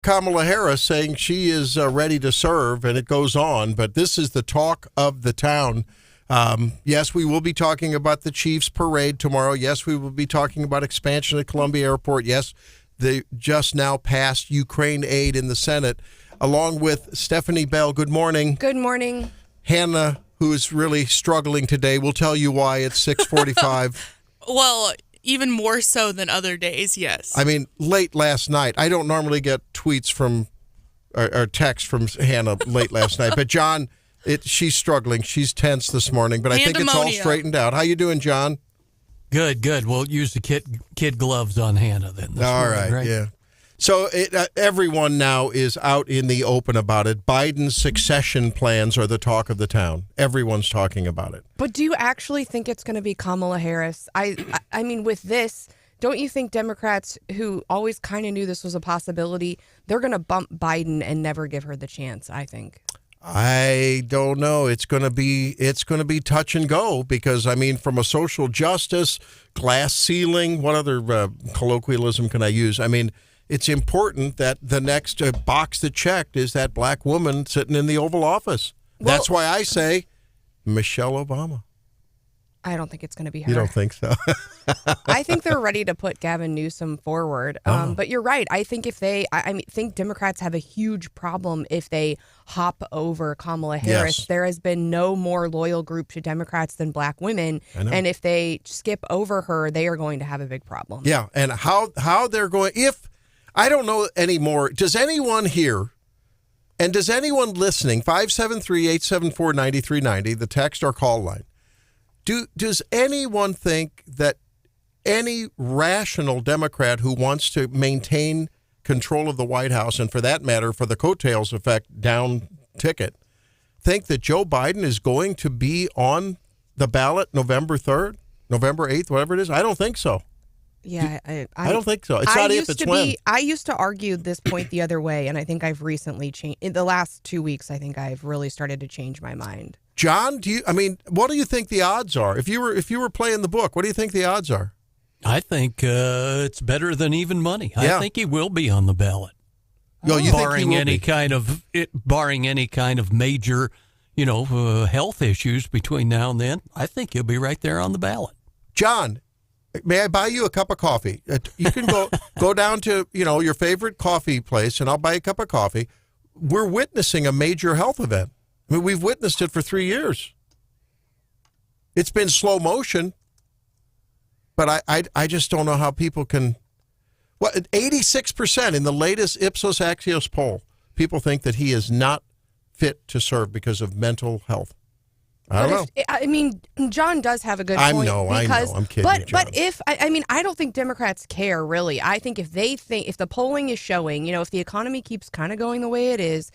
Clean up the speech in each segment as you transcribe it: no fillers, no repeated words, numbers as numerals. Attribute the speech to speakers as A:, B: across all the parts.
A: Kamala Harris saying she is ready to serve, and it goes on. But this is the talk of the town. Yes, we will be talking about the Chiefs parade tomorrow. Yes, we will be talking about expansion at Columbia Airport. Yes, the just now passed Ukraine aid in the Senate, along with Stephanie Bell. Good morning.
B: Good morning.
A: Hannah, who is really struggling today, will tell you why it's 6:45.
C: Well, even more so than other days, yes.
A: I mean, late last night. I don't normally get tweets from or texts from Hannah late last night, but John, she's struggling. She's tense this morning, but I think it's all straightened out. How you doing, John?
D: Good. We'll use the kid gloves on Hannah then.
A: All right, yeah. So everyone now is out in the open about it. Biden's succession plans are the talk of the town. Everyone's talking about it.
B: But do you actually think it's going to be Kamala Harris? I mean, with this, don't you think Democrats who always kind of knew this was a possibility, they're going to bump Biden and never give her the chance, I think.
A: I don't know. It's going to be touch and go because, I mean, from a social justice, glass ceiling, what other colloquialism can I use? I mean, it's important that the next box that's checked is that black woman sitting in the Oval Office. Well, that's why I say Michelle Obama.
B: I don't think it's going to be her.
A: You don't think so?
B: I think they're ready to put Gavin Newsom forward. But you're right. I think I think Democrats have a huge problem if they hop over Kamala Harris. Yes. There has been no more loyal group to Democrats than black women. And if they skip over her, they are going to have a big problem.
A: Yeah. And how they're going, I don't know anymore. Does anyone here, and does anyone listening, 573-874-9390, the text or call line, does anyone think that any rational Democrat who wants to maintain control of the White House, and for that matter, for the coattails effect down ticket, think that Joe Biden is going to be on the ballot November 3rd, November 8th, whatever it is? I don't think so.
B: Yeah,
A: I don't think so. It's not if, it's when.
B: I used to argue this point the other way, and I think I've recently changed. In the last 2 weeks, I think I've really started to change my mind.
A: John, what do you think the odds are? If you were playing the book, what do you think the odds are?
D: I think it's better than even money. Yeah. I think he will be on the ballot. Barring any kind of major, health issues between now and then, I think he'll be right there on the ballot.
A: John, may I buy you a cup of coffee? You can go down to, your favorite coffee place, and I'll buy you a cup of coffee. We're witnessing a major health event. I mean, we've witnessed it for 3 years. It's been slow motion, but I just don't know how people can. 86% in the latest Ipsos Axios poll, people think that he is not fit to serve because of mental health. I don't know.
B: John does have a good point.
A: I know. I'm kidding.
B: But I don't think Democrats care, really. I think if the polling is showing, if the economy keeps kind of going the way it is,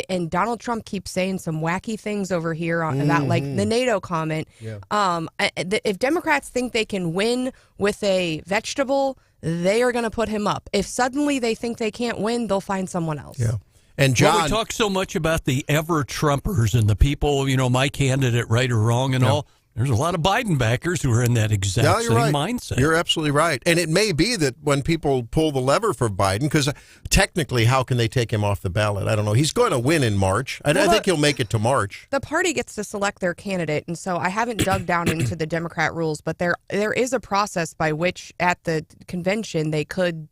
B: and Donald Trump keeps saying some wacky things over here about like the NATO comment, if Democrats think they can win with a vegetable, they are going to put him up. If suddenly they think they can't win, they'll find someone else.
A: Yeah. And John,
D: we talk so much about the ever-Trumpers and the people, my candidate, right or wrong and all. There's a lot of Biden backers who are in that exact same mindset.
A: You're absolutely right. And it may be that when people pull the lever for Biden, because technically, how can they take him off the ballot? I don't know. He's going to win in March. I think he'll make it to March.
B: The party gets to select their candidate, and so I haven't dug down into the Democrat rules, but there is a process by which at the convention they could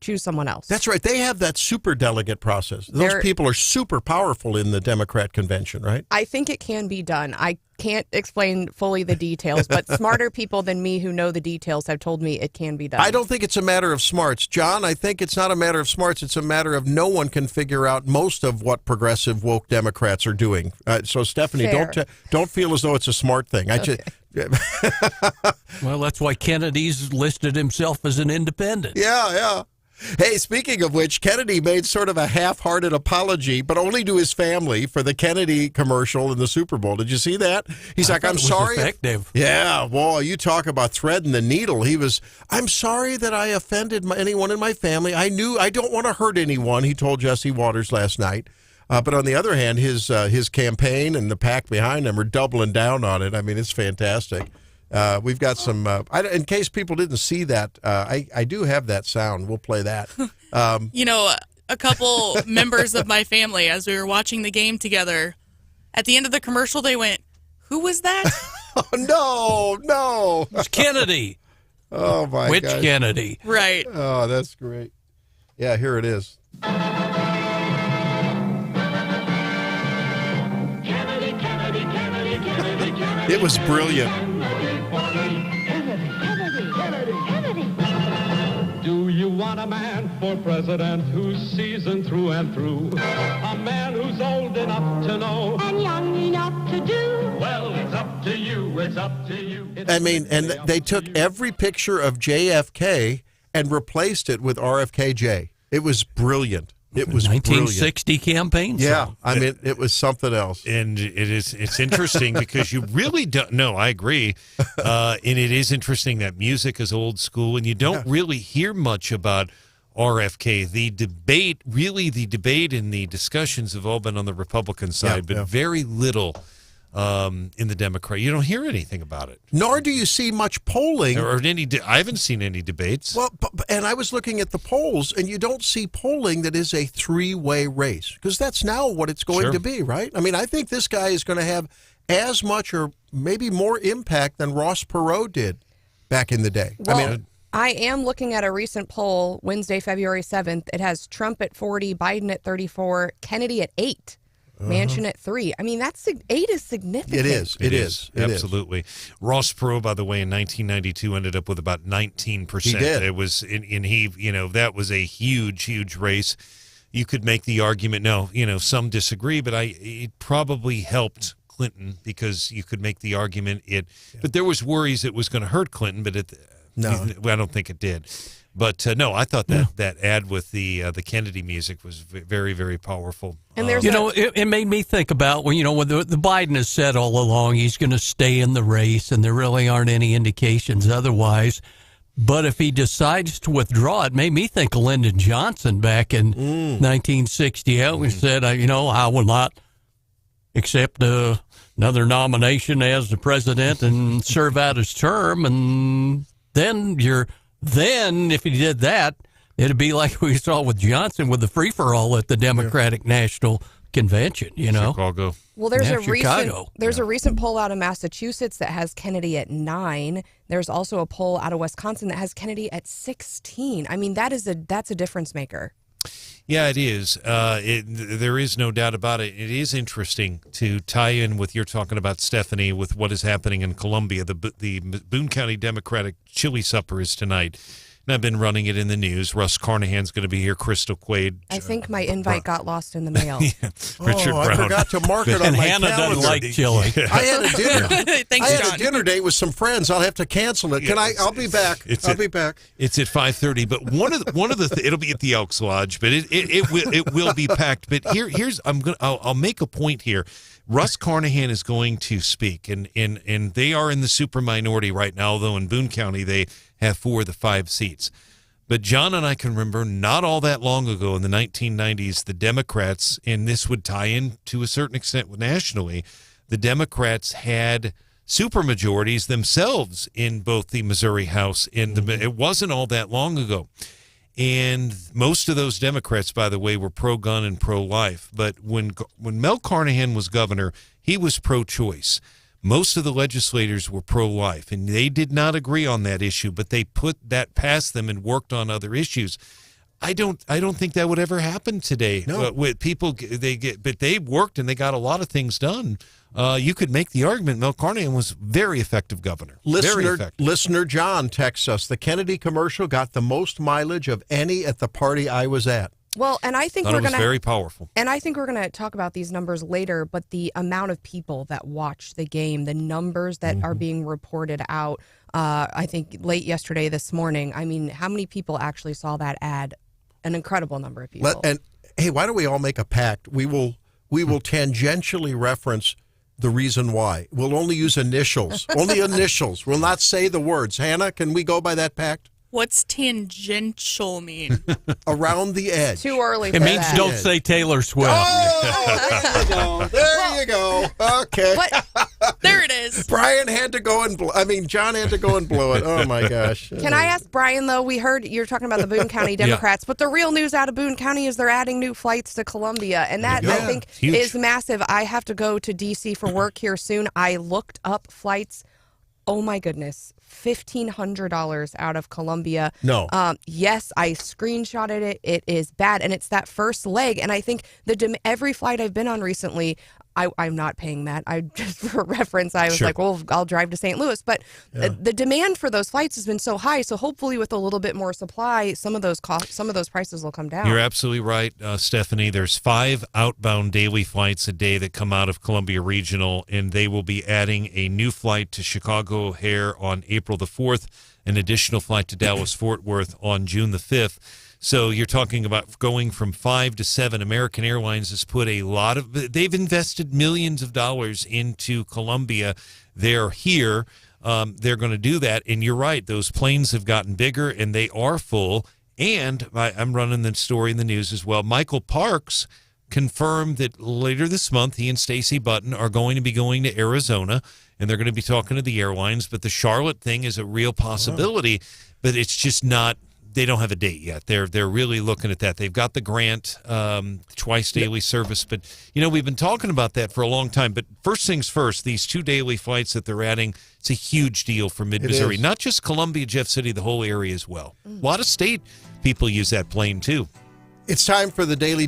B: choose someone else.
A: That's right. They have that super delegate process. Those people are super powerful in the Democrat convention, right?
B: I think it can be done. I can't explain fully the details, but smarter people than me who know the details have told me it can be done.
A: I don't think it's a matter of smarts, John. I think it's not a matter of smarts. It's a matter of no one can figure out most of what progressive woke Democrats are doing. So, Stephanie, don't feel as though it's a smart thing.
D: Well, that's why Kennedy's listed himself as an independent.
A: Yeah. Hey, speaking of which, Kennedy made sort of a half-hearted apology, but only to his family for the Kennedy commercial in the Super Bowl. Did you see that? He's like, I'm sorry.
D: Effective.
A: Yeah, well, you talk about threading the needle. I'm sorry that I offended anyone in my family. I don't want to hurt anyone, he told Jesse Waters last night. But on the other hand, his campaign and the pack behind him are doubling down on it. I mean, it's fantastic. We've got some, in case people didn't see that, I do have that sound. We'll play that.
C: a couple members of my family as we were watching the game together. At the end of the commercial, they went, "Who was that?"
A: Oh, no.
D: It's Kennedy.
A: Oh, my God.
D: Which Kennedy?
C: Right.
A: Oh, that's great. Yeah, here it is. It was brilliant.
E: Do you want a man for president who's seasoned through and through? A man who's old enough to know
F: and young enough to do?
E: Well, it's up to you, it's up to you.
A: I mean, and they took every picture of JFK and replaced it with RFKJ. It was brilliant. It was
D: 1960 campaign song.
A: Yeah, I mean, it was something else.
G: And it's interesting because you really don't know. I agree. And it is interesting that music is old school, and you don't really hear much about RFK. The debate and the discussions have all been on the Republican side, but very little in the Democrat. You don't hear anything about it.
A: Nor do you see much polling.
G: I haven't seen any debates.
A: Well, and I was looking at the polls, and you don't see polling that is a three-way race, because that's now what it's going to be, right? I mean, I think this guy is going to have as much or maybe more impact than Ross Perot did back in the day.
B: Well, I am looking at a recent poll, Wednesday, February 7th. It has Trump at 40, Biden at 34, Kennedy at 8. Manchin at 3. I mean, 8 is significant.
A: It is. It is.
G: Absolutely. Ross Perot, by the way, in 1992 ended up with about 19%.
A: He did.
G: It was, and he, that was a huge race. You could make the argument. No, some disagree, but it probably helped Clinton because you could make the argument but there was worries it was going to hurt Clinton, but I don't think it did. But no, I thought that ad with the Kennedy music was very, very powerful.
B: And there's
D: it made me think about when the Biden has said all along he's going to stay in the race, and there really aren't any indications otherwise. But if he decides to withdraw, it made me think of Lyndon Johnson back in 1968 when he said, I will not accept another nomination as the president and serve out his term, and then if he did that, it'd be like we saw with Johnson with the free-for-all at the Democratic National Convention,
G: Chicago.
B: Well, there's a recent poll out of Massachusetts that has Kennedy at 9. There's also a poll out of Wisconsin that has Kennedy at 16. I mean, that's a difference maker.
G: Yeah, it is. There is no doubt about it. It is interesting to tie in with you're talking about, Stephanie, with what is happening in Columbia. The Boone County Democratic Chili Supper is tonight. And I've been running it in the news. Russ Carnahan's going to be here. Crystal Quaid.
B: I think my invite got lost in the mail.
G: Richard Brown.
A: I forgot to mark it on my
D: Hannah
A: calendar.
D: doesn't like chili.
A: I had a dinner.
C: Thanks,
A: I had
C: John.
A: a dinner date with some friends. I'll have to cancel it. I'll be back. I'll be back.
G: It's at 5:30. But one of the it'll be at the Elks Lodge, but it will be packed. But here's I'll make a point here. Russ Carnahan is going to speak, and they are in the super minority right now, though in Boone County they have 4 of the 5 seats. But John and I can remember not all that long ago in the 1990s, the Democrats, and this would tie in to a certain extent nationally, the Democrats had supermajorities themselves in both the Missouri House and it wasn't all that long ago. And most of those Democrats, by the way, were pro-gun and pro-life. But when Mel Carnahan was governor, he was pro-choice. Most of the legislators were pro-life, and they did not agree on that issue, but they put that past them and worked on other issues. I don't think that would ever happen today.
A: No.
G: With people, but they worked and they got a lot of things done. You could make the argument Mel Carnahan was very effective governor. Very effective.
A: Listener John texts us, the Kennedy commercial got the most mileage of any at the party I was at.
B: Well, and I think
G: Thought it was very powerful.
B: And I think we're going to talk about these numbers later, but the amount of people that watched the game, the numbers that are being reported out, I think late yesterday, this morning, I mean, how many people actually saw that ad? An incredible number of people.
A: And hey, why don't we all make a pact? We will tangentially reference the reason why. We'll only use initials. Only initials. We'll not say the words. Hannah, can we go by that pact?
C: What's tangential mean?
A: Around the edge.
B: Too early for
D: It means
B: that.
D: don't say Taylor Swift.
A: Oh, there you go. There you go. Okay.
B: But
C: There it is.
A: Brian had to go and John had to go and blow it. Oh my gosh.
B: Can I ask Brian, though? We heard you're talking about the Boone County Democrats, but the real news out of Boone County is they're adding new flights to Columbia, and that, I think, is massive. I have to go to D.C. for work here soon. I looked up flights. Oh, my goodness. $1,500 out of Columbia.
A: No.
B: Yes, I screenshotted it. It is bad, and it's that first leg. And I think every flight I've been on recently, I'm not paying that. I just for reference, I was like, well, I'll drive to St. Louis. But the demand for those flights has been so high. So hopefully, with a little bit more supply, some of those prices will come down.
G: You're absolutely right, Stephanie. There's 5 outbound daily flights a day that come out of Columbia Regional, and they will be adding a new flight to Chicago O'Hare on April the 4th, an additional flight to Dallas Fort Worth on June the 5th. So you're talking about going from 5 to 7. American Airlines has put they've invested millions of dollars into Columbia. They're here. They're going to do that. And you're right. Those planes have gotten bigger and they are full. And I'm running the story in the news as well. Michael Parks confirmed that later this month, he and Stacey Button are going to be going to Arizona, and they're going to be talking to the airlines. But the Charlotte thing is a real possibility, but it's just not. They don't have a date yet. They're really looking at that. They've got the grant, twice daily service, but we've been talking about that for a long time. But first things first, these 2 daily flights that they're adding, it's a huge deal for mid-Missouri. Not just Columbia, Jeff City, the whole area as well. A lot of state people use that plane too.
A: It's time for the Daily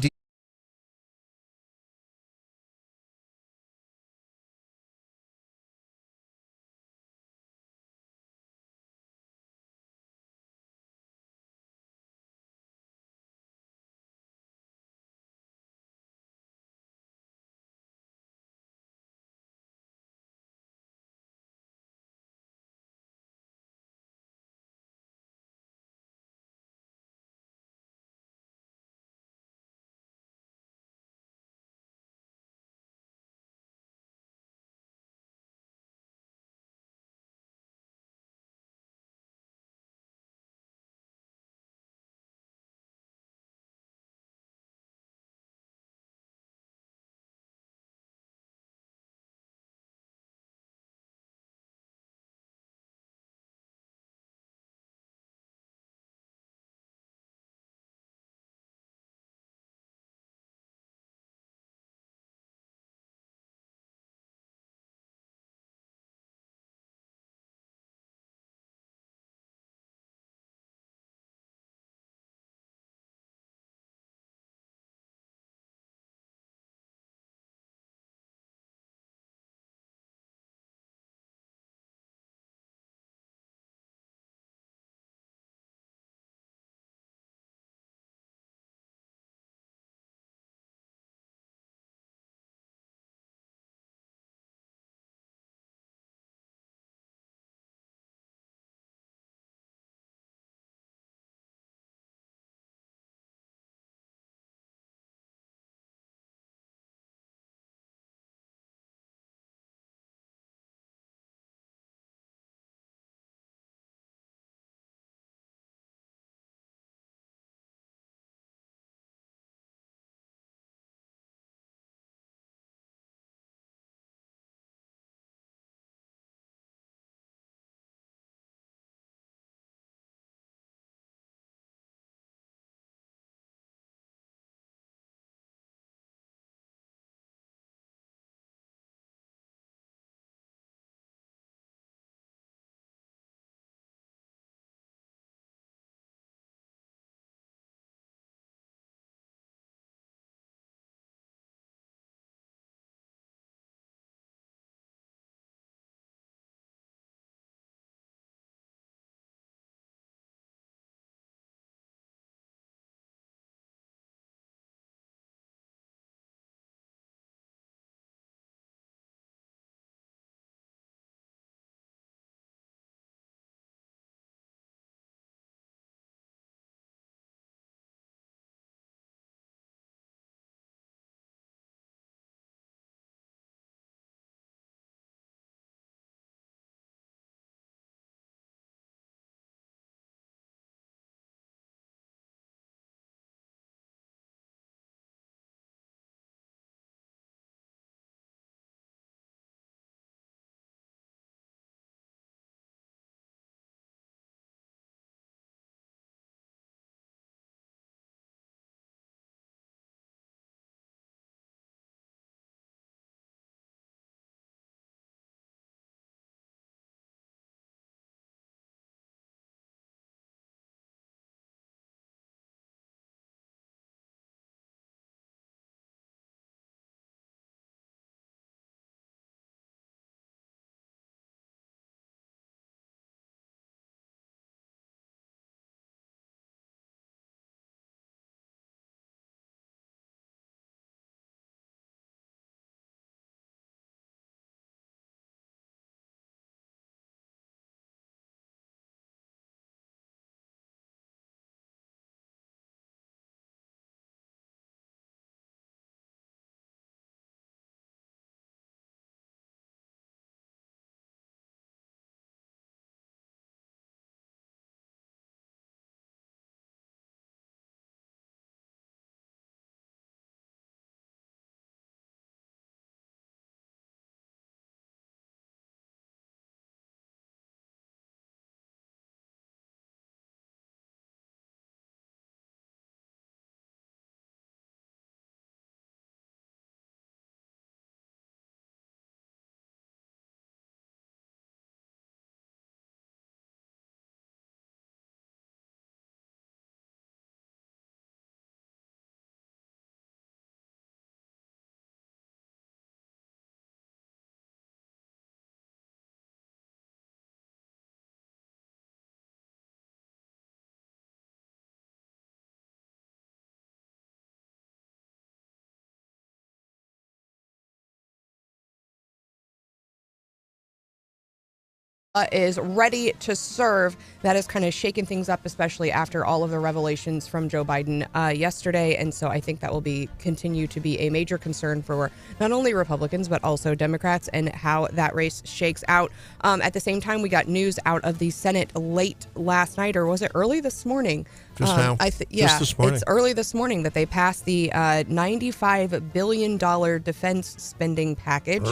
B: Is ready to serve. That has kind of shaken things up, especially after all of the revelations from Joe Biden yesterday. And so I think that will continue to be a major concern for not only Republicans, but also Democrats and how that race shakes out. At the same time, we got news out of the Senate late last night, or was it early this morning?
A: Just now. Just this morning.
B: It's early this morning that they passed the $95 billion defense spending package.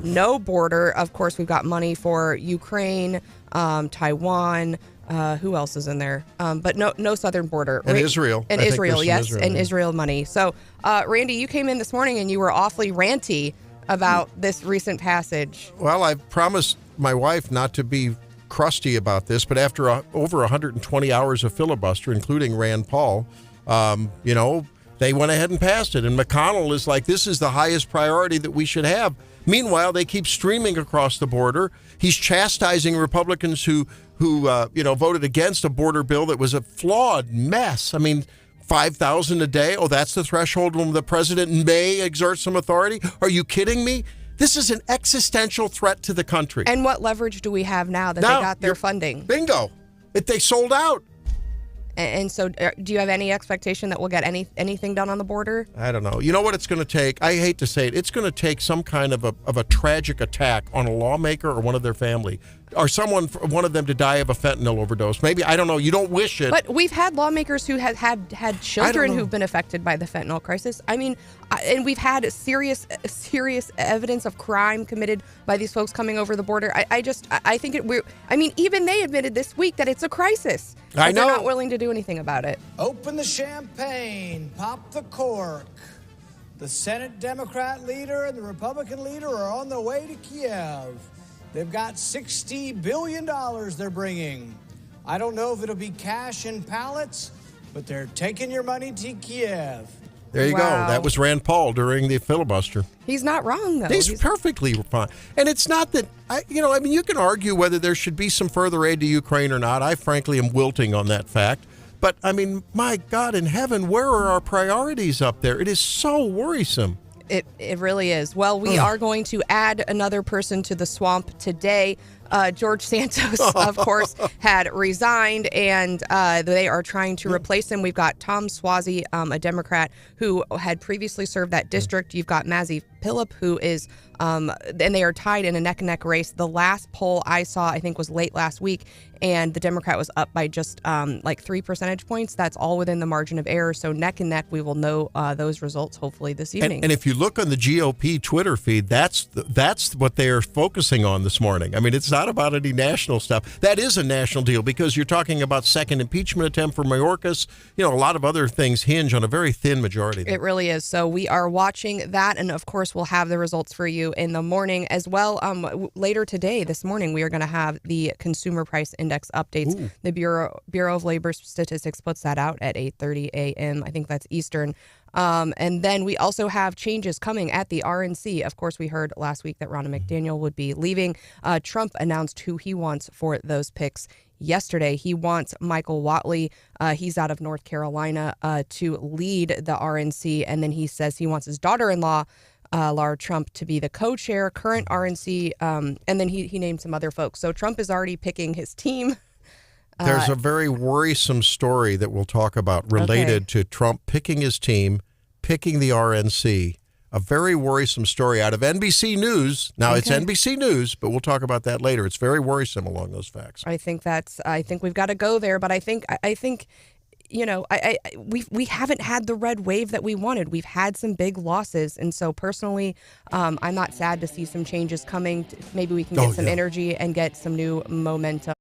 B: No border. Of course, we've got money for Ukraine, Taiwan. Who else is in there? But no southern border.
A: And Israel.
B: And
A: I think
B: Israel,
A: there's
B: yes.
A: some
B: And Israel money. So, Randy, you came in this morning and you were awfully ranty about this recent passage.
A: Well, I promised my wife not to be crusty about this, but after over 120 hours of filibuster, including Rand Paul, they went ahead and passed it. And McConnell is like, this is the highest priority that we should have. Meanwhile, they keep streaming across the border. He's chastising Republicans who voted against a border bill that was a flawed mess. I mean, 5,000 a day. Oh, that's the threshold when the president may exert some authority. Are you kidding me? This is an existential threat to the country.
B: And what leverage do we have now that they got their funding?
A: Bingo. They sold out.
B: And so do you have any expectation that we'll get anything done on the border?
A: I don't know. You know what it's going to take? I hate to say it. It's going to take some kind of a tragic attack on a lawmaker or one of their family, or one of them to die of a fentanyl overdose. Maybe, I don't know. You don't wish it.
B: But we've had lawmakers who have had children who've been affected by the fentanyl crisis. I mean, and we've had serious evidence of crime committed by these folks coming over the border. I think even they admitted this week that it's a crisis.
A: I know.
B: They're not willing to do anything about it.
H: Open the champagne, pop the cork. The Senate Democrat leader and the Republican leader are on their way to Kiev. They've got $60 billion they're bringing. I don't know if it'll be cash in pallets, but they're taking your money to Kiev.
A: There you go. That was Rand Paul during the filibuster.
B: He's not wrong, though.
A: He's perfectly fine. And it's not that, you can argue whether there should be some further aid to Ukraine or not. I frankly am wilting on that fact. But, my God in heaven, where are our priorities up there? It is so worrisome.
B: It really is. Well, we are going to add another person to the swamp today. George Santos, of course, had resigned, and they are trying to replace him. We've got Tom Suozzi, a Democrat who had previously served that district. You've got Mazi Pilip, who is, and they are tied in a neck-and-neck race. The last poll I saw, I think, was late last week, and the Democrat was up by just 3 percentage points. That's all within the margin of error. So neck and neck, we will know those results hopefully this evening.
A: And if you look on the GOP Twitter feed, that's what they are focusing on this morning. It's not about any national stuff. That is a national deal because you're talking about second impeachment attempt for Mayorkas. A lot of other things hinge on a very thin majority there.
B: It really is. So we are watching that, and of course we'll have the results for you in the morning as well. Later today, this morning, we are going to have the Consumer Price Index updates. Ooh. The Bureau of Labor Statistics puts that out at 8:30 a.m. I think that's Eastern. And then we also have changes coming at the RNC. Of course, we heard last week that Ronna McDaniel would be leaving. Trump announced who he wants for those picks yesterday. He wants Michael Whatley. He's out of North Carolina to lead the RNC. And then he says he wants his daughter-in-law, Lara Trump, to be the co-chair, current RNC. And then he named some other folks. So Trump is already picking his team.
A: There's a very worrisome story that we'll talk about related to Trump picking his team, picking the RNC. A very worrisome story out of NBC News. Now, it's NBC News, but we'll talk about that later. It's very worrisome along those facts.
B: I think we've got to go there, but I think we haven't had the red wave that we wanted. We've had some big losses, and so personally, I'm not sad to see some changes coming. Maybe we can get some energy and get some new momentum.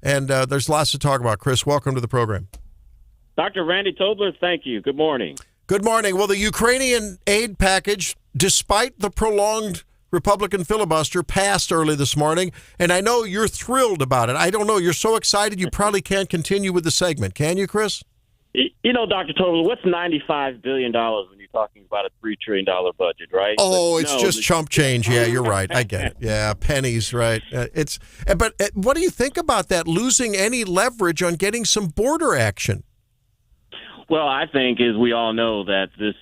A: And there's lots to talk about. Chris, welcome to the program.
I: Dr. Randy Tobler, thank you. Good morning.
A: Good morning. Well, the Ukrainian aid package, despite the prolonged Republican filibuster, passed early this morning, and I know you're thrilled about it. I don't know. You're so excited you probably can't continue with the segment. Can you, Chris?
I: You know, Dr. Tobler, what's $95 billion when you're talking about a $3 trillion budget, right?
A: Oh, it's just chump change. Yeah, you're right. I get it. Yeah, pennies, right? But what do you think about that, losing any leverage on getting some border action?
I: Well, I think, as we all know, that this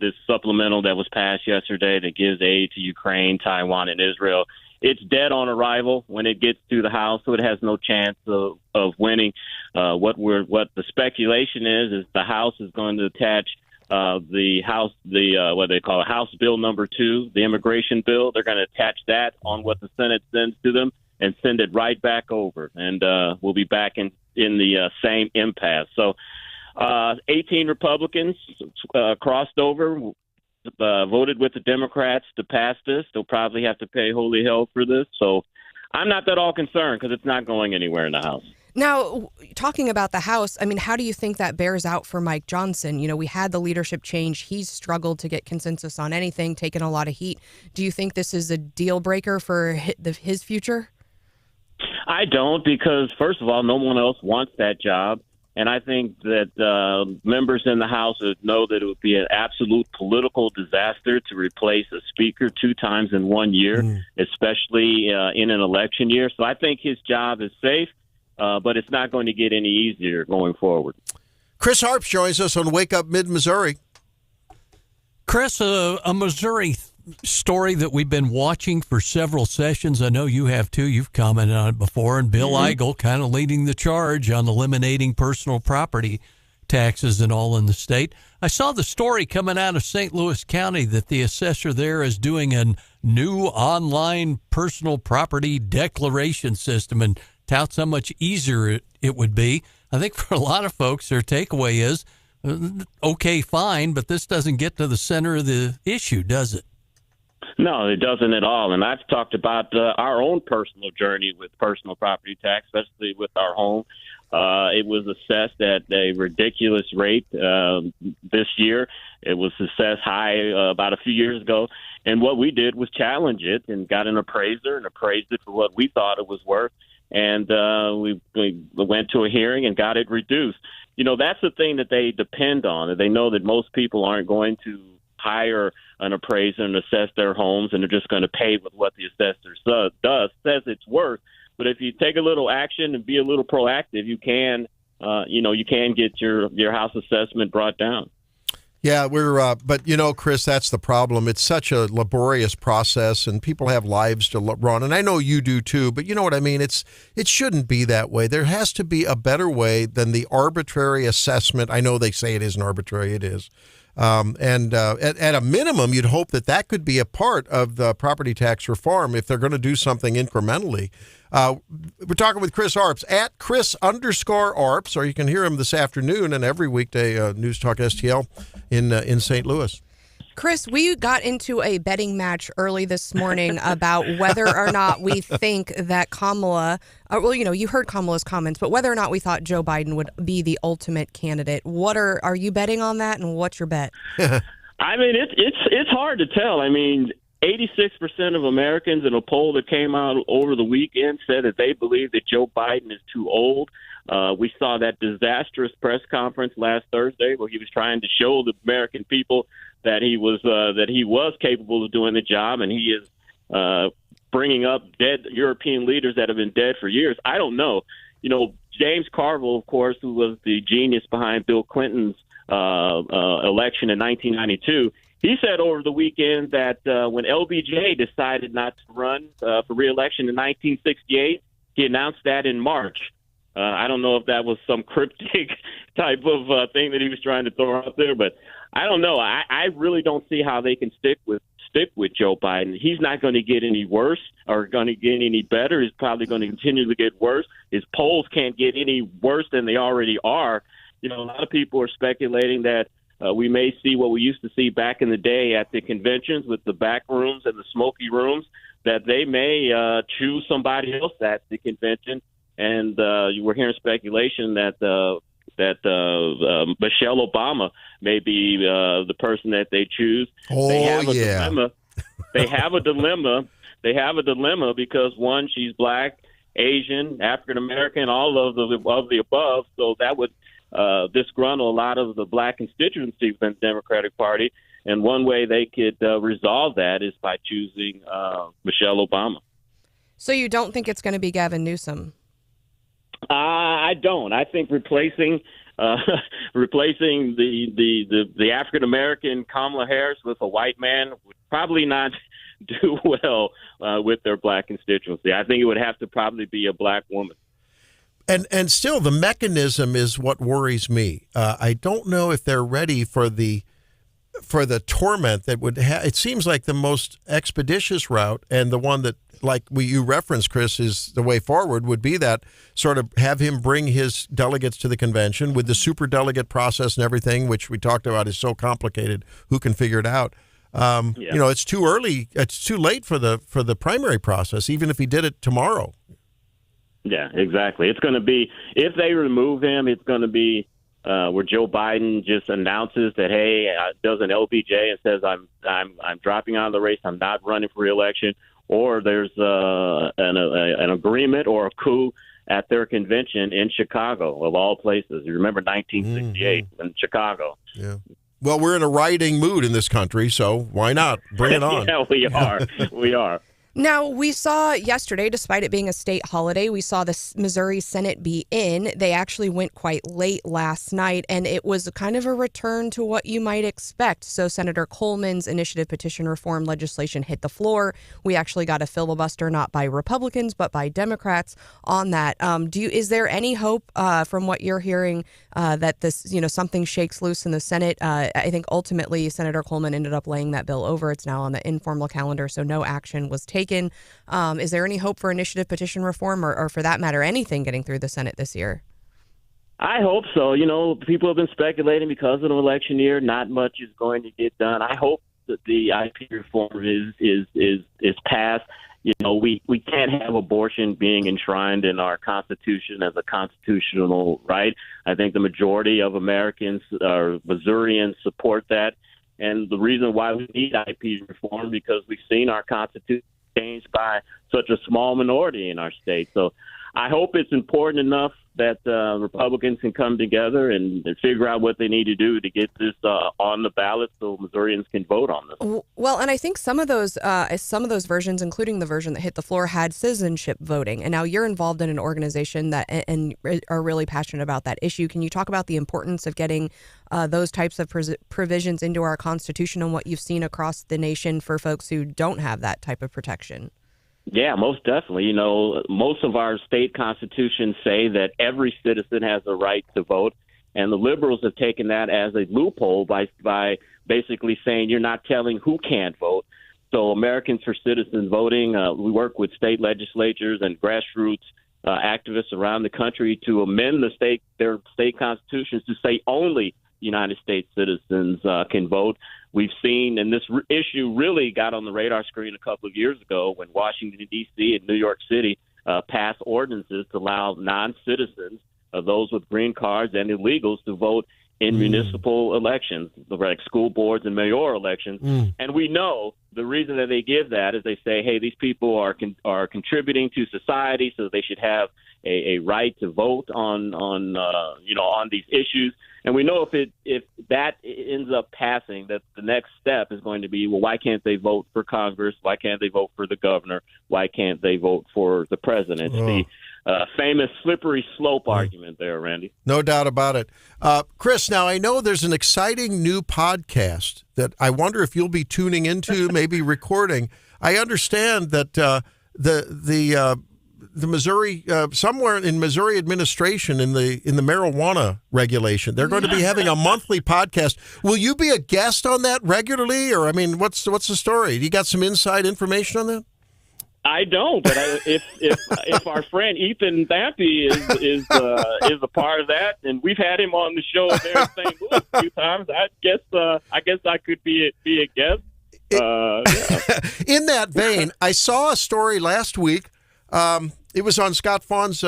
I: this supplemental that was passed yesterday that gives aid to Ukraine, Taiwan, and Israel, it's dead on arrival when it gets to the House, so it has no chance of winning. What the speculation is the House is going to attach what they call House Bill number 2, the immigration bill. They're going to attach that on what the Senate sends to them and send it right back over, and we'll be back in the same impasse. So 18 Republicans crossed over, voted with the Democrats to pass this. They'll probably have to pay holy hell for this. So I'm not that all concerned because it's not going anywhere in the House.
B: Now, talking about the House, I mean, how do you think that bears out for Mike Johnson? You know, we had the leadership change. He's struggled to get consensus on anything, taken a lot of heat. Do you think this is a deal breaker for his future?
I: I don't, because, first of all, no one else wants that job. And I think that members in the House would know that it would be an absolute political disaster to replace a speaker 2 times in 1 year, especially in an election year. So I think his job is safe, but it's not going to get any easier going forward.
A: Chris Arps joins us on Wake Up Mid-Missouri.
D: Chris, a Missouri story that we've been watching for several sessions. I know you have too. You've commented on it before. And Bill Eigel kind of leading the charge on eliminating personal property taxes and all in the state. I saw the story coming out of St. Louis County that the assessor there is doing a new online personal property declaration system and touts how much easier it would be. I think for a lot of folks, their takeaway is, okay, fine, but this doesn't get to the center of the issue, does it?
I: No, it doesn't at all. And I've talked about our own personal journey with personal property tax, especially with our home. It was assessed at a ridiculous rate this year. It was assessed high about a few years ago. And what we did was challenge it and got an appraiser and appraised it for what we thought it was worth. And we went to a hearing and got it reduced. You know, that's the thing that they depend on. They know that most people aren't going to hire an appraiser and assess their homes, and they're just going to pay with what the assessor says it's worth. But if you take a little action and be a little proactive, you can get your house assessment brought down.
A: Yeah, but Chris, that's the problem. It's such a laborious process, and people have lives to run, and I know you do too. But you know what I mean? It shouldn't be that way. There has to be a better way than the arbitrary assessment. I know they say it isn't arbitrary. It is. And at a minimum, you'd hope that could be a part of the property tax reform if they're going to do something incrementally. We're talking with Chris Arps at Chris_Arps, or you can hear him this afternoon and every weekday News Talk STL in St. Louis.
B: Chris, we got into a betting match early this morning about whether or not we think that Kamala, you heard Kamala's comments, but whether or not we thought Joe Biden would be the ultimate candidate. What are you betting on that, and what's your bet?
I: I mean, it's hard to tell. I mean, 86% of Americans in a poll that came out over the weekend said that they believe that Joe Biden is too old. We saw that disastrous press conference last Thursday where he was trying to show the American people that he was capable of doing the job, and he is bringing up dead European leaders that have been dead for years. I don't know. You know, James Carville, of course, who was the genius behind Bill Clinton's election in 1992, he said over the weekend that when LBJ decided not to run for re-election in 1968, he announced that in March. I don't know if that was some cryptic type of thing that he was trying to throw out there, but I don't know. I really don't see how they can stick with Joe Biden. He's not going to get any worse or going to get any better. He's probably going to continue to get worse. His polls can't get any worse than they already are. You know, a lot of people are speculating that we may see what we used to see back in the day at the conventions with the back rooms and the smoky rooms. that they may choose somebody else at the convention. And you were hearing speculation that Michelle Obama may be the person that they choose.
A: Oh,
I: they have a
A: yeah.
I: dilemma. They have a dilemma. They have a dilemma because, one, she's black, Asian, African American, all of the above. So that would disgruntle a lot of the black constituency within the Democratic Party. And one way they could resolve that is by choosing Michelle Obama.
B: So you don't think it's going to be Gavin Newsom?
I: I don't. I think replacing the African American Kamala Harris with a white man would probably not do well with their black constituency. I think it would have to probably be a black woman.
A: And still, the mechanism is what worries me. I don't know if they're ready for the torment that would it seems like the most expeditious route, and the one that, like you referenced, Chris, is the way forward, would be that sort of have him bring his delegates to the convention with the superdelegate process and everything, which we talked about is so complicated. Who can figure it out? You know, it's too early. It's too late for the primary process, even if he did it tomorrow.
I: Yeah, exactly. It's going to be, if they remove him, it's going to be where Joe Biden just announces that, hey, does an LBJ and says, I'm dropping out of the race. I'm not running for re-election. Or there's an agreement or a coup at their convention in Chicago, of all places. You remember 1968 in Chicago.
A: Yeah. Well, we're in a rioting mood in this country, so why not? Bring it on.
I: Yeah, we are. We are.
B: Now, we saw yesterday, despite it being a state holiday, we saw the Missouri Senate be in. They actually went quite late last night, and it was kind of a return to what you might expect. So Senator Coleman's initiative petition reform legislation hit the floor. We actually got a filibuster, not by Republicans, but by Democrats on that. Is there any hope from what you're hearing that this, something shakes loose in the Senate? I think ultimately Senator Coleman ended up laying that bill over. It's now on the informal calendar, so no action was taken. Is there any hope for initiative petition reform or for that matter, anything getting through the Senate this year?
I: I hope so. People have been speculating because of the election year, not much is going to get done. I hope that the IP reform is passed. We can't have abortion being enshrined in our Constitution as a constitutional right. I think the majority of Americans or Missourians support that. And the reason why we need IP reform, because we've seen our Constitution changed by such a small minority in our state. So I hope it's important enough that Republicans can come together and figure out what they need to do to get this on the ballot so Missourians can vote on this.
B: Well, and I think some of those versions, including the version that hit the floor, had citizenship voting. And now you're involved in an organization that and are really passionate about that issue. Can you talk about the importance of getting those types of provisions into our Constitution and what you've seen across the nation for folks who don't have that type of protection?
I: Yeah, most definitely. Most of our state constitutions say that every citizen has a right to vote, and the liberals have taken that as a loophole by basically saying you're not telling who can't vote. So Americans for Citizen Voting, we work with state legislatures and grassroots activists around the country to amend their state constitutions to say only United States citizens can vote. We've seen, and this issue really got on the radar screen a couple of years ago when Washington, D.C. and New York City passed ordinances to allow non-citizens, those with green cards and illegals, to vote in municipal elections, like school boards and mayoral elections. And we know the reason that they give that is they say, hey, these people are contributing to society, so they should have a right to vote on these issues. And we know if that ends up passing, that the next step is going to be, well, why can't they vote for Congress? Why can't they vote for the governor? Why can't they vote for the president? The famous slippery slope argument there, Randy.
A: No doubt about it. Chris, now I know there's an exciting new podcast that I wonder if you'll be tuning into, maybe recording. I understand that the Missouri, somewhere in Missouri administration in the marijuana regulation, they're going to be having a monthly podcast. Will you be a guest on that regularly, or what's the story? You got some inside information on that?
I: I don't, but if our friend Ethan Thampy is a part of that, and we've had him on the show there in St. Louis a few times, I guess I could be a guest.
A: In that vein, I saw a story last week. It was on Scott Fawn's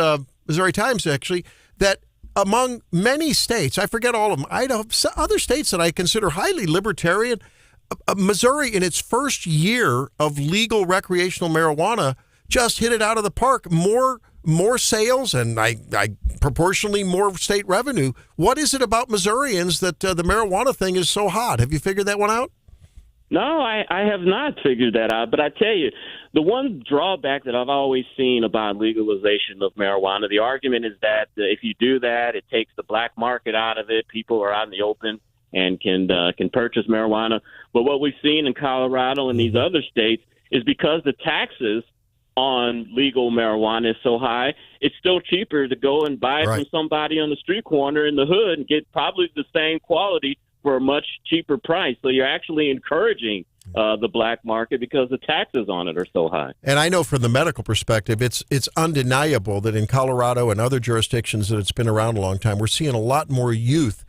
A: Missouri Times, actually, that among many states, I forget all of them, Idaho, other states that I consider highly libertarian, Missouri, in its first year of legal recreational marijuana, just hit it out of the park. More sales and I proportionally more state revenue. What is it about Missourians that the marijuana thing is so hot? Have you figured that one out?
I: No, I have not figured that out. But I tell you, the one drawback that I've always seen about legalization of marijuana, the argument is that if you do that, it takes the black market out of it. People are out in the open and can purchase marijuana. But what we've seen in Colorado and these other states is because the taxes on legal marijuana is so high, it's still cheaper to go and buy it from somebody on the street corner in the hood and get probably the same quality for a much cheaper price. So you're actually encouraging the black market because the taxes on it are so high.
A: And I know from the medical perspective, it's undeniable that in Colorado and other jurisdictions that it's been around a long time, we're seeing a lot more youth.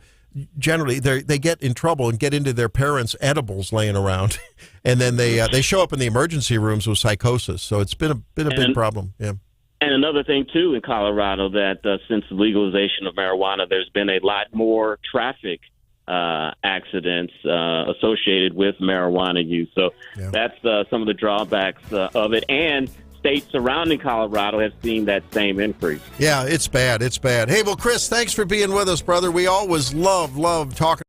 A: Generally, they get in trouble and get into their parents' edibles laying around, and then they show up in the emergency rooms with psychosis. So it's been a big problem. Yeah.
I: And another thing too in Colorado that since the legalization of marijuana, there's been a lot more traffic accidents associated with marijuana use. So that's some of the drawbacks of it. And states surrounding Colorado have seen that same increase.
A: Yeah, it's bad. It's bad. Hey, well, Chris, thanks for being with us, brother. We always love talking.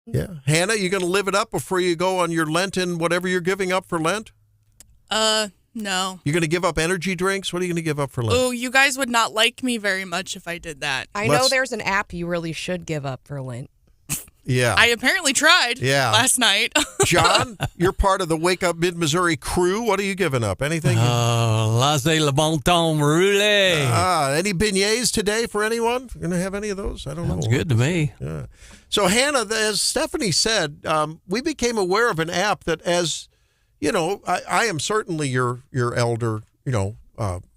A: Yeah. Hannah, you going to live it up before you go on your Lenten, whatever you're giving up for Lent?
C: No.
A: You're going to give up energy drinks? What are you going to give up for Lent?
C: Oh, you guys would not like me very much if I did that.
B: I know there's an app you really should give up for Lent.
A: Yeah.
C: I apparently tried last night.
A: John, you're part of the Wake Up Mid-Missouri crew. What are you giving up? Anything?
D: Laissez le bon temps rouler.
A: Any beignets today for anyone? You going to have any of those? I don't know.
D: Sounds good to me.
A: Yeah. So, Hannah, as Stephanie said, we became aware of an app that, as you know, I am certainly your elder,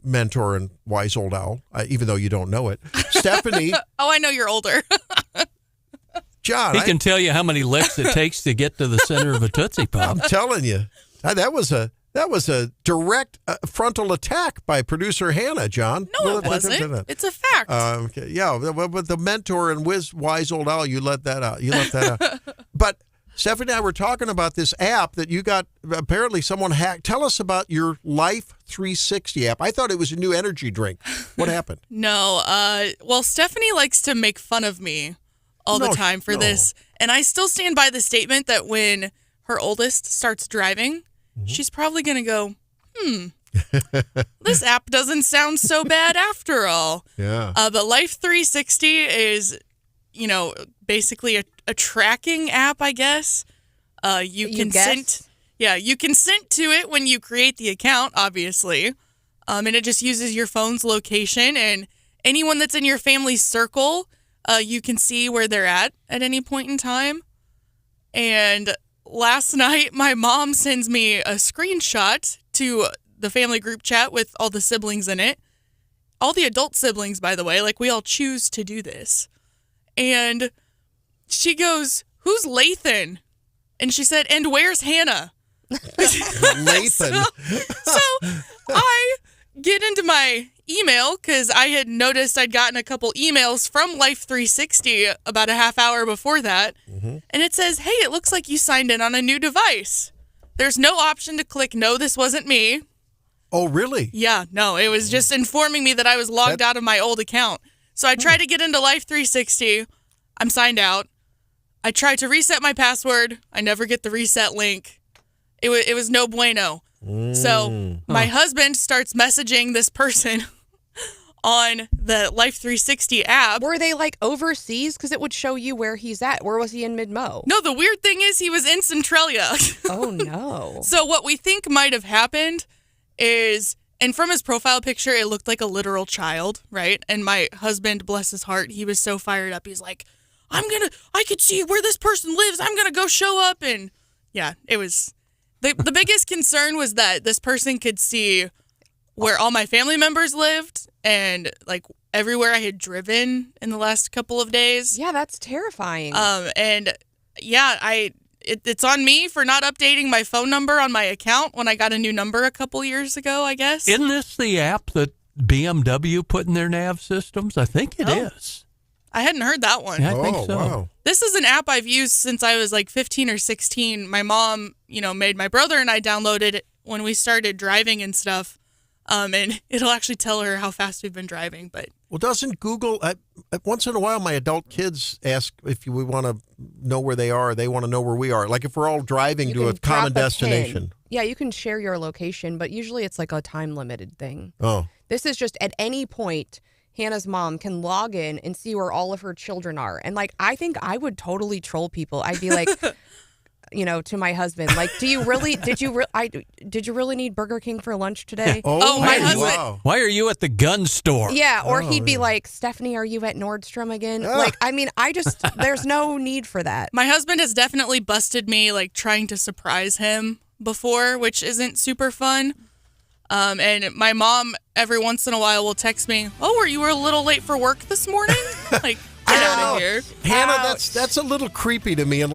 A: mentor and wise old owl, even though you don't know it. Stephanie.
C: Oh, I know you're older.
A: John.
D: He can tell you how many licks it takes to get to the center of a Tootsie Pop.
A: I'm telling you, that was a direct frontal attack by producer Hannah, John.
C: No, it wasn't. It's a fact.
A: Okay. Yeah, but the mentor and wise old owl, you let that out. But Stephanie and I were talking about this app that you got. Apparently, someone hacked. Tell us about your Life 360 app. I thought it was a new energy drink. What happened?
C: No. Well, Stephanie likes to make fun of me all the time for this. And I still stand by the statement that when her oldest starts driving, she's probably going to go, this app doesn't sound so bad after all.
A: Yeah.
C: But Life 360 is, basically a tracking app, I guess. You can sync to it when you create the account, obviously. And it just uses your phone's location, and anyone that's in your family's circle, you can see where they're at any point in time. And last night, my mom sends me a screenshot to the family group chat with all the siblings in it. All the adult siblings, by the way, we all choose to do this. And she goes, "Who's Lathan?" And she said, "And where's Hannah?"
A: Lathan.
C: So I get into my email because I had noticed I'd gotten a couple emails from Life 360 about a half hour before that. And it says, "Hey, it looks like you signed in on a new device." There's no option to click, "No, this wasn't me."
A: Oh, really?
C: Yeah, no, it was just informing me that I was logged out of my old account. So I tried to get into Life 360. I'm signed out. I tried to reset my password. I never get the reset link. It was no bueno. So my husband starts messaging this person on the Life 360 app.
B: Were they overseas? Because it would show you where he's at. Where was he in mid-mo?
C: No, the weird thing is he was in Centralia.
B: Oh, no.
C: So what we think might have happened is, and from his profile picture, it looked like a literal child, right? And my husband, bless his heart, he was so fired up. He's like, I could see where this person lives. I'm going to go show up. And yeah, it was, the biggest concern was that this person could see where all my family members lived and everywhere I had driven in the last couple of days.
B: Yeah, that's terrifying.
C: And yeah, it's on me for not updating my phone number on my account when I got a new number a couple years ago, I guess.
D: Isn't this the app that BMW put in their nav systems? I think it is.
C: I hadn't heard that one.
D: Yeah, I think so.
A: Wow.
C: This is an app I've used since I was 15 or 16. My mom, made my brother and I download it when we started driving and stuff. And it'll actually tell her how fast we've been driving. But
A: Well, doesn't Google, once in a while, my adult kids ask if we want to know where they are, they want to know where we are. If we're all driving to a common destination.
B: Yeah, you can share your location, but usually it's a time-limited thing.
A: Oh.
B: This is just at any point, Hannah's mom can log in and see where all of her children are. And I think I would totally troll people. I'd be like, to my husband, did you really need Burger King for lunch today?
C: Oh, my husband.
A: Wow.
D: Why are you at the gun store?
B: Yeah, or he'd be like, "Stephanie, are you at Nordstrom again?" There's no need for that.
C: My husband has definitely busted me trying to surprise him before, which isn't super fun. And my mom every once in a while will text me, "Oh, you were a little late for work this morning?" Get out of here.
A: Hannah, that's a little creepy to me.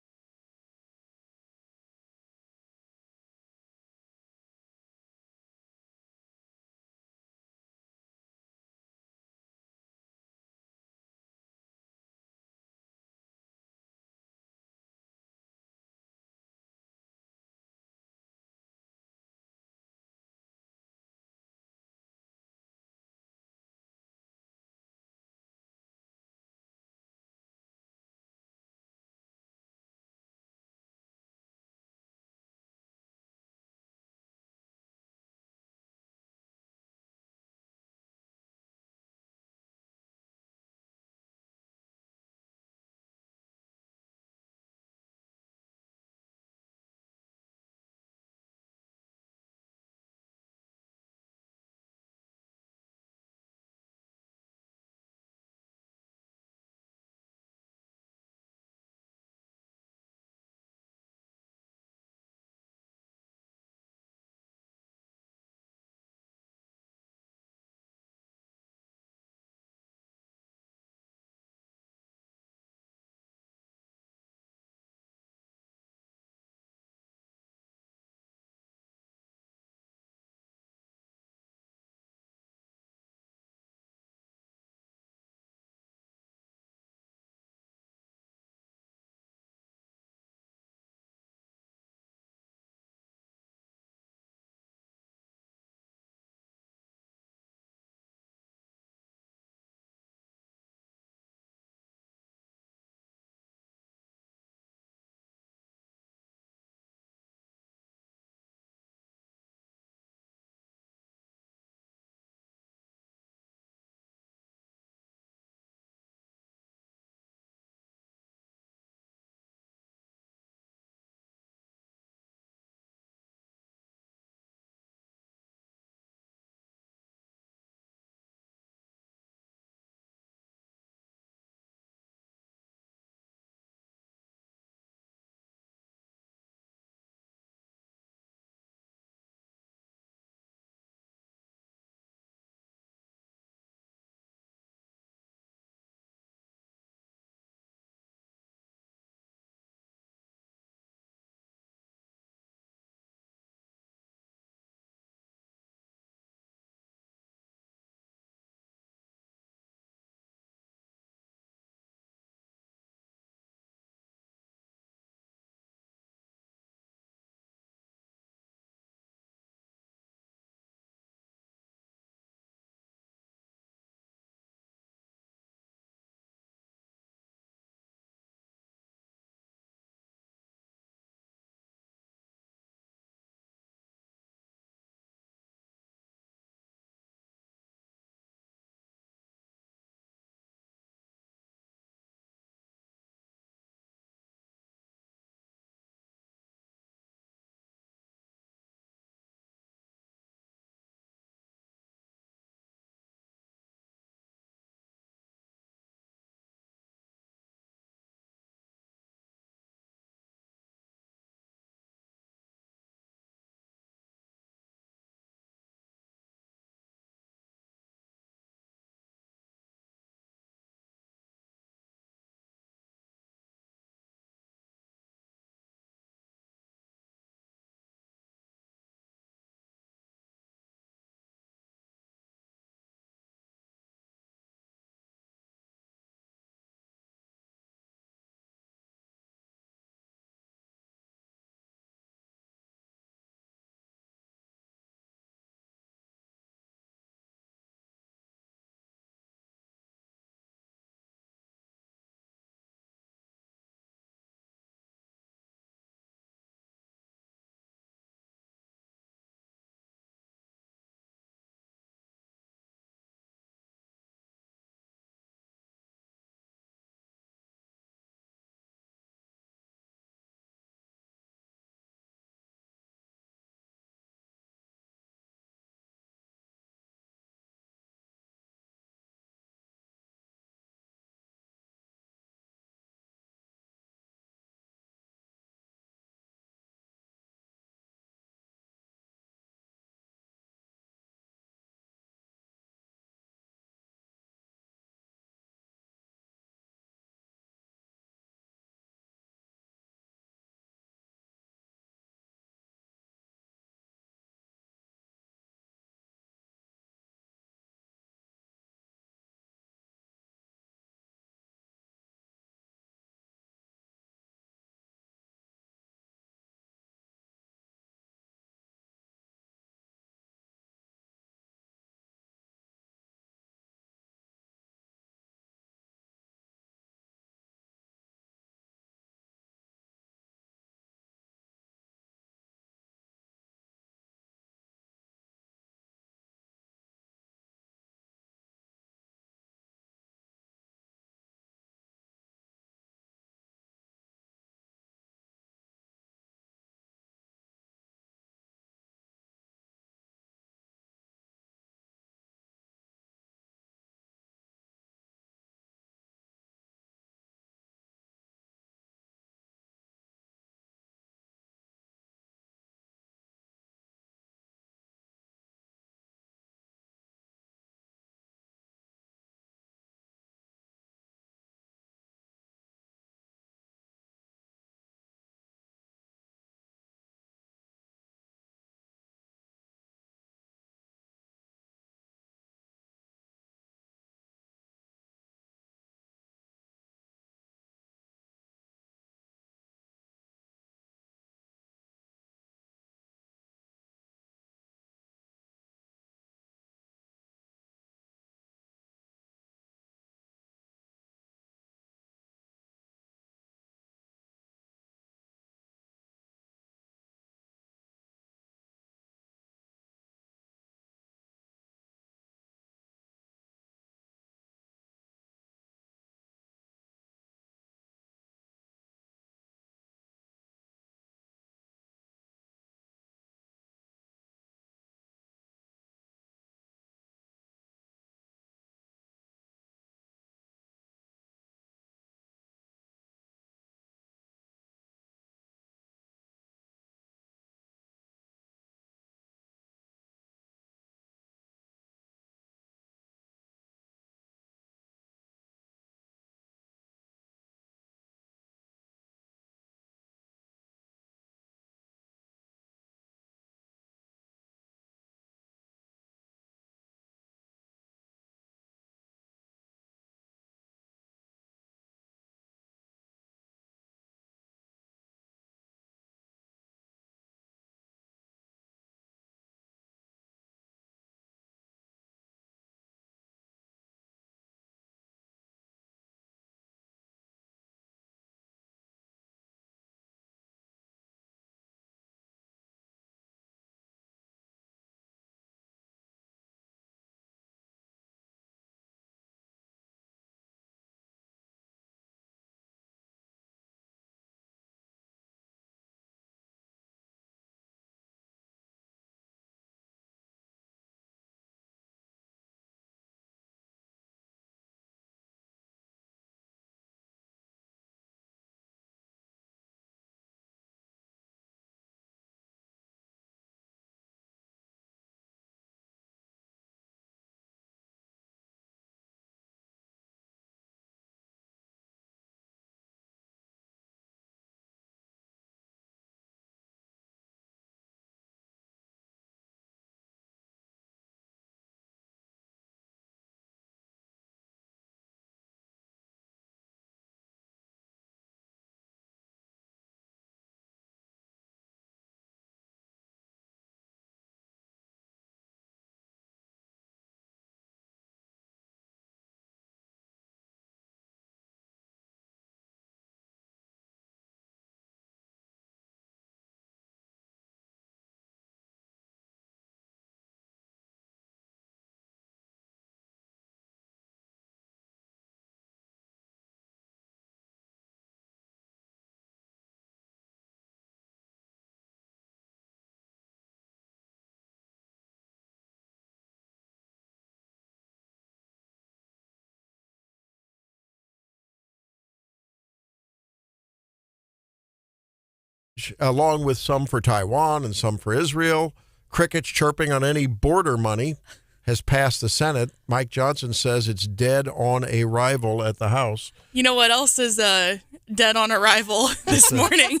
A: package, along with some for Taiwan and some for Israel. Crickets chirping on any border money has passed the Senate. Mike Johnson says it's dead on arrival at the House.
C: You know what else is dead on arrival this morning?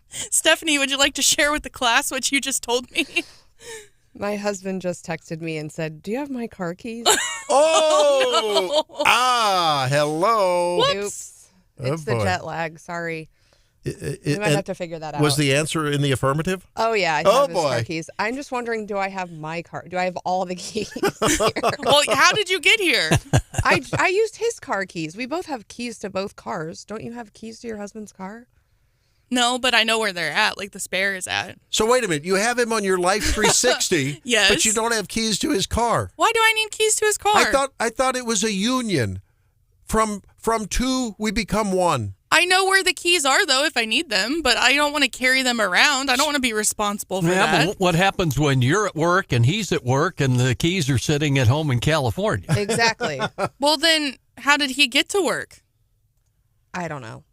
C: Stephanie, would you like to share with the class what you just told me?
B: My husband just texted me and said, "Do you have my car keys?"
A: Oh! Hello.
B: Oops. It's the jet lag. Sorry. We might have to figure that out.
A: Was the answer in the affirmative?
B: Oh, yeah. I have his car keys. I'm just wondering, do I have my car? Do I have all the keys here?
C: Well, how did you get here?
B: I used his car keys. We both have keys to both cars. Don't you have keys to your husband's car?
C: No, but I know where they're at, like the spare is at.
A: So wait a minute. You have him on your Life 360,
C: yes,
A: but you don't have keys to his car.
C: Why do I need keys to his car?
A: I thought it was a union. From two, we become one.
C: I know where the keys are, though, if I need them, but I don't want to carry them around. I don't want to be responsible for that.
D: But what happens when you're at work and he's at work and the keys are sitting at home in California?
B: Exactly.
C: Well, then how did he get to work?
B: I don't know.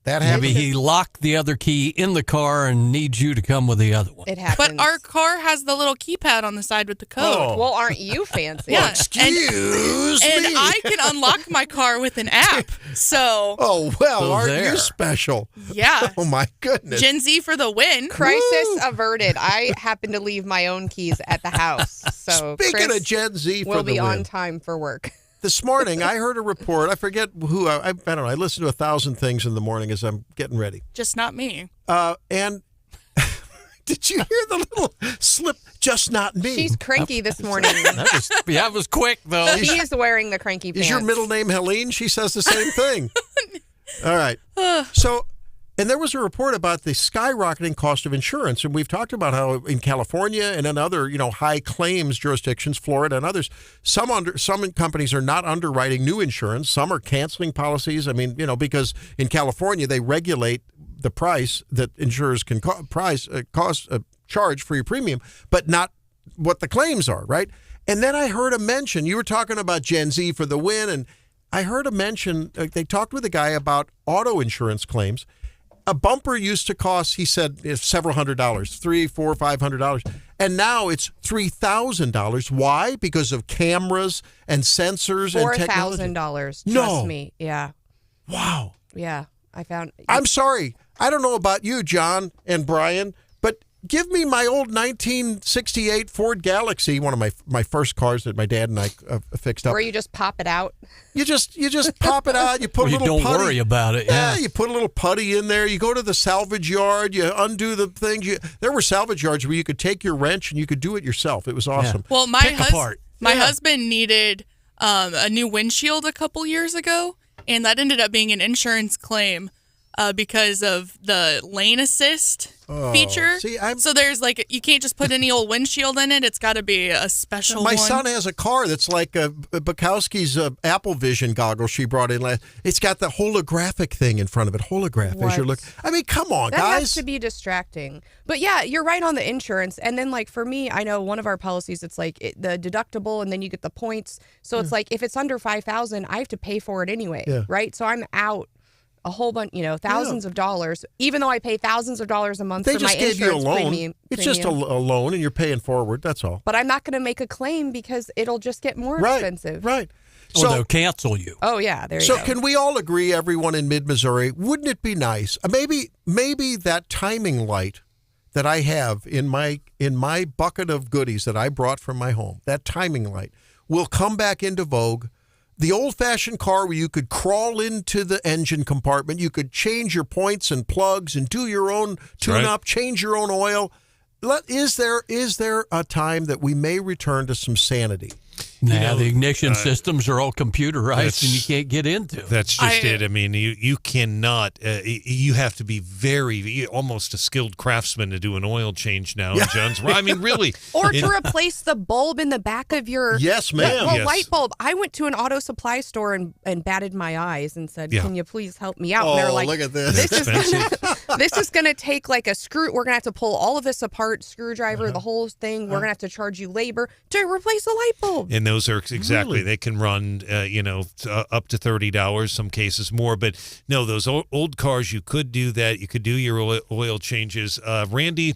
A: That happened.
D: Maybe he locked the other key in the car and needs you to come with the other one.
B: It happens.
C: But our car has the little keypad on the side with the code.
A: Oh.
B: Well, aren't you fancy?
C: Yeah.
A: Excuse me.
C: And I can unlock my car with an app. So.
A: Oh, well,
D: So
A: aren't
D: there.
A: you special?
C: Yeah.
A: Oh, my goodness.
C: Gen Z for the win.
B: Crisis averted. I happen to leave my own keys at the house. So
A: Speaking
B: Chris
A: of Gen Z for
B: will
A: the
B: be
A: win.
B: on time for work.
A: This morning, I heard a report. I forget who. I don't know. I listen to 1,000 things in the morning as I'm getting ready.
C: Just not me.
A: And did you hear the little slip? Just not me.
B: She's cranky this morning.
D: That was quick, though.
B: She is wearing the cranky pants.
A: Is your middle name Helene? She says the same thing. All right. So, and there was a report about the skyrocketing cost of insurance, and we've talked about how in California and in other, high claims jurisdictions, Florida and others, some companies are not underwriting new insurance. Some are canceling policies. I mean, because in California they regulate the price that insurers can charge for your premium, but not what the claims are, right? And then I heard a mention. You were talking about Gen Z for the win, and I heard a mention. They talked with a guy about auto insurance claims. A bumper used to cost, he said, several $100s, $300, $400, $500, and now it's $3,000. Why? Because of cameras and sensors and technology.
B: $4,000.
A: No.
B: Trust me. Yeah.
A: Wow.
B: Yeah. I found.
A: I'm sorry. I don't know about you, John and Brian, but give me my old 1968 Ford Galaxy, one of my first cars that my dad and I fixed up.
B: Where you just pop it out.
A: You just pop it out. You put a
D: You
A: little
D: don't
A: putty.
D: worry about it. Yeah.
A: You put a little putty in there. You go to the salvage yard. You undo the things. There were salvage yards where you could take your wrench and you could do it yourself. It was awesome.
C: Well, my husband needed a new windshield a couple years ago, and that ended up being an insurance claim because of the lane assist feature. So there's you can't just put any old windshield in it. It's got to be a special one.
A: My son has a car that's like Bukowski's Apple Vision goggles she brought in last. It's got the holographic thing in front of it. Holograph as you look. I mean, come on,
B: that
A: guys.
B: That has to be distracting. But yeah, you're right on the insurance. And then for me, I know one of our policies, it's the deductible and then you get the points. So it's if it's under $5,000, I have to pay for it anyway, right? So I'm out a whole bunch, thousands of dollars, even though I pay thousands of dollars a month for my insurance
A: you a loan.
B: premium.
A: It's just a loan and you're paying forward. That's all.
B: But I'm not going to make a claim because it'll just get more expensive.
A: Right.
D: Or they'll cancel you.
B: Oh, yeah. There you
A: go.
B: So
A: can we all agree, everyone in mid-Missouri, wouldn't it be nice? Maybe that timing light that I have in my bucket of goodies that I brought from my home, that timing light, will come back into vogue. The old-fashioned car where you could crawl into the engine compartment, you could change your points and plugs and do your own tune-up, change your own oil. Is there a time that we may return to some sanity?
D: Nah, the ignition systems are all computerized and you can't get into.
G: That's just it. I mean, you cannot. You have to be almost a skilled craftsman to do an oil change now. Yeah. John's. I mean, really.
B: Or to replace the bulb in the back of your
A: yes, ma'am.
B: Light bulb. I went to an auto supply store and batted my eyes and said, "Can you please help me out?" And they're like,
A: "Look at this.
B: This is gonna take a screw. We're gonna have to pull all of this apart, screwdriver, the whole thing. We're gonna have to charge you labor to replace the light bulb."
G: And those are exactly, they can run, up to $30, some cases more. But no, those old cars, you could do that. You could do your oil changes. Randy,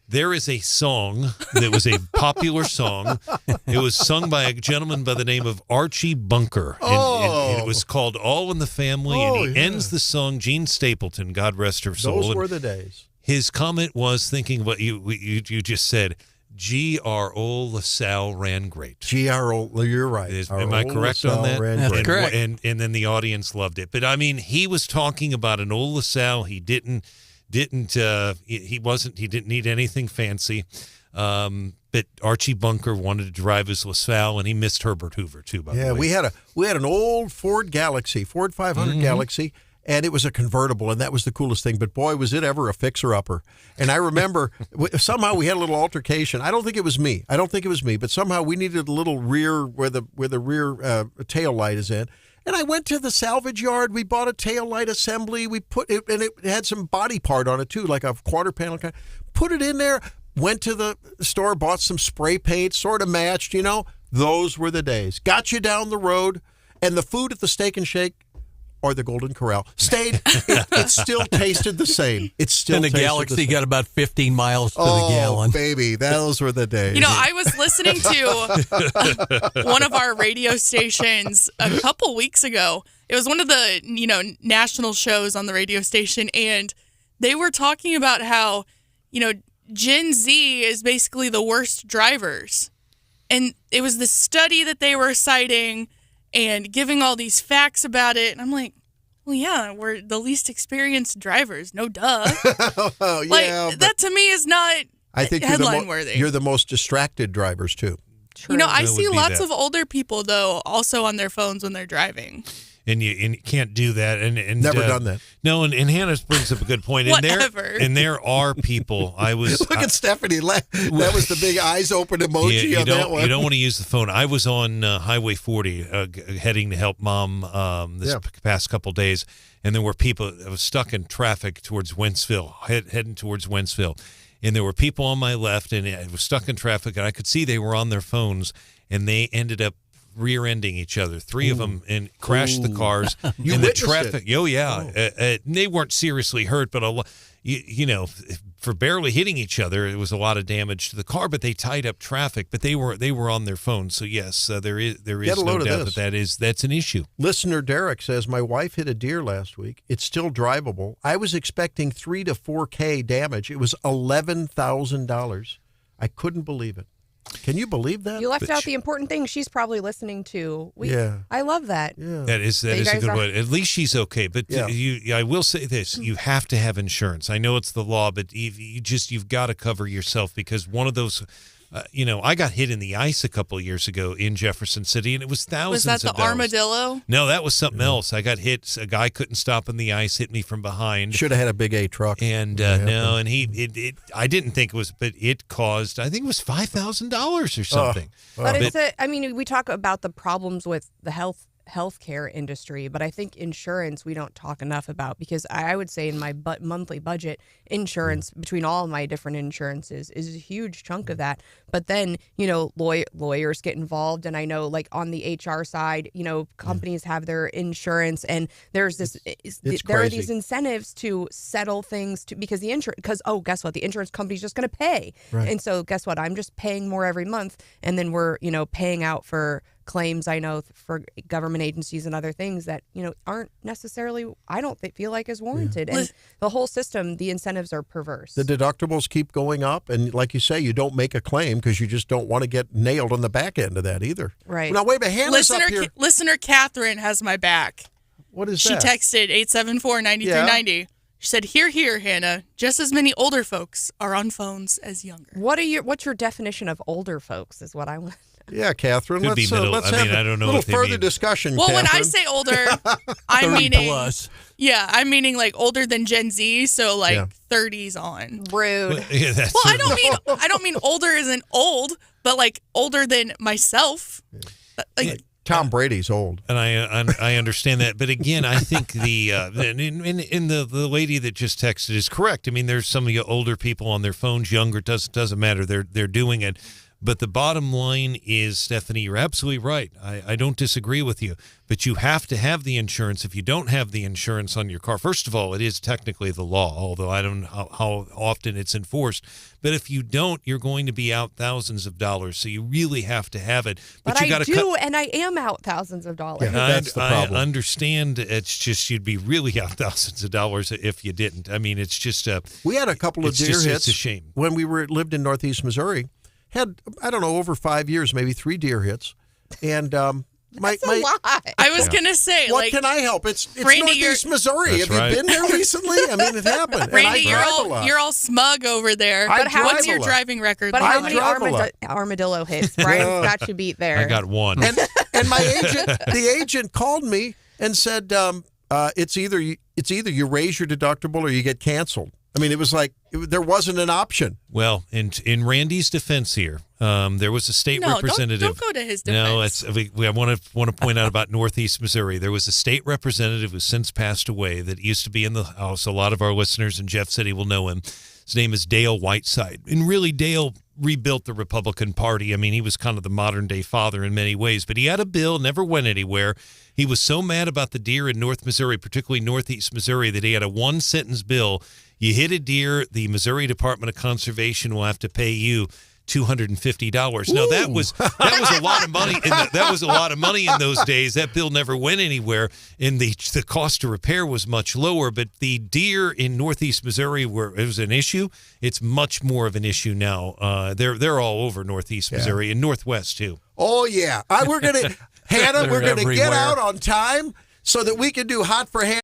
G: there is a song that was a popular song. It was sung by a gentleman by the name of Archie Bunker. And it was called All in the Family. And he ends the song, Gene Stapleton, God rest her soul.
A: Those were the days.
G: His comment was, thinking what you just said, G.R.O. LaSalle ran great.
A: G.R.O. You're right.
G: Am I correct on that?
D: That's correct.
G: And then the audience loved it. But I mean, he was talking about an old LaSalle. He didn't need anything fancy. But Archie Bunker wanted to drive his LaSalle, and he missed Herbert Hoover too. By the way,
A: we had an old Ford 500 Galaxy. And it was a convertible, and that was the coolest thing. But boy, was it ever a fixer-upper. And I remember somehow we had a little altercation. I don't think it was me, but somehow we needed a little rear where the rear tail light is in. And I went to the salvage yard. We bought a tail light assembly. We put it, and it had some body part on it too, like a quarter panel kind. Put it in there. Went to the store, bought some spray paint, sort of matched. Those were the days. Got you down the road, and the food at the Steak and Shake or the Golden Corral stayed. It still tasted the same.
D: And the Galaxy got about 15 miles to the gallon.
A: Oh, baby, those were the days.
C: I was listening to one of our radio stations a couple weeks ago. It was one of the, national shows on the radio station, and they were talking about how, Gen Z is basically the worst drivers. And it was the study that they were citing and giving all these facts about it. And I'm like, well, yeah, we're the least experienced drivers. No duh. That to me is not headline worthy.
A: You're the most distracted drivers, too.
C: True. I see lots of older people, though, also on their phones when they're driving.
G: And you can't do that. And
A: never done that.
G: No, and Hannah brings up a good point. And there are people. Look
A: at Stephanie. That was the big eyes open emoji on that one.
G: You don't want to use the phone. I was on Highway 40 heading to help Mom this past couple days, and there were people that was stuck in traffic towards Wentzville, heading towards Wentzville. And there were people on my left, and I was stuck in traffic, and I could see they were on their phones, and they ended up rear-ending each other, three of them, and crashed the cars.
A: You
G: in
A: witnessed
G: the traffic.
A: it.
G: Oh yeah, they weren't seriously hurt, but for barely hitting each other, it was a lot of damage to the car. But they tied up traffic. But they were on their phones. So yes, there is no doubt that's an issue.
A: Listener Derek says, my wife hit a deer last week. It's still drivable. I was expecting $3,000 to $4,000 damage. It was $11,000. I couldn't believe it. Can you believe that?
B: You left out the important thing she's probably listening to. I love that.
A: Yeah.
G: That is a good one. At least she's okay. But I will say this: you have to have insurance. I know it's the law, but you've got to cover yourself, because one of those. I got hit in the ice a couple of years ago in Jefferson City, and it was thousands of dollars.
C: Was that the armadillo?
G: No, that was something else. I got hit. A guy couldn't stop in the ice, hit me from behind.
A: Should have had a big A truck.
G: And I didn't think it was, but it caused, I think it was $5,000 or something.
B: But we talk about the problems with the healthcare industry, but I think insurance we don't talk enough about, because I would say in my monthly budget, insurance between all of my different insurances is a huge chunk of that. But then lawyers get involved, and I know on the HR side, companies have their insurance, and there's there are these incentives to settle things because guess what, the insurance company's just going to pay, and so guess what, I'm just paying more every month, and then we're paying out for claims, I know, for government agencies and other things that aren't necessarily, I don't feel like is warranted. And the whole system, the incentives are perverse.
A: The deductibles keep going up, and like you say, you don't make a claim because you just don't want to get nailed on the back end of that either.
B: Right.
A: Now wait a minute, Hannah's up here.
C: Listener Catherine has my back.
A: What is
C: that? She texted 874-9390. She said, "Here, Hannah. Just as many older folks are on phones as younger."
B: What's your definition of older folks? Is what I want.
A: Yeah, Catherine.
G: Could
A: let's
G: be middle.
A: have
G: I don't know
A: a little
G: what they
A: further
G: mean.
A: discussion.
C: Well,
A: Catherine.
C: when I say older, I'm meaning
D: plus.
C: Yeah, I'm meaning older than Gen Z, so 30s on.
B: Rude.
C: I don't mean older isn't old, but older than myself.
A: Tom Brady's old,
G: and I understand that, but again, I think the lady that just texted is correct. I mean, there's some of you older people on their phones, younger, doesn't matter. They're doing it. But the bottom line is, Stephanie, you're absolutely right. I don't disagree with you. But you have to have the insurance. If you don't have the insurance on your car, first of all, it is technically the law, although I don't know how often it's enforced. But if you don't, you're going to be out thousands of dollars. So you really have to have it.
B: But
G: you
B: I
G: gotta
B: do, and I am out thousands of dollars.
A: Yeah, that's the problem.
G: I understand. It's just you'd be really out thousands of dollars if you didn't. I mean, it's just
A: we had a couple of deer hits.
G: It's a shame.
A: When we lived in Northeast Missouri. Had, I don't know, over 5 years, maybe 3 deer hits. And
B: That's a lot.
C: I was going to say,
A: what can I help? It's
C: Randy,
A: Northeast Missouri.
G: That's
A: Have
G: right.
A: you been there recently? I mean, it happened.
C: Randy,
A: and I drive a lot.
C: you're all smug over there.
A: I
C: But
A: drive
C: what's
A: a
C: your
A: lot.
C: driving record?
B: But
C: like?
B: how many
A: drive a lot.
B: armadillo hits? Brian's got you beat there.
G: I got one.
A: And my the agent called me and said, it's either you raise your deductible or you get canceled. I mean, it was like there wasn't an option.
G: Well, in Randy's defense here, there was a state representative.
C: Don't go to his defense.
G: I want to point out about Northeast Missouri. There was a state representative who's since passed away that used to be in the House. A lot of our listeners in Jeff City will know him. His name is Dale Whiteside. And really, Dale rebuilt the Republican Party. I mean, he was kind of the modern-day father in many ways. But he had a bill, never went anywhere. He was so mad about the deer in North Missouri, particularly Northeast Missouri, that he had a one-sentence bill. You hit a deer, the Missouri Department of Conservation will have to pay you $250. Now that was a lot of money. That was a lot of money in those days. That bill never went anywhere, and the cost to repair was much lower. But the deer in Northeast Missouri, where it was an issue, it's much more of an issue now. They're all over Northeast Missouri and Northwest too.
A: Oh yeah, we're gonna Hannah. We're gonna get out on time so that we can do Hot for Hannah.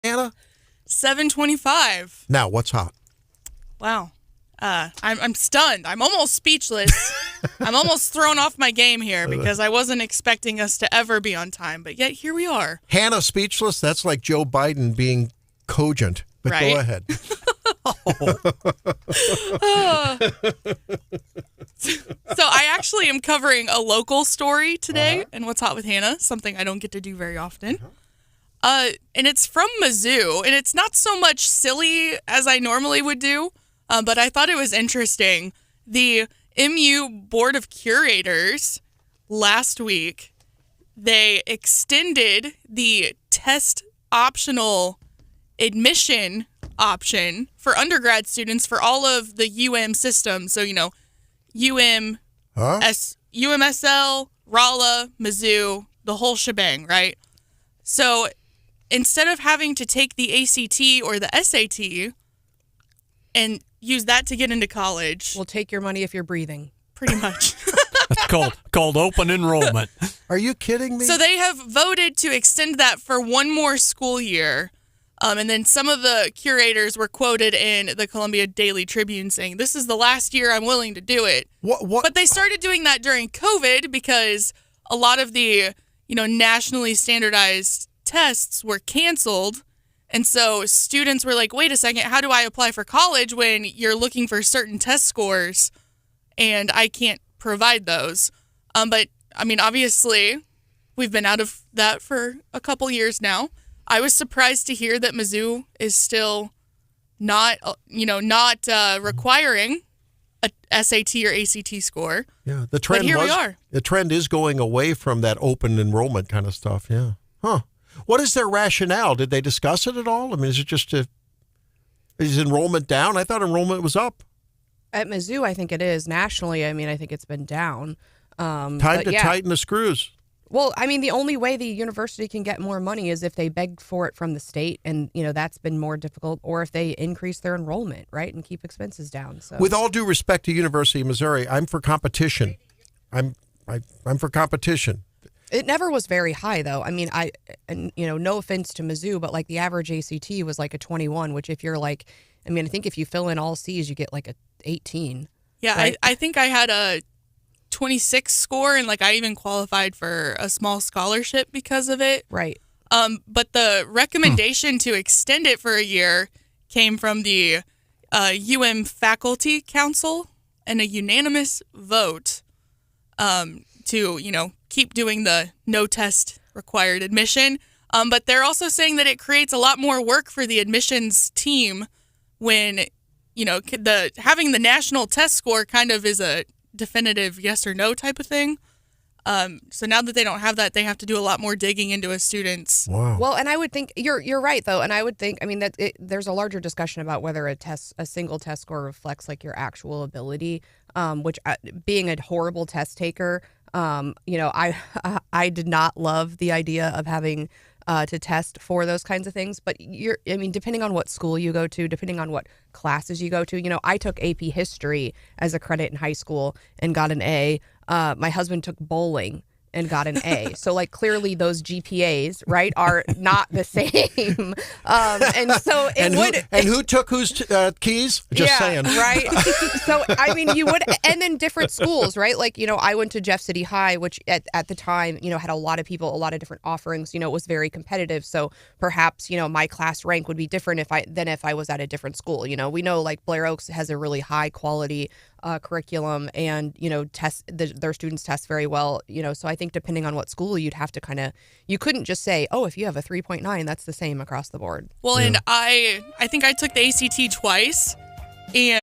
A: Hannah?
C: 725.
A: Now, what's hot?
C: Wow. I'm stunned. I'm almost speechless. I'm almost thrown off my game here because I wasn't expecting us to ever be on time, but yet here we are.
A: Hannah speechless? That's like Joe Biden being cogent. But
C: right?
A: Go ahead.
C: So I actually am covering a local story today and What's Hot with Hannah, something I don't get to do very often. And it's from Mizzou, and it's not so much silly as I normally would do, but I thought it was interesting. The MU Board of Curators last week, they extended the test optional admission option for undergrad students for all of the UM systems. So, UM, UMSL, Rolla, Mizzou, the whole shebang, right? So instead of having to take the ACT or the SAT and use that to get into college.
B: We'll take your money if you're breathing.
C: Pretty much.
D: That's called open enrollment.
A: Are you kidding me?
C: So they have voted to extend that for one more school year. And then some of the curators were quoted in the Columbia Daily Tribune saying, this is the last year I'm willing to do it.
A: What?
C: But they started doing that during COVID because a lot of the, nationally standardized tests were canceled. And so students were like, wait a second, how do I apply for college when you're looking for certain test scores and I can't provide those? But, obviously, we've been out of that for a couple years now. I was surprised to hear that Mizzou is still not requiring a SAT or ACT score.
A: Yeah, the trend
C: but here we are.
A: The trend is going away from that open enrollment kind of stuff, yeah. Huh. What is their rationale? Did they discuss it at all? Is it just is enrollment down? I thought enrollment was up.
B: At Mizzou, I think it is. Nationally, I think it's been down.
A: Time to tighten the screws.
B: Well, the only way the university can get more money is if they beg for it from the state, and that's been more difficult, or if they increase their enrollment, right, and keep expenses down. So, with
A: all due respect to University of Missouri, I'm for competition. I'm for competition.
B: It never was very high, though. No offense to Mizzou, but like the average ACT was like a 21, which if you're like, I think if you fill in all C's, you get like a 18.
C: Yeah, right? I think I had a 26 score, and like I even qualified for a small scholarship because of it.
B: Right.
C: But the recommendation to extend it for a year came from the UM Faculty Council and a unanimous vote to, keep doing the no test required admission. But they're also saying that it creates a lot more work for the admissions team when, having the national test score kind of is a definitive yes or no type of thing. So now that they don't have that, they have to do a lot more digging into a student's.
A: Wow.
B: Well, and I would think you're right though, and I would think there's a larger discussion about whether a single test score reflects like your actual ability. Which being a horrible test taker, I did not love the idea of having to test for those kinds of things. But depending on what school you go to, depending on what classes you go to, I took AP history as a credit in high school and got an A. My husband took bowling and got an A. So like clearly those GPAs, right, are not the same. And so
A: who took whose keys? Just saying.
B: Right. So you would, and then different schools, right? Like, I went to Jeff City High, which at the time, had a lot of people, a lot of different offerings, it was very competitive. So perhaps, my class rank would be different if I was at a different school. We know like Blair Oaks has a really high quality curriculum, and their students test very well. So I think depending on what school, you'd have to you couldn't just say, oh, if you have a 3.9, that's the same across the board.
C: Well, and I think I took the ACT twice, and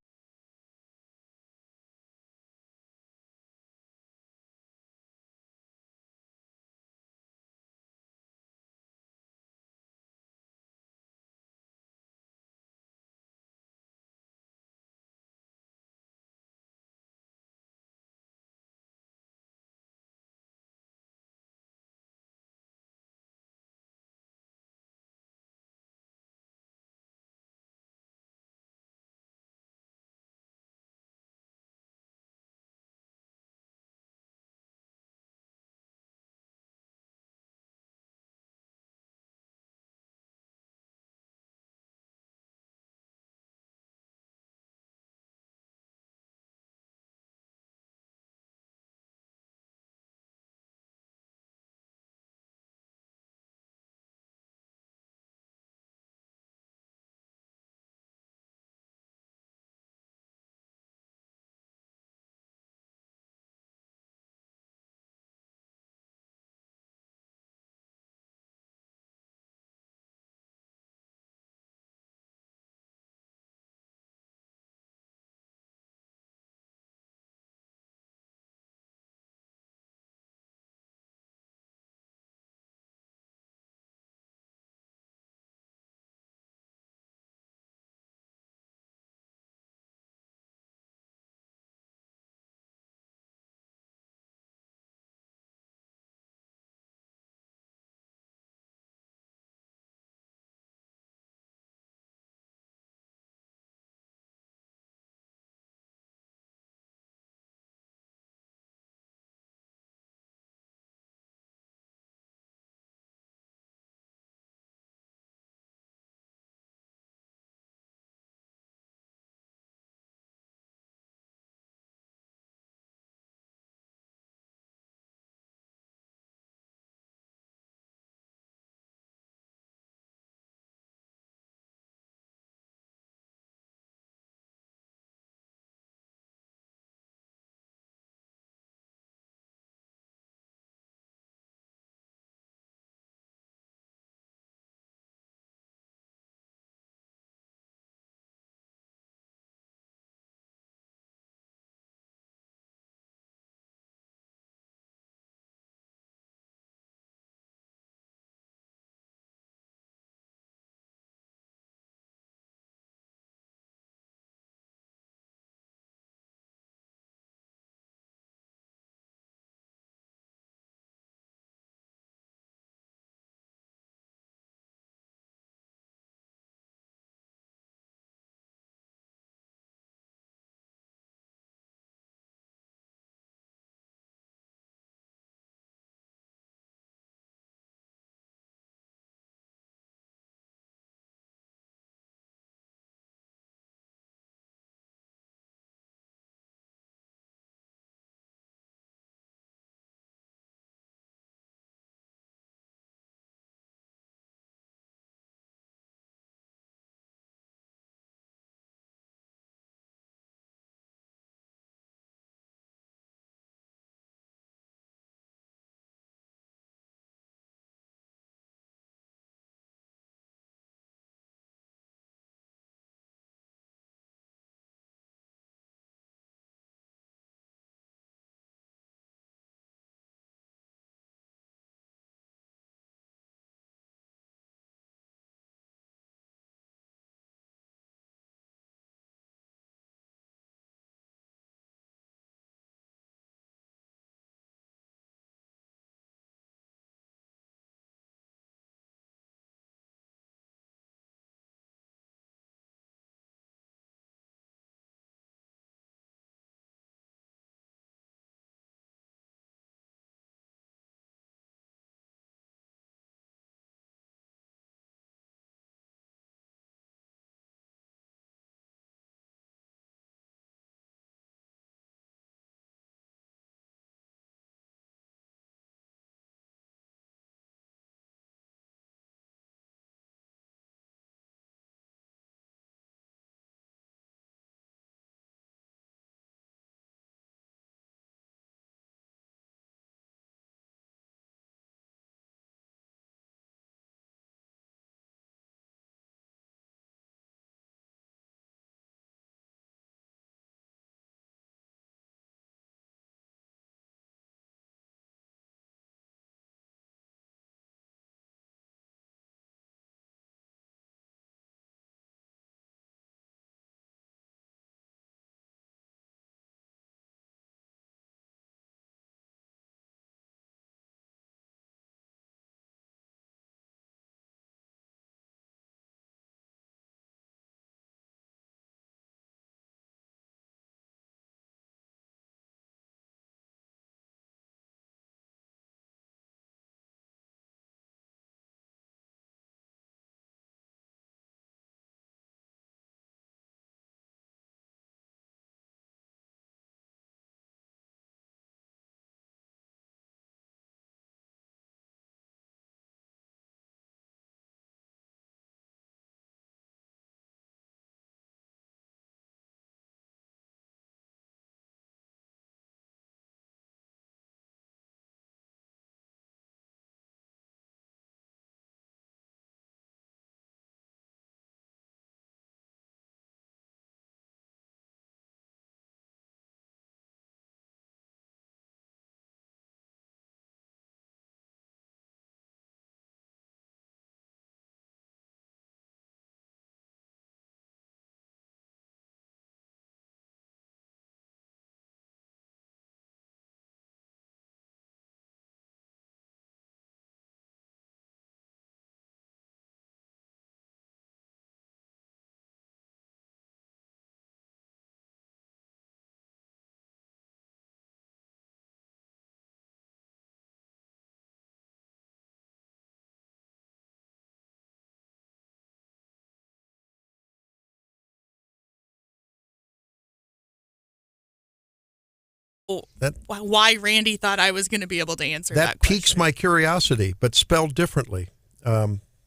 C: why Randy thought I was going to be able to answer that question.
A: That piques my curiosity, but spelled differently.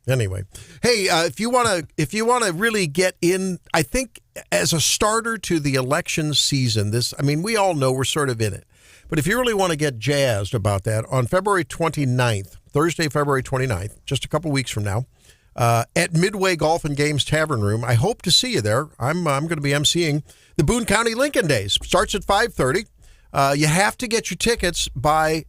A: Anyway, hey, if you want to really get in, I think as a starter to the election season, we all know we're sort of in it. But if you really want to get jazzed about that, on February 29th, Thursday, February 29th, just a couple weeks from now, at Midway Golf and Games Tavern Room, I hope to see you there. I'm going to be emceeing the Boone County Lincoln Days. Starts at 5:30. You have to get your tickets by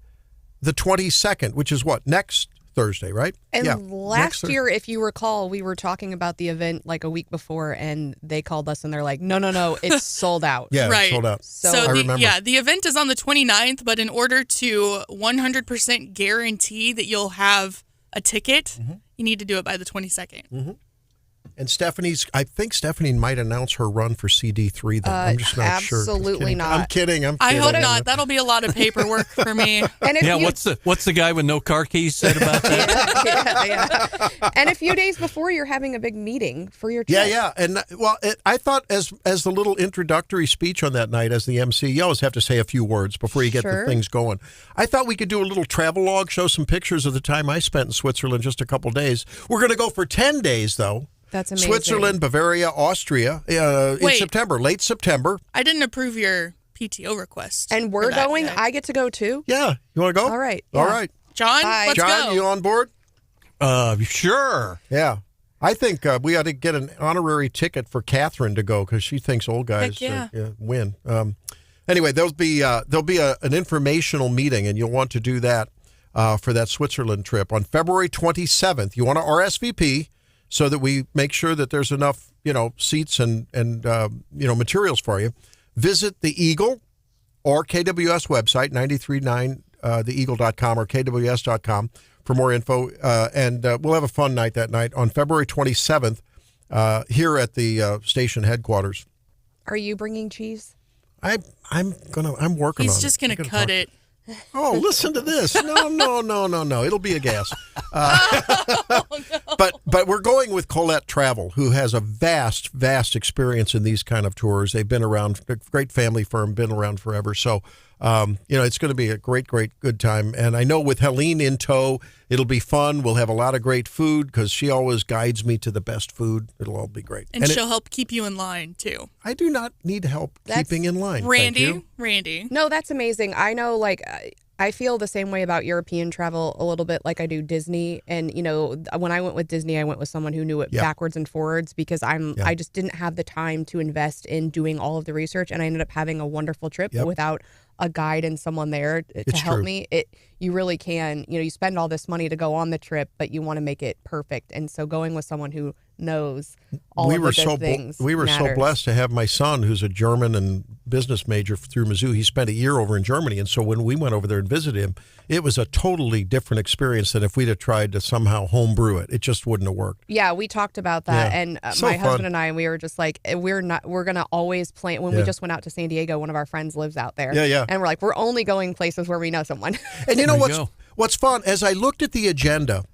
A: the 22nd, which is what? Next Thursday, right?
B: And last year, if you recall, we were talking about the event like a week before, and they called us and they're like, no, it's sold out.
A: Yeah,
C: right.
A: It's sold out.
B: So
A: I remember.
C: The event is on the 29th, but in order to 100% guarantee that you'll have a ticket, you need to do it by the 22nd.
A: Mm-hmm. And I think Stephanie might announce her run for CD3 then. I'm just not sure.
B: Absolutely not.
A: I'm kidding.
C: I hope not. That'll be a lot of paperwork for me.
B: And
D: what's the guy with no car keys said about that?
B: yeah. And a few days before, you're having a big meeting for your trip.
A: Yeah. And I thought as the little introductory speech on that night as the MC, you always have to say a few words before you get the things going. I thought we could do a little travel log, show some pictures of the time I spent in Switzerland, just a couple days. We're going to go for 10 days, though.
B: That's amazing.
A: Switzerland, Bavaria, Austria in September, late September.
C: I didn't approve your PTO request.
B: And we're going. Yet. I get to go too.
A: Yeah. You want to go?
B: All right.
A: Yeah. All right.
C: John, let's go.
A: John, you on board?
D: Sure.
A: Yeah. I think we ought to get an honorary ticket for Catherine to go because she thinks old guys win. Anyway, there'll be an informational meeting, and you'll want to do that for that Switzerland trip on February 27th. You want to RSVP so that we make sure that there's enough, seats and materials for you. Visit the Eagle or KWS website, 939theeagle.com or kws.com for more info. And we'll have a fun night that night on February 27th here at the station headquarters.
B: Are you bringing cheese?
A: I'm working on it.
C: He's just going to cut it.
A: Oh, listen to this. No. It'll be a gas. But we're going with Colette Travel, who has a vast experience in these kind of tours. They've been around, a great family firm, been around forever. So, it's going to be a great, good time. And I know with Helene in tow, it'll be fun. We'll have a lot of great food because she always guides me to the best food. It'll all be great.
C: And she'll help keep you in line, too.
A: I do not need help keeping in line.
C: Randy.
B: No, that's amazing. I know, I feel the same way about European travel a little bit like I do Disney. And, when I went with Disney, I went with someone who knew it backwards and forwards because I just didn't have the time to invest in doing all of the research. And I ended up having a wonderful trip without a guide and someone there to help me. You really can, you spend all this money to go on the trip, but you want to make it perfect. And so going with someone who knows all of the good things
A: We were
B: matters.
A: so blessed to have my son, who's a German and business major through Mizzou. He spent a year over in Germany. And so when we went over there and visited him, it was a totally different experience than if we'd have tried to somehow homebrew it. It just wouldn't have worked.
B: Yeah, we talked about that.
A: Yeah.
B: And
A: So
B: my husband
A: fun.
B: and I, we were just like, we're going to always plan. When we just went out to San Diego, one of our friends lives out there.
A: Yeah.
B: And we're like, we're only going places where we know someone.
A: And you know
D: There you
A: what's fun? As I looked at the agenda,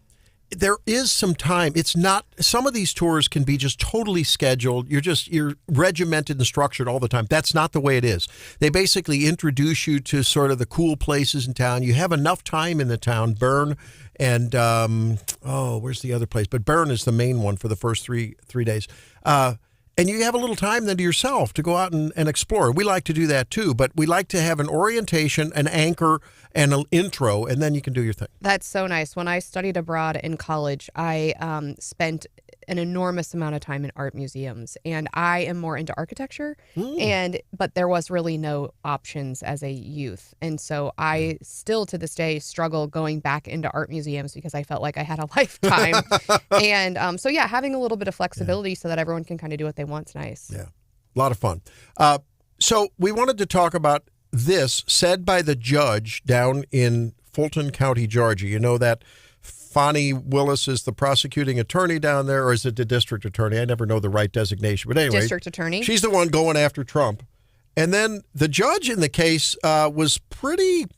A: there is some time. It's not, some of these tours can be just totally scheduled. You're regimented and structured all the time. That's not the way it is. They basically introduce you to sort of the cool places in town. You have enough time in the town, Bern and, where's the other place? But Bern is the main one for the first three days. And you have a little time then to yourself to go out and explore. We like to do that too, but we like to have an orientation, an anchor, and an intro, and then you can do your thing.
B: That's so nice. When I studied abroad in college, I spent an enormous amount of time in art museums, and I am more into architecture, but there was really no options as a youth. And so I still to this day struggle going back into art museums because I felt like I had a lifetime. And having a little bit of flexibility so that everyone can kind of do what they want is nice.
A: Yeah, a lot of fun. So we wanted to talk about this said by the judge down in Fulton County, Georgia. You know that Fonnie Willis is the prosecuting attorney down there, or is it the district attorney? I never know the right designation. But anyway,
B: district attorney.
A: She's the one going after Trump. And then the judge in the case was pretty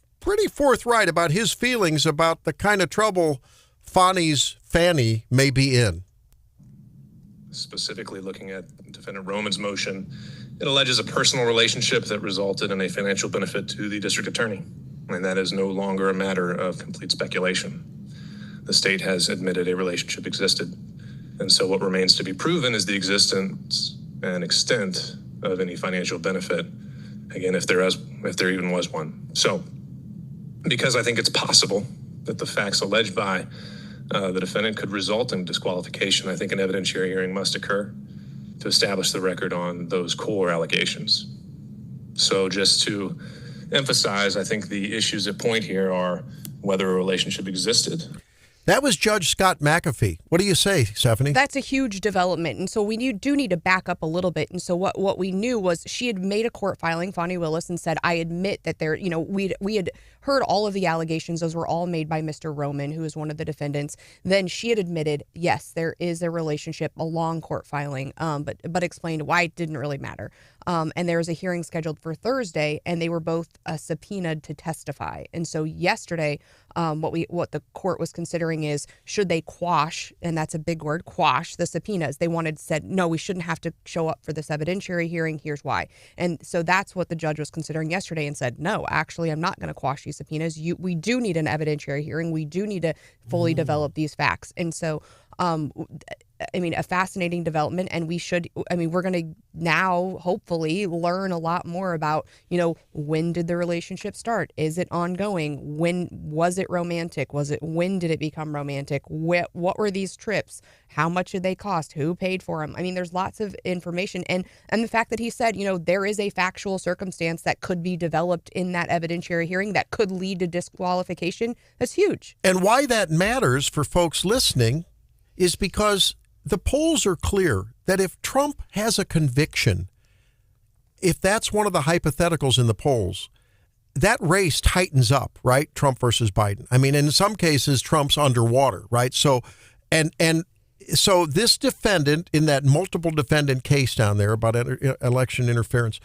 A: forthright about his feelings about the kind of trouble Fonnie's Fannie may be in.
J: Specifically looking at defendant Roman's motion It alleges a personal relationship that resulted in a financial benefit to the district attorney, and that is no longer a matter of complete speculation. The state has admitted a relationship existed, and so what remains to be proven is the existence and extent of any financial benefit, again, if there even was one. So, because I think it's possible that the facts alleged by the defendant could result in disqualification, I think an evidentiary hearing must occur to establish the record on those core allegations. So just to emphasize, I think the issues at point here are whether a relationship existed.
A: That was Judge Scott McAfee. What do you say, Stephanie?
B: That's a huge development. And so we do need to back up a little bit. And so what we knew was she had made a court filing, Fani Willis, and said, I admit that there, we had heard all of the allegations. Those were all made by Mr. Roman, who is one of the defendants. Then she had admitted, yes, there is a relationship, a long court filing, but explained why it didn't really matter. And there was a hearing scheduled for Thursday, and they were both subpoenaed to testify. And so yesterday, what the court was considering is, should they quash, and that's a big word, quash the subpoenas. They said, no, we shouldn't have to show up for this evidentiary hearing. Here's why. And so that's what the judge was considering yesterday and said, no, actually, I'm not going to quash these subpoenas. We do need an evidentiary hearing. We do need to fully develop these facts. And so, a fascinating development, and we're going to now hopefully learn a lot more about, when did the relationship start? Is it ongoing? When was it romantic? When did it become romantic? What were these trips? How much did they cost? Who paid for them? There's lots of information. And the fact that he said, there is a factual circumstance that could be developed in that evidentiary hearing that could lead to disqualification, that's huge.
A: And why that matters for folks listening is because the polls are clear that if Trump has a conviction, if that's one of the hypotheticals in the polls, that race tightens up, right? Trump versus Biden. In some cases, Trump's underwater, right? So this defendant in that multiple defendant case down there about election interference,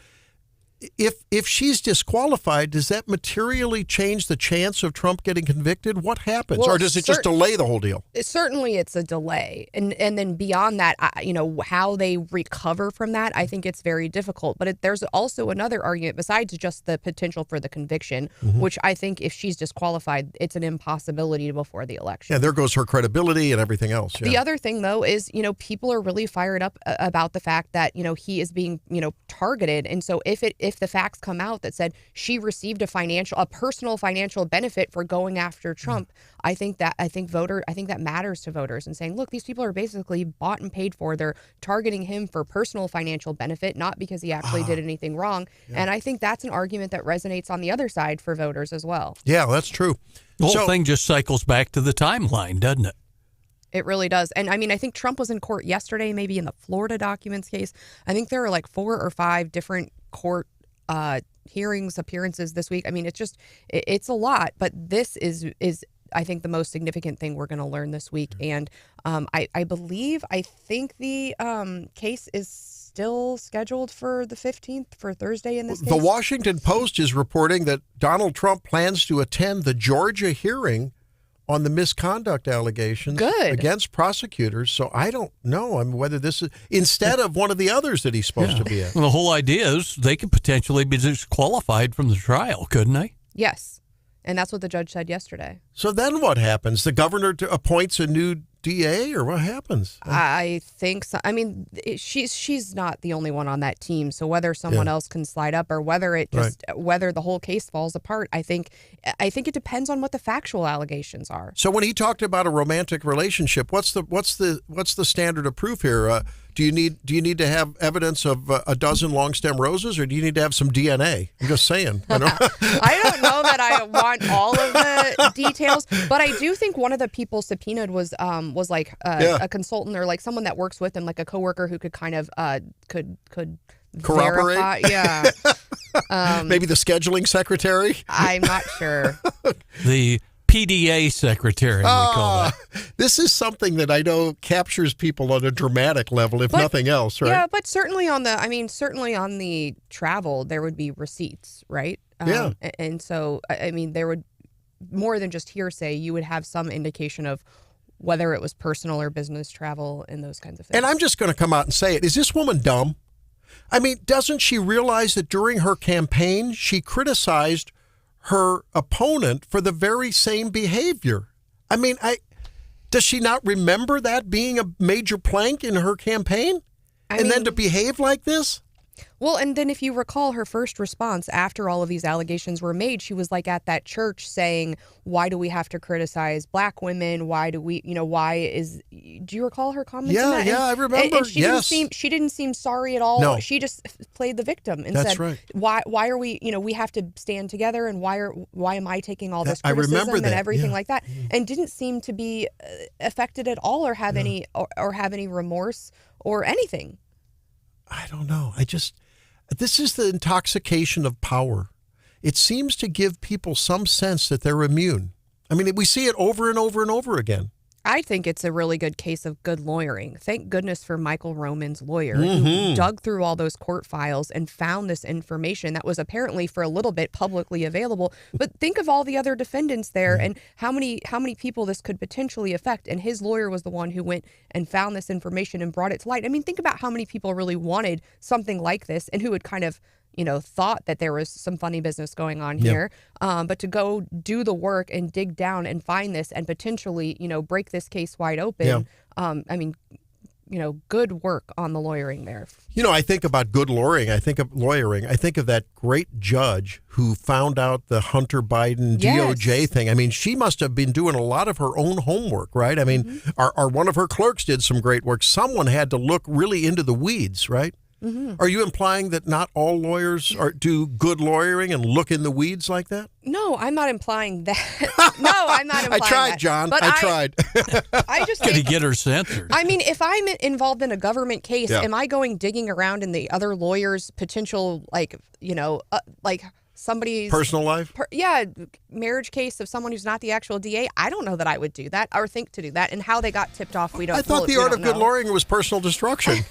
A: if she's disqualified, does that materially change the chance of Trump getting convicted? What happens? Or does it just delay the whole deal?
B: Certainly it's a delay. And then beyond that, how they recover from that, I think it's very difficult. But there's also another argument besides just the potential for the conviction, which I think if she's disqualified, it's an impossibility before the election.
A: Yeah, there goes her credibility and everything else. Yeah.
B: The other thing, though, is, people are really fired up about the fact that, he is being, targeted. And so if the facts come out that said she received a personal financial benefit for going after Trump, I think that matters to voters and saying, look, these people are basically bought and paid for. They're targeting him for personal financial benefit, not because he actually did anything wrong. Yeah. And I think that's an argument that resonates on the other side for voters as well.
A: Yeah, that's true.
D: The whole thing just cycles back to the timeline, doesn't it?
B: It really does. And I think Trump was in court yesterday, maybe in the Florida documents case. I think there were like 4 or 5 different court hearings, appearances this week. It's a lot, but this is I think the most significant thing we're going to learn this week. And I think the case is still scheduled for the 15th, for Thursday in this case.
A: The Washington Post is reporting that Donald Trump plans to attend the Georgia hearing on the misconduct allegations against prosecutors. So I don't know whether this is instead of one of the others that he's supposed to be at.
D: Well, the whole idea is they could potentially be disqualified from the trial, couldn't they?
B: Yes. And that's what the judge said yesterday.
A: So then what happens? The governor appoints a new DA, or what happens?
B: I think so. She's not the only one on that team. So whether someone else can slide up, or whether whether the whole case falls apart, I think it depends on what the factual allegations are.
A: So when he talked about a romantic relationship, what's the standard of proof here? Do you need to have evidence of a dozen long stem roses, or do you need to have some DNA? I'm just saying.
B: I don't know that I want all of the details, but I do think one of the people subpoenaed was like a consultant, or like someone that works with him, like a coworker who could kind of could
A: corroborate.
B: Verify. Yeah.
A: Maybe the scheduling secretary.
B: I'm not sure.
D: The PDA secretary, we call that.
A: This is something that I know captures people on a dramatic level, if nothing else, right?
B: Yeah, but certainly on the travel, there would be receipts, right?
A: Yeah.
B: And so, there would, more than just hearsay, you would have some indication of whether it was personal or business travel and those kinds of things.
A: And I'm just going to come out and say it. Is this woman dumb? I mean, doesn't she realize that during her campaign, she criticized her opponent for the very same behavior? I mean, does she not remember that being a major plank in her campaign? Then to behave like this?
B: Well, and then if you recall her first response after all of these allegations were made, she was like at that church saying, why do we have to criticize black women? Why do we, do you recall her comments?
A: Yeah, I remember.
B: And she didn't seem sorry at all.
A: No.
B: She just played the victim and
A: That's
B: said,
A: right.
B: why are we, we have to stand together, and why am I taking all this
A: I
B: criticism
A: remember that.
B: and everything
A: Yeah.
B: like that? And didn't seem to be affected at all or have any remorse or anything.
A: I don't know. This is the intoxication of power. It seems to give people some sense that they're immune. I mean, we see it over and over and over again.
B: I think it's a really good case of good lawyering. Thank goodness for Michael Roman's lawyer who dug through all those court files and found this information that was apparently for a little bit publicly available. But think of all the other defendants there and how many people this could potentially affect. And his lawyer was the one who went and found this information and brought it to light. I mean, think about how many people really wanted something like this and who had kind of thought that there was some funny business going on here. But to go do the work and dig down and find this and potentially, break this case wide open. Good work on the lawyering there.
A: I think about good lawyering. I think of that great judge who found out the Hunter Biden DOJ thing. I mean, she must have been doing a lot of her own homework, right? I mean, one of her clerks did some great work. Someone had to look really into the weeds, right? Are you implying that not all lawyers do good lawyering and look in the weeds like that?
B: No, I'm not implying that. No, I'm not implying that.
A: I tried, John.
B: But
A: I tried.
B: I just
D: Gonna get her censored.
B: I mean, if I'm involved in a government case, am I going digging around in the other lawyer's potential, somebody's
A: personal life?
B: Marriage case of someone who's not the actual DA? I don't know that I would do that or think to do that. And how they got tipped off, we don't know.
A: I thought the art of good lawyering was personal destruction.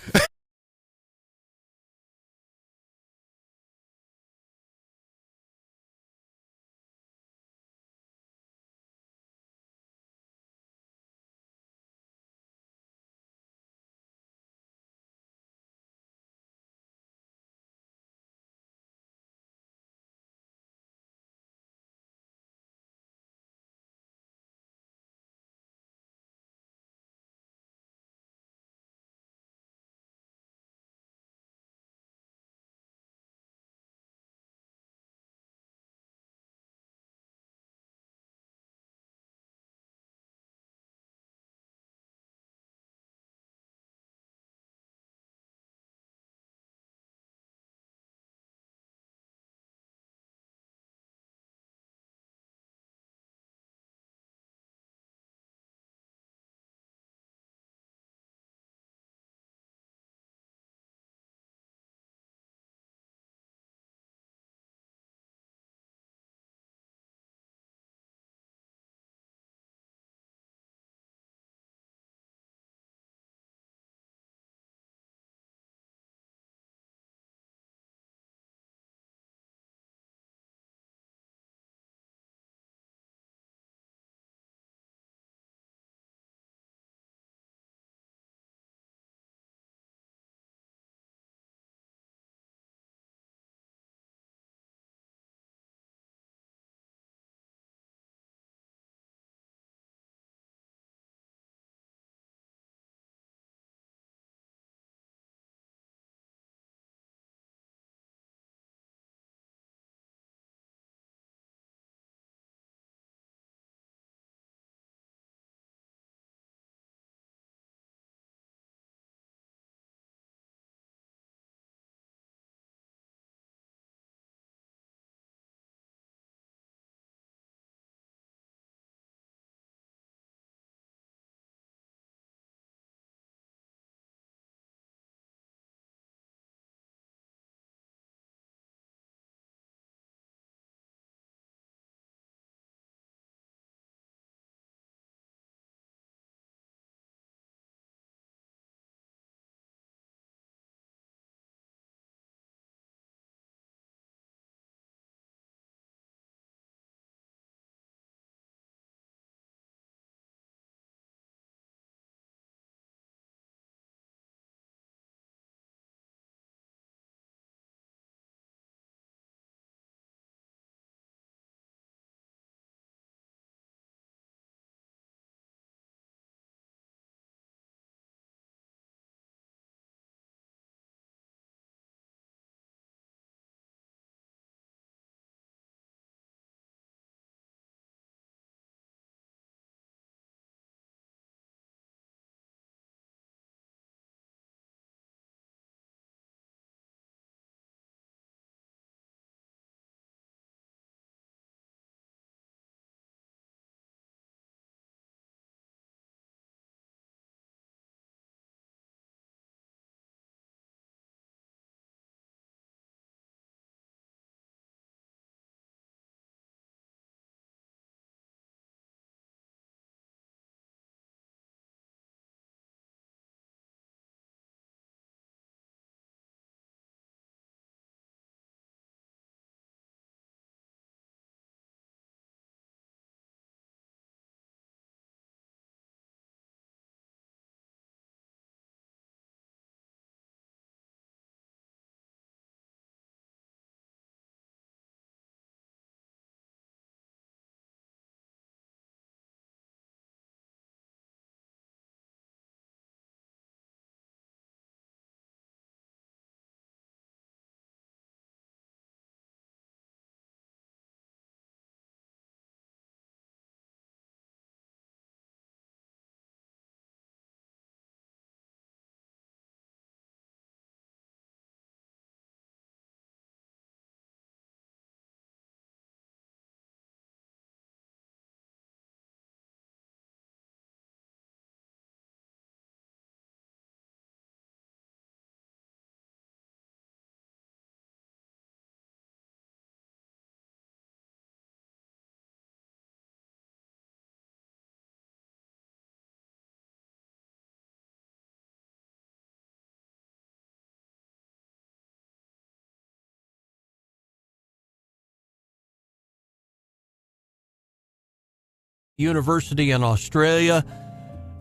D: University in Australia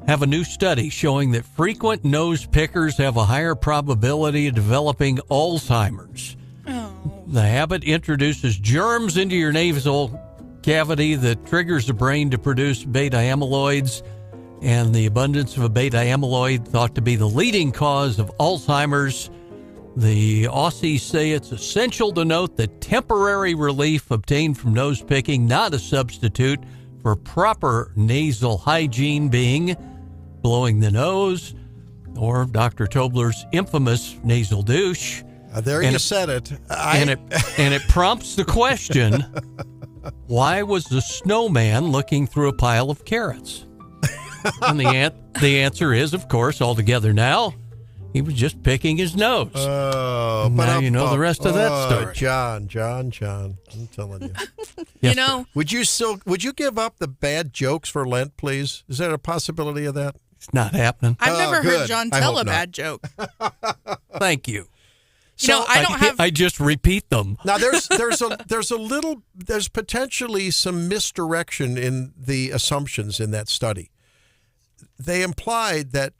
D: have a new study showing that frequent nose pickers have a higher probability of developing Alzheimer's. The habit introduces germs into your nasal cavity that triggers the brain to produce beta amyloids, and the abundance of a beta amyloid thought to be the leading cause of Alzheimer's. The Aussies say it's essential to note that temporary relief obtained from nose picking, not a substitute for proper nasal hygiene, being blowing the nose or Dr. Tobler's infamous nasal douche.
A: There you said it.
D: And it prompts the question, why was the snowman looking through a pile of carrots? And the answer is, of course, all together now, he was just picking his nose.
A: Oh,
D: now you know the rest of that story.
A: John, I'm telling you.
C: You know,
A: would you give up the bad jokes for Lent, please? Is there a possibility of that?
D: It's not happening.
C: I've never
A: good.
C: heard John tell a bad joke.
D: Thank you.
C: So
D: I just repeat them.
A: Now there's potentially some misdirection in the assumptions in that study. They implied that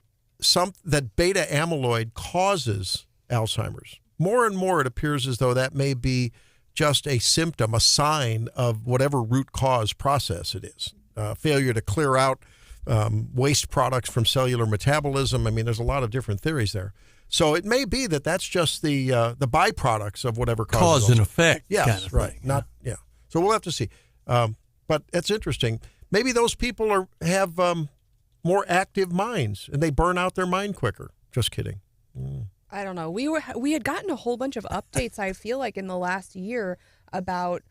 A: beta amyloid causes Alzheimer's. More and more, it appears as though that may be just a symptom, a sign of whatever root cause process it is. Failure to clear out waste products from cellular metabolism. I mean, there's a lot of different theories there. So it may be that that's just the byproducts of whatever causes
D: cause and effect.
A: Yes,
D: kind of
A: right.
D: thing.
A: So we'll have to see. But it's interesting. Maybe those people have more active minds and they burn out their mind quicker. Just kidding.
B: I don't know. We had gotten a whole bunch of updates, I feel like, in the last year about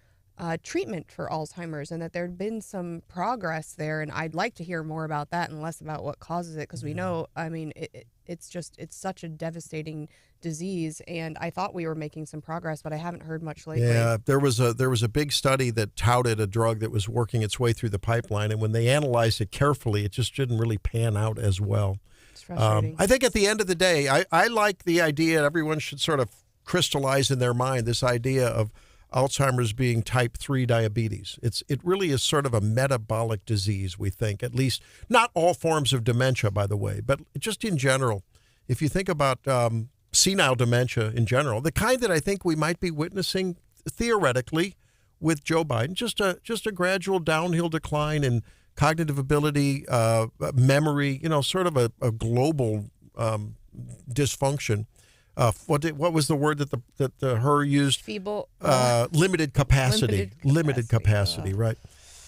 B: treatment for Alzheimer's, and that there'd been some progress there. And I'd like to hear more about that and less about what causes it, because we know, I mean, it's such a devastating disease. And I thought we were making some progress, but I haven't heard much lately.
A: Yeah, there was a big study that touted a drug that was working its way through the pipeline, and when they analyzed it carefully, it just didn't really pan out as well.
B: It's frustrating.
A: I think at the end of the day, I like the idea everyone should sort of crystallize in their mind this idea of Alzheimer's being type 3 diabetes. It really is sort of a metabolic disease, we think, at least not all forms of dementia, by the way, but just in general. If you think about senile dementia in general, the kind that I think we might be witnessing theoretically with Joe Biden, just a gradual downhill decline in cognitive ability, memory, sort of a global dysfunction. What was the word that her used?
B: Feeble.
A: Limited capacity. Limited capacity, right.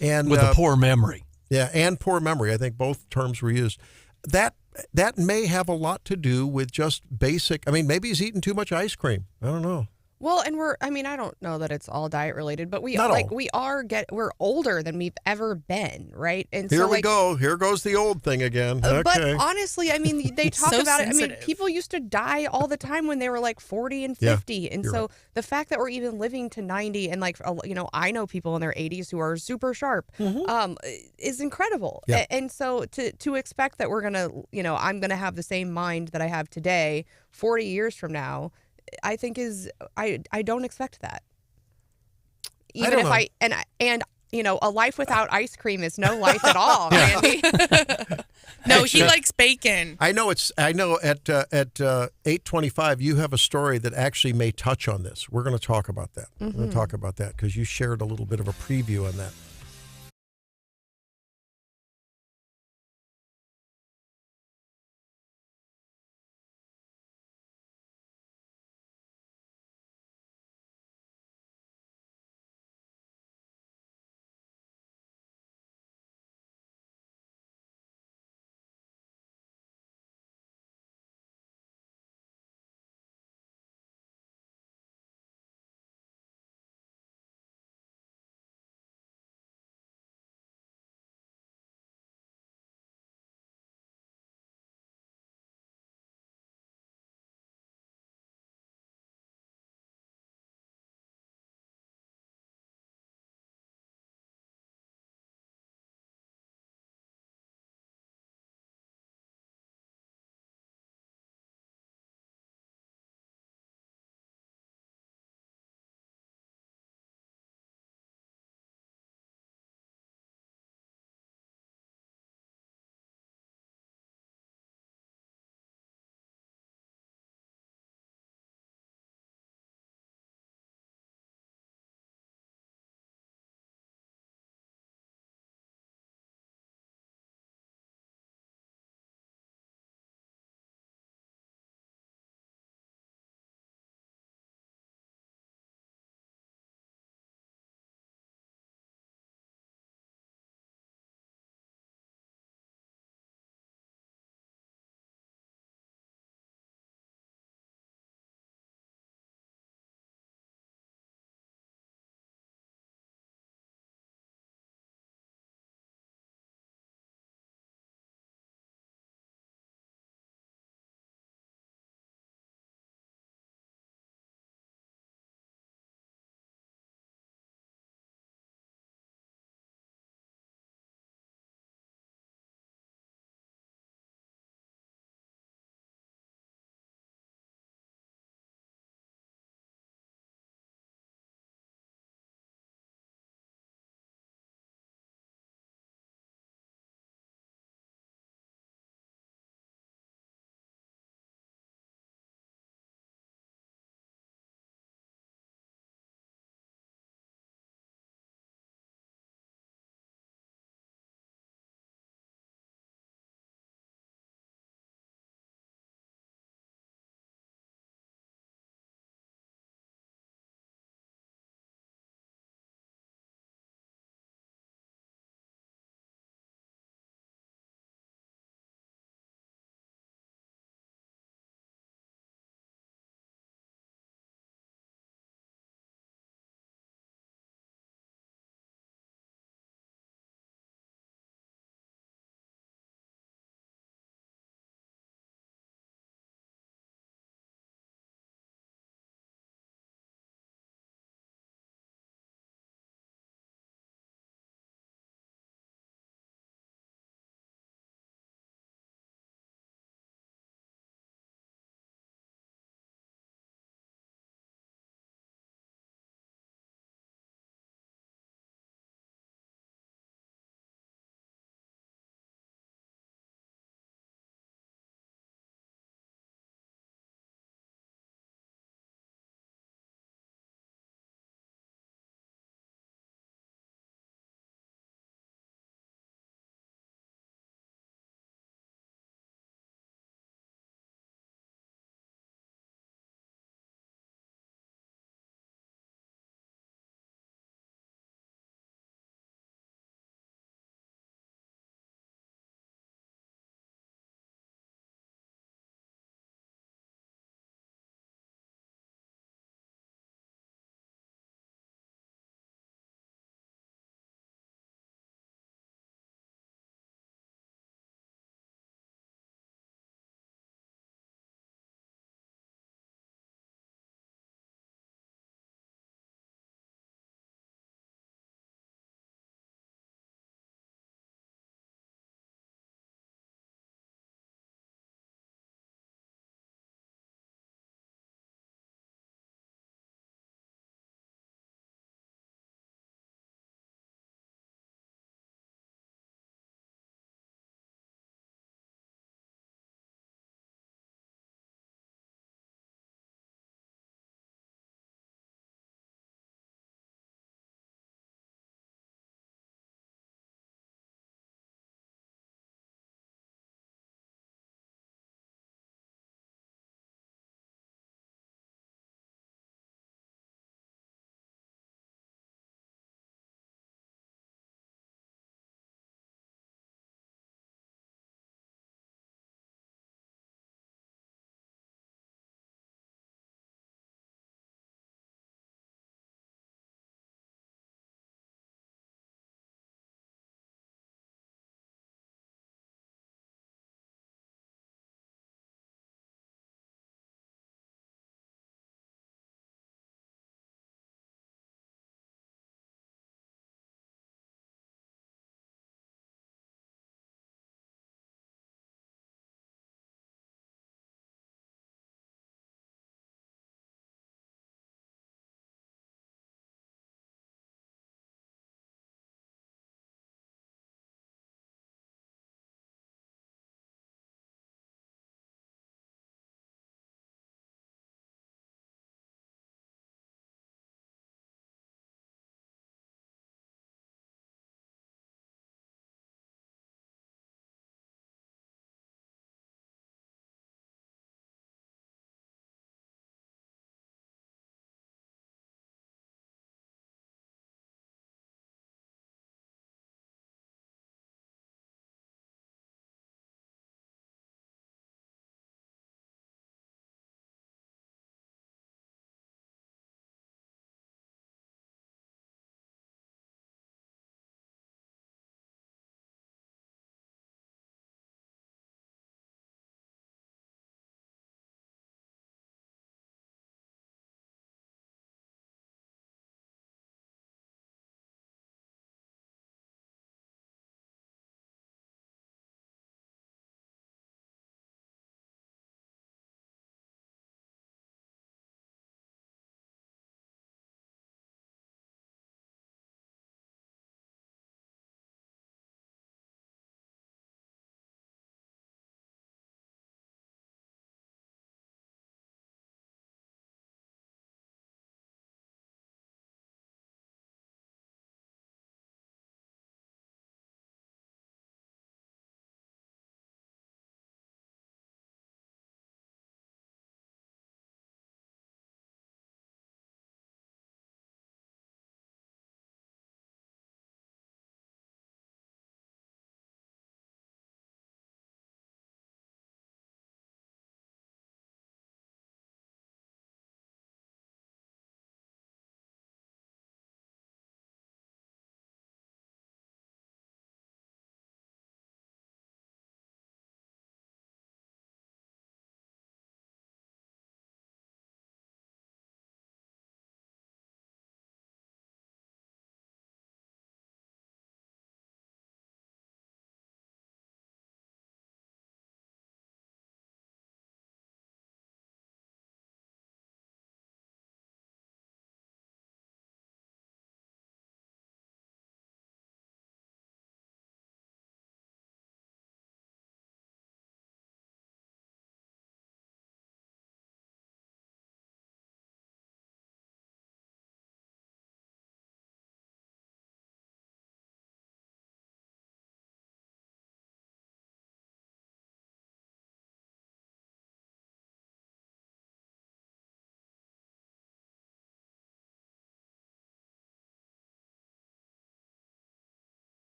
A: And
D: with a poor memory.
A: Yeah, and poor memory. I think both terms were used. That may have a lot to do with just basic. I mean, maybe he's eating too much ice cream. I don't know.
B: Well, and I don't know that it's all diet related, but we're older than we've ever been, right? And
A: here
B: so,
A: we go. Here goes the old thing again. Okay.
B: But honestly, I mean, they talk
C: So
B: about
C: sensitive.
B: it. I mean, people used to die all the time when they were like 40 and 50. And so the fact that we're even living to 90 and I know people in their 80s who are super sharp is incredible.
A: Yeah.
B: And so to expect that we're going to, I'm going to have the same mind that I have today 40 years from now, I think I don't expect that. Even if a life without ice cream is no life at all, Randy.
C: No, he likes bacon.
A: I know at 8:25 you have a story that actually may touch on this. We're going to talk about that. We're going to talk about that because you shared a little bit of a preview on that.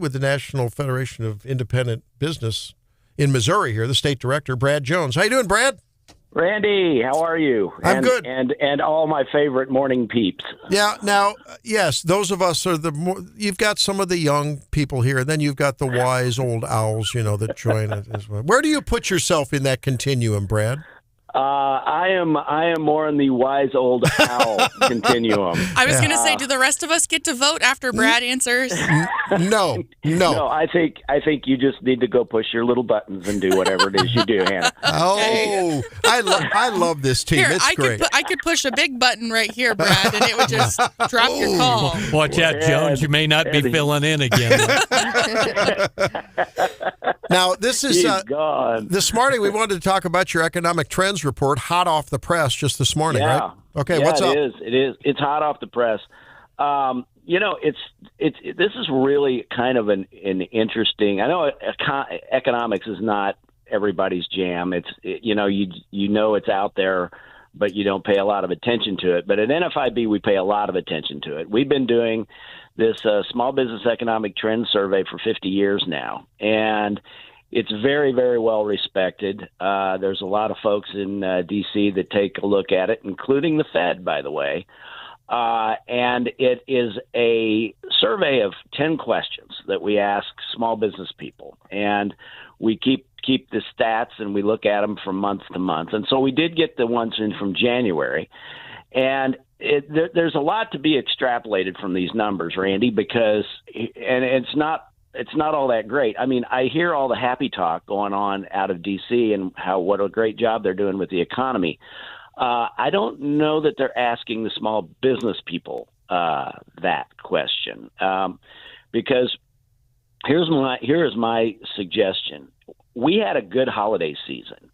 A: with the National Federation of Independent Business in Missouri here, the state director, Brad Jones. How you doing, Brad?
K: Randy, how are you?
A: I'm good.
K: And all my favorite morning peeps.
A: Yeah. Now, yes, those of us are you've got some of the young people here, and then you've got the wise old owls, that join it as well. Where do you put yourself in that continuum, Brad?
K: I am more in the wise old owl continuum.
C: I was going to say, do the rest of us get to vote after Brad answers?
A: No.
K: No, I think you just need to go push your little buttons and do whatever it is you do, Hannah.
A: Oh, I love this team.
C: Here,
A: It's great.
C: I could push a big button right here, Brad, and it would just drop your call.
D: Watch out, Jones. You may not be filling in again.
A: Now, this is
K: God.
A: this morning we wanted to talk about your economic trends report, hot off the press just this morning, right? Okay,
K: yeah,
A: what's up?
K: It is. It's hot off the press. This is really kind of an interesting. I know economics is not everybody's jam. It's it's out there, but you don't pay a lot of attention to it. But at NFIB, we pay a lot of attention to it. We've been doing this small business economic trend survey for 50 years now, and it's very, very well respected. There's a lot of folks in D.C. that take a look at it, including the Fed, by the way. And it is a survey of 10 questions that we ask small business people. And we keep the stats and we look at them from month to month. And so we did get the ones in from January. And there's a lot to be extrapolated from these numbers, Randy, because it's not all that great. I mean, I hear all the happy talk going on out of D.C. and what a great job they're doing with the economy. I don't know that they're asking the small business people that question, because here is my suggestion. We had a good holiday season,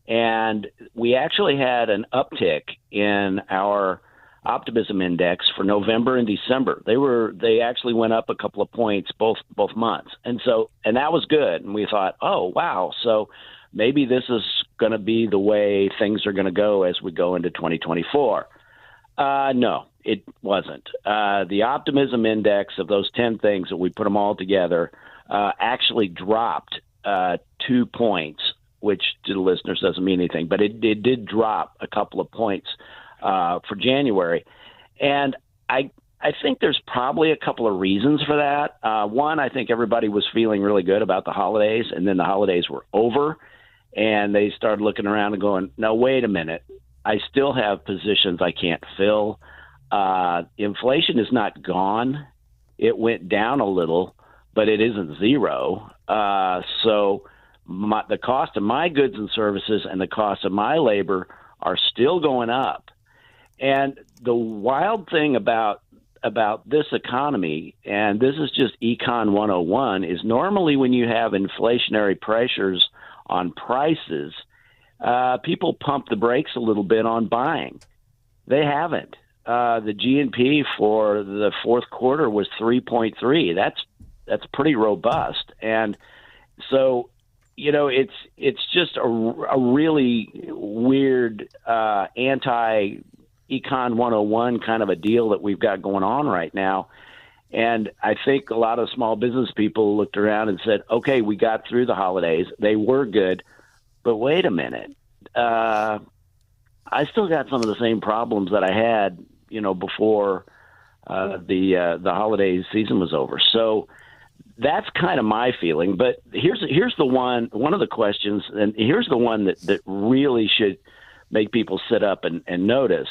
K: and we actually had an uptick in our optimism index for November and December. They actually went up a couple of points both months, and that was good. And we thought, oh wow, so maybe this is going to be the way things are going to go as we go into 2024. No, it wasn't. The optimism index of those 10 things that we put them all together actually dropped 2 points, which to the listeners doesn't mean anything, but it did drop a couple of points for January. And I think there's probably a couple of reasons for that. One, I think everybody was feeling really good about the holidays, and then the holidays were over, and they started looking around and going, no, wait a minute. I still have positions I can't fill. Inflation is not gone. It went down a little, but it isn't zero. So the cost of my goods and services and the cost of my labor are still going up. And the wild thing about this economy, and this is just Econ 101, is normally when you have inflationary pressures on prices, people pump the brakes a little bit on buying. They haven't. The GNP for the fourth quarter was 3.3. That's pretty robust. And so, it's just a really weird anti-Econ 101 kind of a deal that we've got going on right now. And I think a lot of small business people looked around and said, okay, we got through the holidays. They were good. But wait a minute. I still got some of the same problems that I had, before the holiday season was over. So that's kind of my feeling. But here's the one of the questions, and here's the one that really should make people sit up and notice.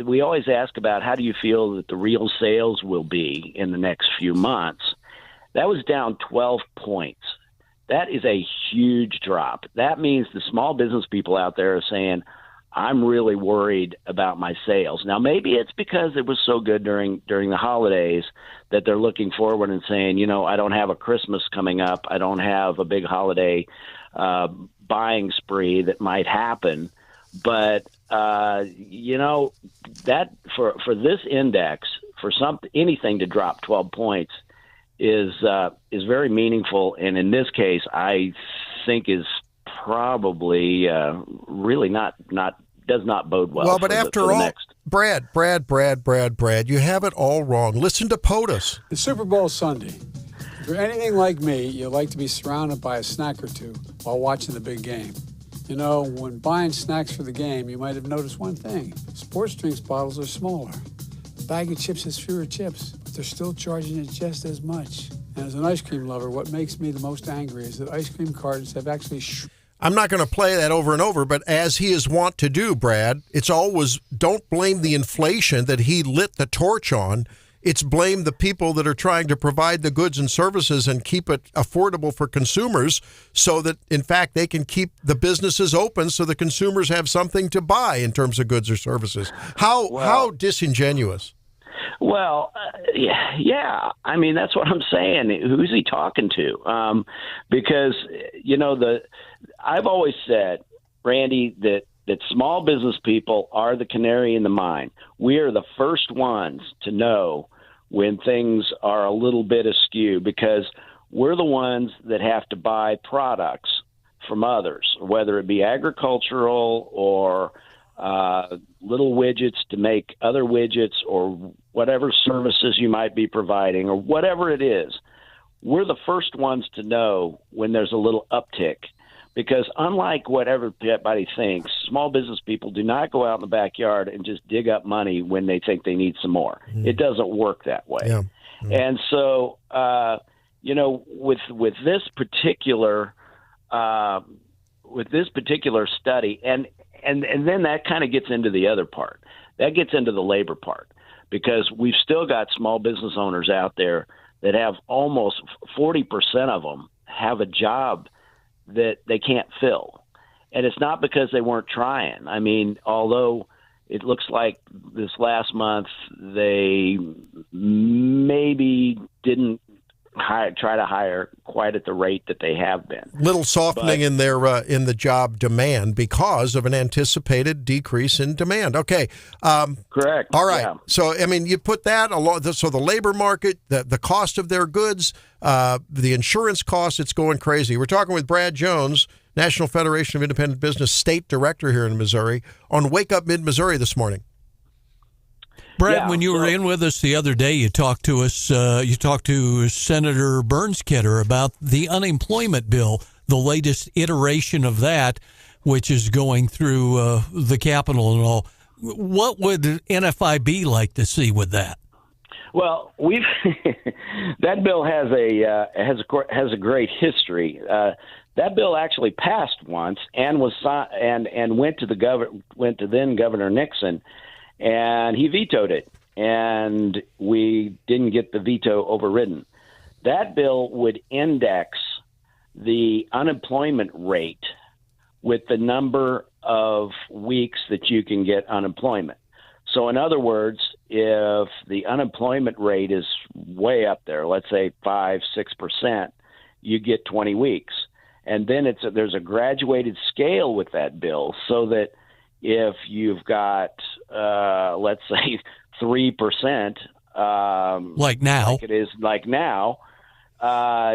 K: We always ask about how do you feel that the real sales will be in the next few months. That was down 12 points. That is a huge drop. That means the small business people out there are saying, I'm really worried about my sales. Now, maybe it's because it was so good during the holidays that they're looking forward and saying, I don't have a Christmas coming up. I don't have a big holiday buying spree that might happen. But, that for this index, for anything to drop 12 points is very meaningful. And in this case, I think is probably really does not bode well.
A: Well, but after all, Brad, you have it all wrong. Listen to POTUS.
L: It's Super Bowl Sunday. If you're anything like me, you like to be surrounded by a snack or two while watching the big game. You know, when buying snacks for the game, you might have noticed one thing. Sports drinks bottles are smaller. A bag of chips has fewer chips, but they're still charging you just as much. And as an ice cream lover, what makes me the most angry is that ice cream cartons have actually
A: I'm not going to play that over and over, but as he is wont to do, Brad, it's always don't blame the inflation that he lit the torch on. It's blame the people that are trying to provide the goods and services and keep it affordable for consumers so that, in fact, they can keep the businesses open so the consumers have something to buy in terms of goods or services. How disingenuous.
K: Well, yeah. I mean, that's what I'm saying. Who's he talking to? Because, I've always said, Randy, that small business people are the canary in the mine. We are the first ones to know when things are a little bit askew because we're the ones that have to buy products from others, whether it be agricultural or little widgets to make other widgets or whatever services you might be providing or whatever it is. We're the first ones to know when there's a little uptick because unlike what everybody thinks, small business people do not go out in the backyard and just dig up money when they think they need some more. It doesn't work that way. Yeah. And so, with this particular study and then that kind of gets into the other part. That gets into the labor part because we've still got small business owners out there that have almost 40% of them have a job that they can't fill. And it's not because they weren't trying. I mean, although it looks like this last month they maybe didn't try to hire quite at the rate that they have been.
A: Little softening in their in the job demand because of an anticipated decrease in demand. Okay.
K: Correct.
A: All right.
K: Yeah.
A: So, I mean, you put that along. So the labor market, the cost of their goods, the insurance costs, it's going crazy. We're talking with Brad Jones, National Federation of Independent Business State Director here in Missouri, on Wake Up Mid-Missouri this morning.
D: Brad, when you were in with us the other day, you talked to us. You talked to Senator Bernskidder about the unemployment bill, the latest iteration of that, which is going through the Capitol and all. What would NFIB like to see with that?
K: Well, that bill has a great history. That bill actually passed once and was and went to then Governor Nixon. And he vetoed it, and we didn't get the veto overridden. That bill would index the unemployment rate with the number of weeks that you can get unemployment. So in other words, if the unemployment rate is way up there, let's say 5-6%, you get 20 weeks. And then there's a graduated scale with that bill so that if you've got, let's say, 3%,
D: like now,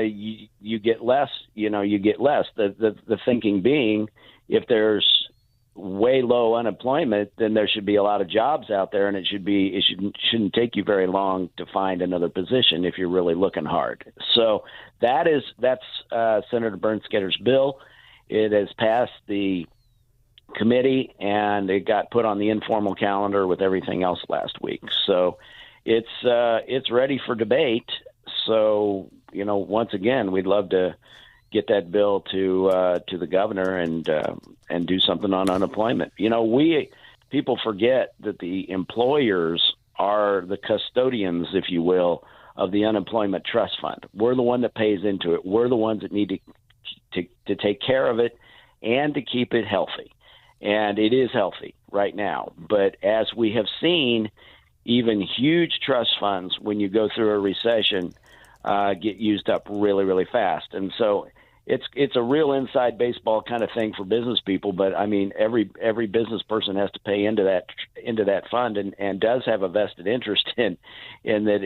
K: you get less. You get less. The thinking being, if there's way low unemployment, then there should be a lot of jobs out there, and it shouldn't take you very long to find another position if you're really looking hard. So that's Senator Bernskidder's bill. It has passed the committee and it got put on the informal calendar with everything else last week. So it's ready for debate. So, once again, we'd love to get that bill to the governor and do something on unemployment. People forget that the employers are the custodians, if you will, of the unemployment trust fund. We're the one that pays into it. We're the ones that need to take care of it and to keep it healthy. And it is healthy right now. But as we have seen, even huge trust funds, when you go through a recession, get used up really, really fast. And so it's a real inside baseball kind of thing for business people. But I mean, every business person has to pay into that fund and does have a vested interest in that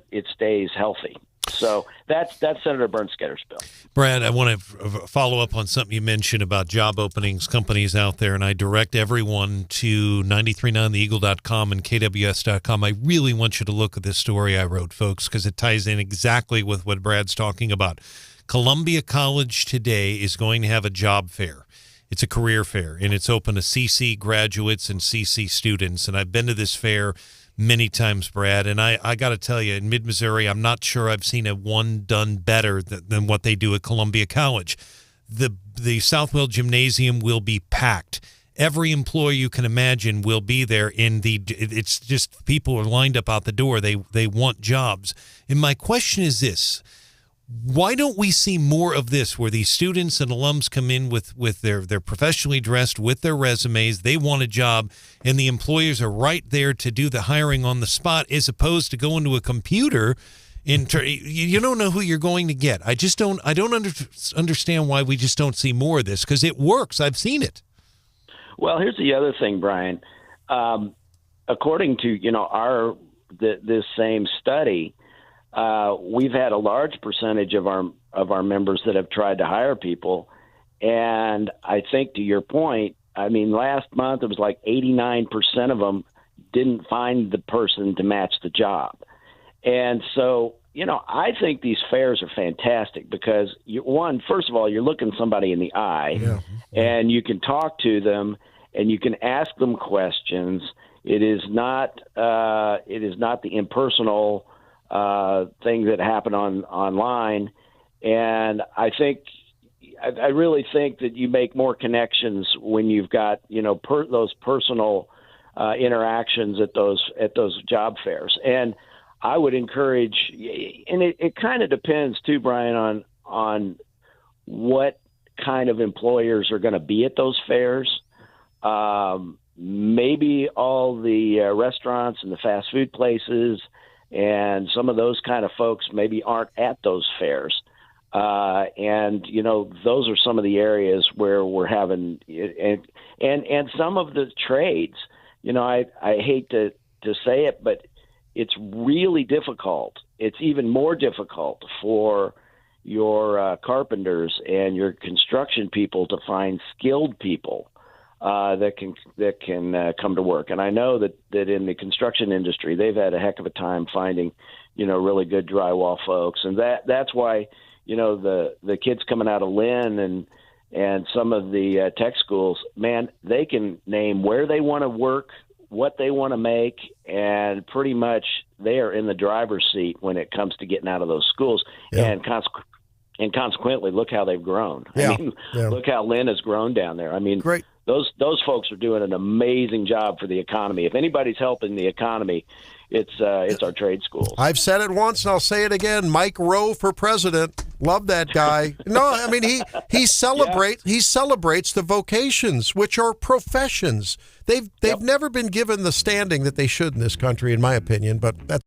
K: it stays healthy. So that's Senator Bernsketter's bill.
G: Brad, I want to follow up on something you mentioned about job openings, companies out there, and I direct everyone to 939theeagle.com and kws.com. I really want you to look at this story I wrote, folks, because it ties in exactly with what Brad's talking about. Columbia College today is going to have a job fair. It's a career fair, and it's open to CC graduates and CC students, and I've been to this fair many times, Brad, and I got to tell you, in mid-Missouri, I'm not sure I've seen a one done better than what they do at Columbia College. The Southwell Gymnasium will be packed. Every employee you can imagine will be there. It's just people are lined up out the door. They want jobs. And my question is this. Why don't we see more of this where these students and alums come in with their professionally dressed, with their resumes, they want a job, and the employers are right there to do the hiring on the spot, as opposed to going to a computer. You don't know who you're going to get. I don't understand why we just don't see more of this, because it works. I've seen it.
K: Well, here's the other thing, Brian. According to this same study, we've had a large percentage of our members that have tried to hire people, and I think to your point, I mean, last month it was like 89% of them didn't find the person to match the job, and so I think these fairs are fantastic because first of all, you're looking somebody in the eye, and you can talk to them and you can ask them questions. It is not the impersonal things that happen online, and I really think that you make more connections when you've got those personal interactions at those job fairs. And I would encourage, and it kind of depends too, Brian, on what kind of employers are going to be at those fairs. Maybe all the restaurants and the fast food places and some of those kind of folks maybe aren't at those fairs. And those are some of the areas where we're having and some of the trades, I hate to say it, but it's really difficult. It's even more difficult for your carpenters and your construction people to find skilled people that can come to work. And I know that in the construction industry, they've had a heck of a time finding, really good drywall folks. And that's why, the kids coming out of Lynn and some of the tech schools, man, they can name where they want to work, what they want to make, and pretty much they are in the driver's seat when it comes to getting out of those schools. Yeah. And consequently, look how they've grown.
A: Yeah.
K: I mean, look how Lynn has grown down there. I mean,
A: great.
K: Those folks are doing an amazing job for the economy. If anybody's helping the economy, it's our trade schools.
A: I've said it once and I'll say it again. Mike Rowe for president. Love that guy. No, I mean he celebrates the vocations, which are professions. They've never been given the standing that they should in this country, in my opinion. But that's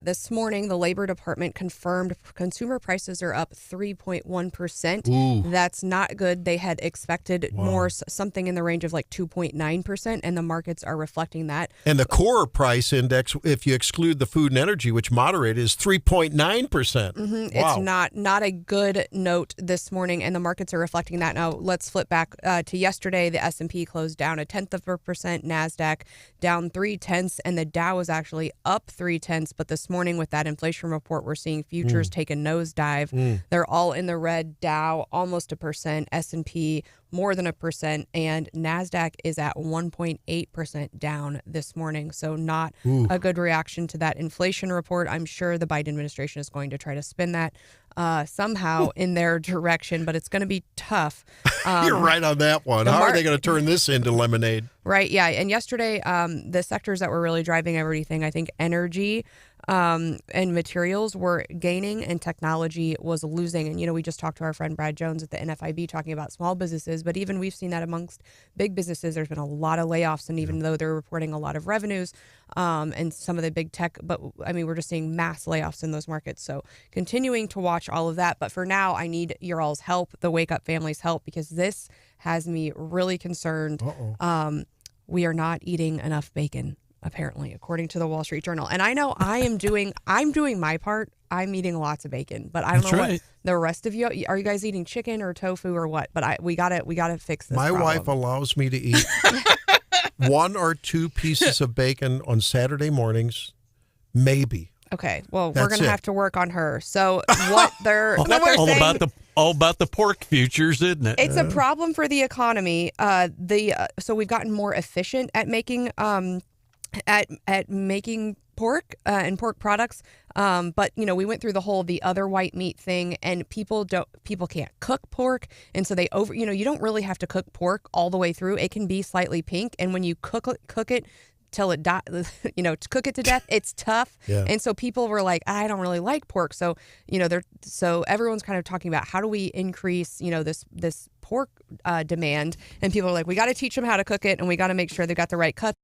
B: This morning, the Labor Department confirmed consumer prices are up 3.1%. That's not good. They had expected more, something in the range of like 2.9%, and the markets are reflecting that.
A: And the core price index, if you exclude the food and energy, which moderated, is 3.9%.
B: Mm-hmm. Wow. It's not a good note this morning, and the markets are reflecting that. Now, let's flip back to yesterday. The S&P closed down 0.1%, NASDAQ down 0.3%, and the Dow was actually up 0.3%. But this morning, with that inflation report, we're seeing futures take a nosedive. They're all in the red. Dow almost 1%, S&P more than 1%, and NASDAQ is at 1.8% down this morning. So not a good reaction to that inflation report. I'm sure the Biden administration is going to try to spin that somehow in their direction, but it's going to be tough.
A: You're right on that one. How are they going to turn this into lemonade?
B: Right, yeah. And yesterday, the sectors that were really driving everything, I think energy and materials were gaining and technology was losing. And, we just talked to our friend Brad Jones at the NFIB talking about small businesses, but even we've seen that amongst big businesses. There's been a lot of layoffs, and even though they're reporting a lot of revenues and some of the big tech, but we're just seeing mass layoffs in those markets. So continuing to watch all of that. But for now, I need your all's help, the Wake Up family's help, because this has me really concerned. We are not eating enough bacon, apparently, according to the Wall Street Journal. And I know I'm doing my part. I'm eating lots of bacon, but I don't know what the rest of you are. You guys eating chicken or tofu or what? But we gotta fix this.
A: My wife allows me to eat 1 or 2 pieces of bacon on Saturday mornings, maybe.
B: Okay, well, we're going to have to work on her. So what they're
D: all
B: saying,
D: about the pork futures, isn't it?
B: It's a problem for the economy. So we've gotten more efficient at making making pork and pork products. But we went through the other white meat thing, and people can't cook pork, and so they you don't really have to cook pork all the way through. It can be slightly pink, and when you cook it till it dies, to cook it to death, it's tough. Yeah. And so people were like, I don't really like pork. So, so everyone's kind of talking about how do we increase, this pork demand. And people are like, we got to teach them how to cook it, and we got to make sure they got the right cut.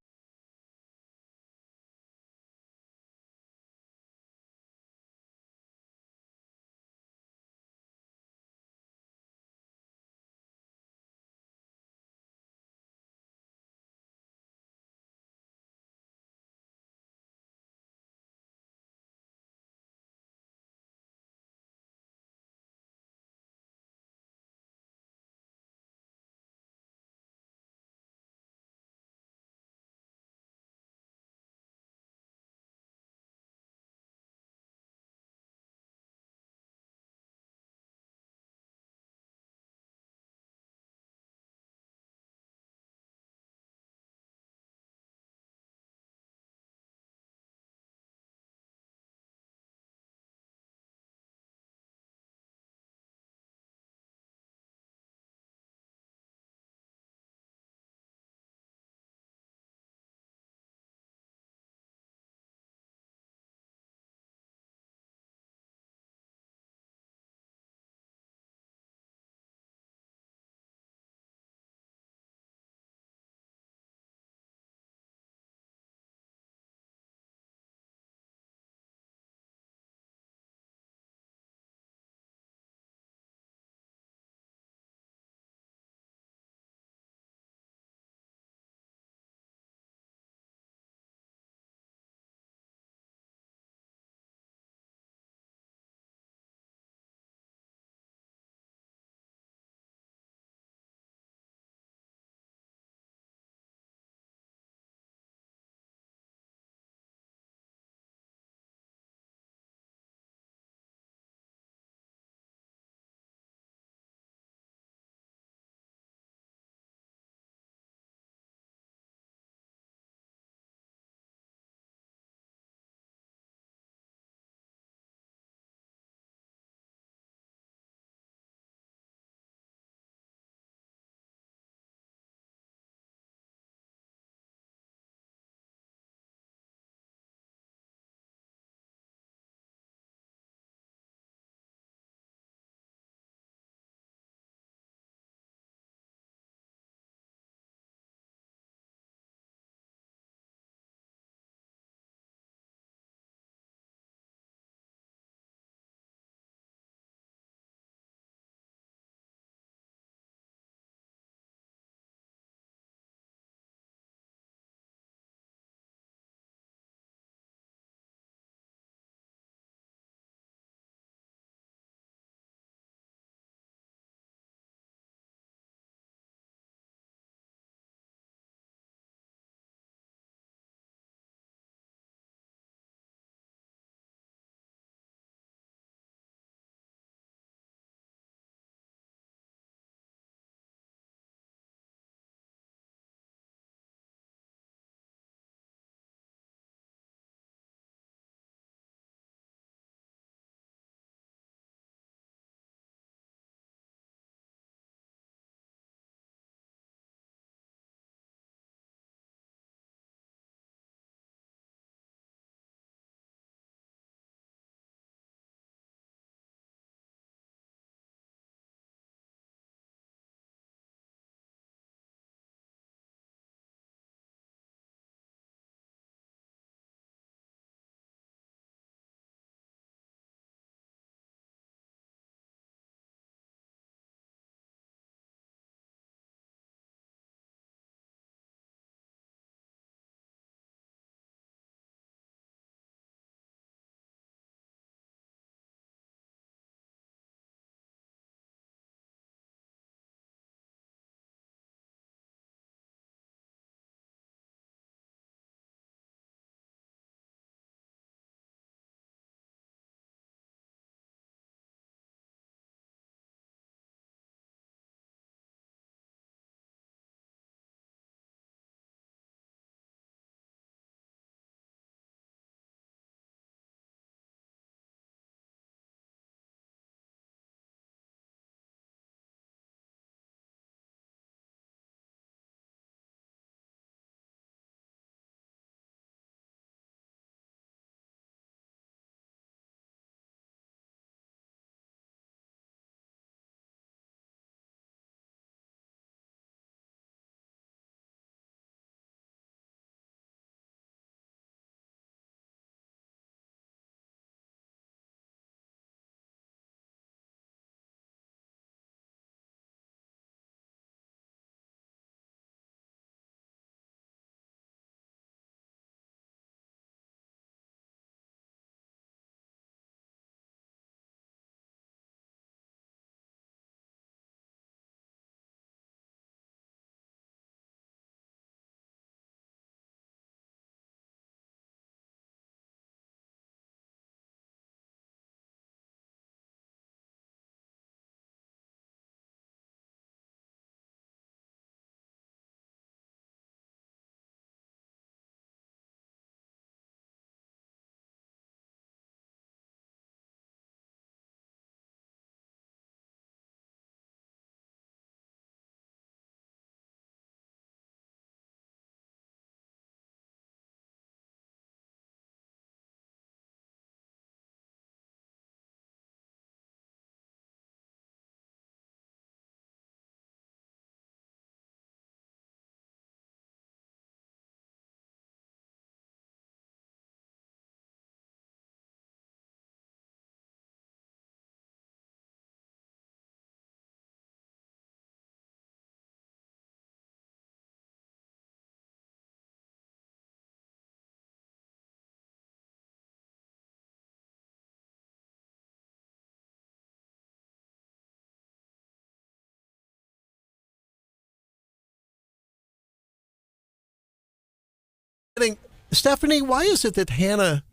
A: Stephanie, why is it that Hannah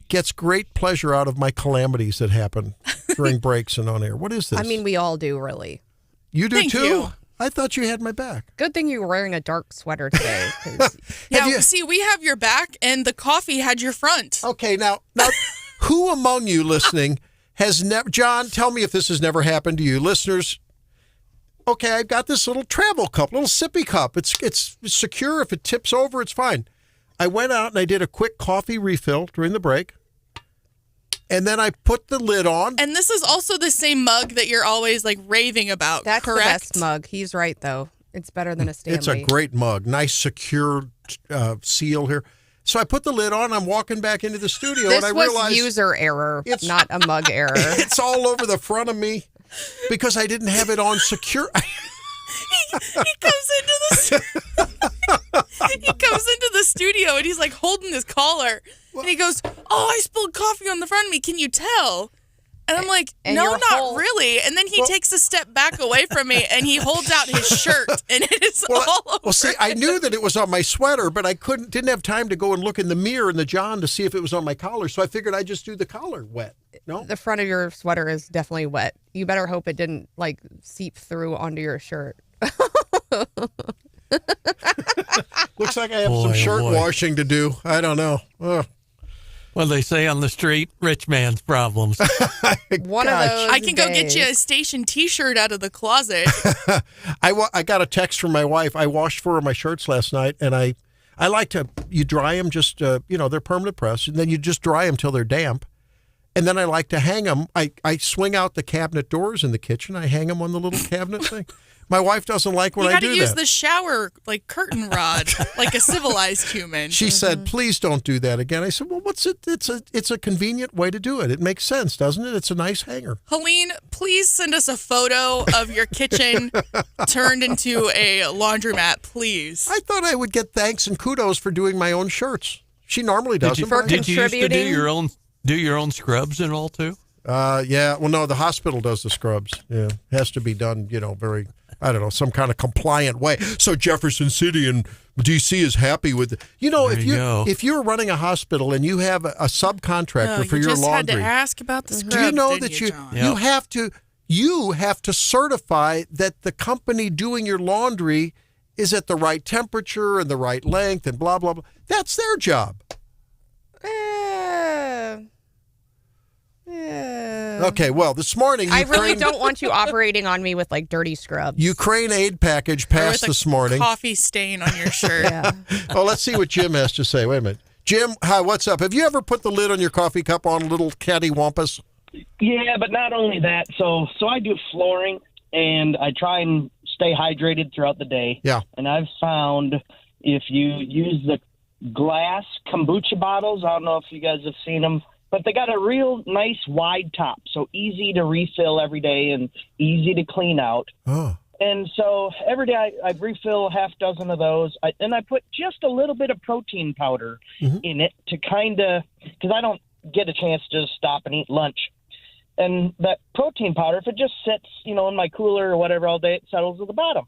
A: gets great pleasure out of my calamities that happen during breaks and on air? What is this?
B: I mean, we all do, really.
A: You do
C: Thank
A: too?
C: you.
A: I thought you had my back.
B: Good thing you were wearing a dark sweater today.
C: See, we have your back, and the coffee had your front.
A: Okay, now who among you listening has never, John, tell me if this has never happened to you. Listeners, okay, I've got this little travel cup, little sippy cup. It's secure. If it tips over, it's fine. I went out and I did a quick coffee refill during the break. And then I put the lid on.
C: And this is also the same mug that you're always like raving about,
B: That's
C: correct?
B: the best mug. He's right, though. It's better than a Stanley.
A: It's a great mug. Nice, secure seal here. So I put the lid on. I'm walking back into the studio,
B: This
A: and I
B: was
A: realized
B: user error, not a mug error.
A: it's all over the front of me because I didn't have it on secure.
C: He comes into the studio and he's like holding his collar and he goes, "Oh, I spilled coffee on the front of me. Can you tell?" And I'm like,
B: And
C: "No,
B: your
C: not
B: whole-
C: really." And then he takes a step back away from me and he holds out his shirt and it is all over.
A: Well, see, I knew that it was on my sweater, but I didn't have time to go and look in the mirror in the John to see if it was on my collar. So I figured I'd just do the collar wet. No,
B: The front of your sweater is definitely wet. You better hope it didn't like seep through onto your shirt.
A: looks like I have some shirt washing to do. I don't know. Ugh.
D: Well, they say on the street, rich man's problems.
B: One of those.
C: I can go get
B: days.
C: you a station T-shirt out of the closet.
A: I got a text from my wife. I washed 4 of my shirts last night, and I like to, you dry them just, they're permanent press, and then you just dry them till they're damp. And then I like to hang them. I swing out the cabinet doors in the kitchen. I hang them on the little cabinet thing. My wife doesn't like when I do that.
C: You got to use the shower like curtain rod, like a civilized human.
A: She said, "Please don't do that again." I said, "Well, what's it? It's a convenient way to do it. It makes sense, doesn't it? It's a nice hanger."
C: Helene, please send us a photo of your kitchen turned into a laundromat, please.
A: I thought I would get thanks and kudos for doing my own shirts. She normally doesn't.
D: Did you used to do your own scrubs and all too?
A: Yeah. Well, no, the hospital does the scrubs. Yeah, it has to be done. very. I don't know, some kind of compliant way. So Jefferson City and D.C. is happy with it. If you're running a hospital and you have a subcontractor for your laundry,
C: you just had to ask about the scrubs.
A: do you know that
C: John?
A: you have to certify that the company doing your laundry is at the right temperature and the right length and blah blah blah. That's their job. Okay, well, this morning
B: I really don't want you operating on me with like dirty scrubs.
A: Ukraine aid package passed this morning.
C: Coffee stain on your shirt.
B: Yeah.
A: Oh, let's see what Jim has to say. Wait a minute. Jim, hi, what's up? Have you ever put the lid on your coffee cup on a little cattywampus?
M: Yeah, but not only that. So I do flooring, and I try and stay hydrated throughout the day.
A: Yeah.
M: And I've found if you use the glass kombucha bottles, I don't know if you guys have seen them, but they got a real nice wide top, so easy to refill every day and easy to clean out.
A: Oh.
M: And so every day I refill a half dozen of those, and I put just a little bit of protein powder in it to kind of, because I don't get a chance to just stop and eat lunch. And that protein powder, if it just sits, in my cooler or whatever all day, it settles at the bottom.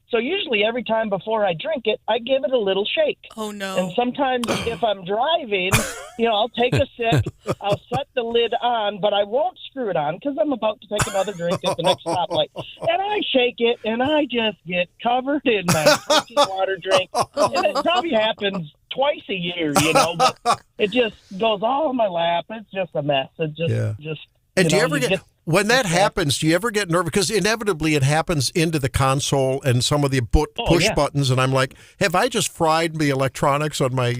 M: So usually every time before I drink it, I give it a little shake.
C: Oh, no.
M: And sometimes if I'm driving, I'll take a sip, I'll set the lid on, but I won't screw it on because I'm about to take another drink at the next stoplight. And I shake it, and I just get covered in my protein water drink. And it probably happens twice a year, but it just goes all in my lap. It's just a mess. It just
A: And do you ever get when that happens? Do you ever get nervous? Because inevitably it happens into the console and some of the push buttons, and I'm like, have I just fried the electronics on my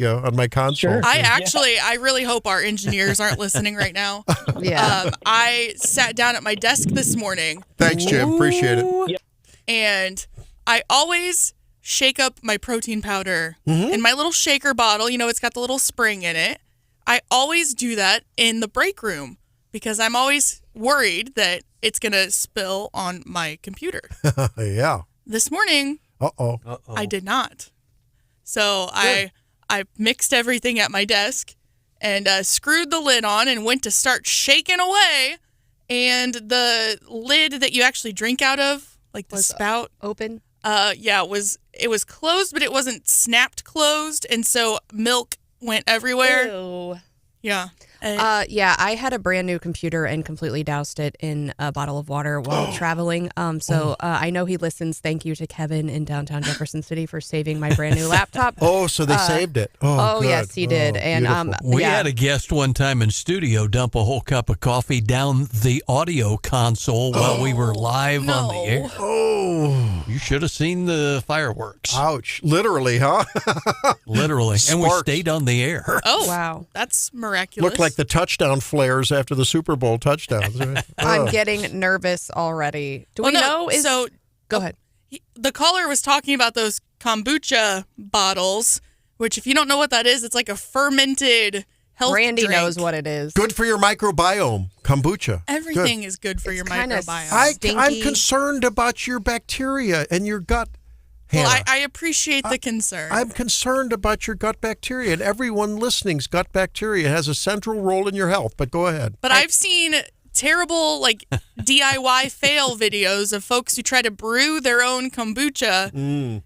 A: console?
M: Sure.
C: I really hope our engineers aren't listening right now.
B: Yeah.
C: I sat down at my desk this morning.
A: Thanks, Jim. Appreciate it.
C: And I always shake up my protein powder in my little shaker bottle. It's got the little spring in it. I always do that in the break room, because I'm always worried that it's going to spill on my computer.
A: Yeah.
C: This morning, I did not. So I mixed everything at my desk and screwed the lid on and went to start shaking away. And the lid that you actually drink out of, like the spout,
B: open.
C: it was closed, but it wasn't snapped closed, and so milk went everywhere.
B: Ew.
C: Yeah.
B: I had a brand new computer and completely doused it in a bottle of water while traveling. I know he listens. Thank you to Kevin in downtown Jefferson City for saving my brand new laptop.
A: So they saved it. Oh, good.
B: Yes, he did. And
D: we had a guest one time in studio dump a whole cup of coffee down the audio console while we were live on the air.
A: Oh,
D: you should have seen the fireworks.
A: Ouch! Literally, huh?
D: Literally, and we
A: Sparks.
D: stayed on the air.
C: Oh,
B: wow,
C: that's miraculous.
A: Looked like the touchdown flares after the Super Bowl touchdowns.
B: I'm getting nervous already. Do we know? Go ahead.
C: The caller was talking about those kombucha bottles, which if you don't know what that is, it's like a fermented health
B: Randy
C: drink.
B: knows what it is.
A: Good for your microbiome, kombucha.
C: Everything is good for your microbiome.
A: I'm concerned about your bacteria and your gut.
C: Well,
A: Hannah.
C: I appreciate the concern.
A: I'm concerned about your gut bacteria, and everyone listening's gut bacteria has a central role in your health. But go ahead.
C: But I've seen terrible DIY fail videos of folks who try to brew their own kombucha.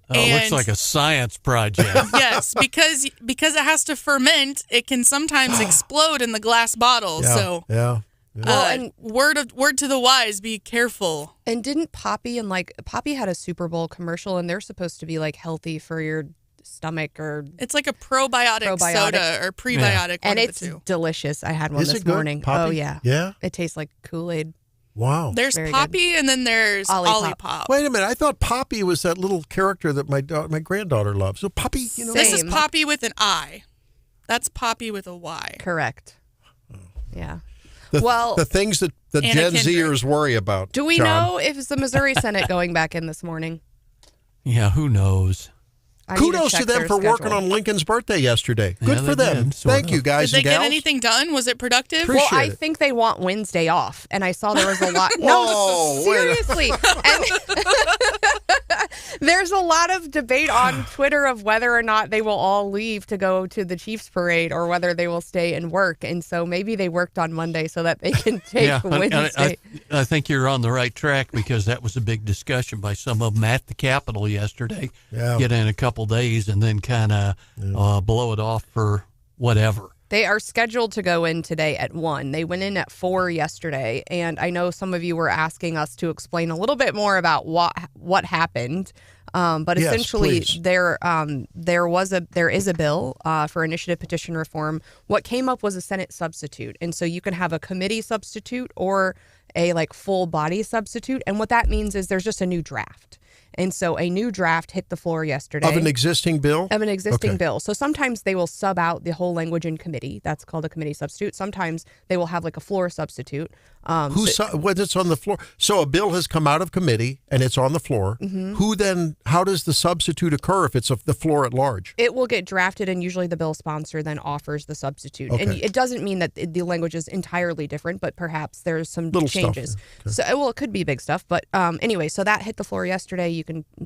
D: It looks like a science project.
C: Yes, because it has to ferment, it can sometimes explode in the glass bottle.
A: Yeah.
C: And word to the wise, be careful.
B: And didn't Poppy Poppy had a Super Bowl commercial, and they're supposed to be helthy for your stomach, or
C: it's like a probiotic soda or prebiotic,
B: and it's delicious. I had one
A: Is
B: this
A: it good?
B: morning.
A: Poppy?
B: Oh yeah,
A: yeah.
B: It tastes like Kool-Aid.
A: Wow.
C: There's
B: Very
C: Poppy, and then there's Olipop.
A: Wait a minute. I thought Poppy was that little character that my granddaughter loves. So Poppy,
C: This is Poppy with an I. That's Poppy with a Y.
B: Correct. Yeah.
A: The things that the Gen Zers worry about.
B: Do we
A: John.
B: know if it's the Missouri Senate going back in this morning?
D: Yeah, who knows?
A: Kudos to them for working on Lincoln's birthday yesterday. Good for them. Thank you, guys
C: Did they
A: and gals.
C: get anything done? Was it productive?
A: Appreciate
B: I
A: it.
B: think they want Wednesday off, and I saw there was a lot.
A: Whoa,
B: seriously. And there's a lot of debate on Twitter of whether or not they will all leave to go to the Chiefs parade or whether they will stay and work. And so maybe they worked on Monday so that they can take Wednesday.
D: I think you're on the right track, because that was a big discussion by some of them at the Capitol yesterday.
A: Yeah.
D: Get in a couple days and then kind of blow it off for whatever.
B: They are scheduled to go in today at 1. They went in at 4 yesterday, and I know some of you were asking us to explain a little bit more about what happened. But
A: yes,
B: essentially,
A: please.
B: there is a bill for initiative petition reform. What came up was a Senate substitute, and so you can have a committee substitute or a full body substitute. And what that means is there's just a new draft. And so a new draft hit the floor yesterday.
A: Of an existing bill?
B: Of an existing bill. So sometimes they will sub out the whole language in committee. That's called a committee substitute. Sometimes they will have a floor substitute.
A: When it's on the floor? So a bill has come out of committee and it's on the floor. Mm-hmm. How does the substitute occur if it's the floor at large?
B: It will get drafted, and usually the bill sponsor then offers the substitute.
A: Okay.
B: And it doesn't mean that the language is entirely different, but perhaps there's some
A: Little
B: changes.
A: Stuff. Okay.
B: So, it could be big stuff. But anyway, so that hit the floor yesterday.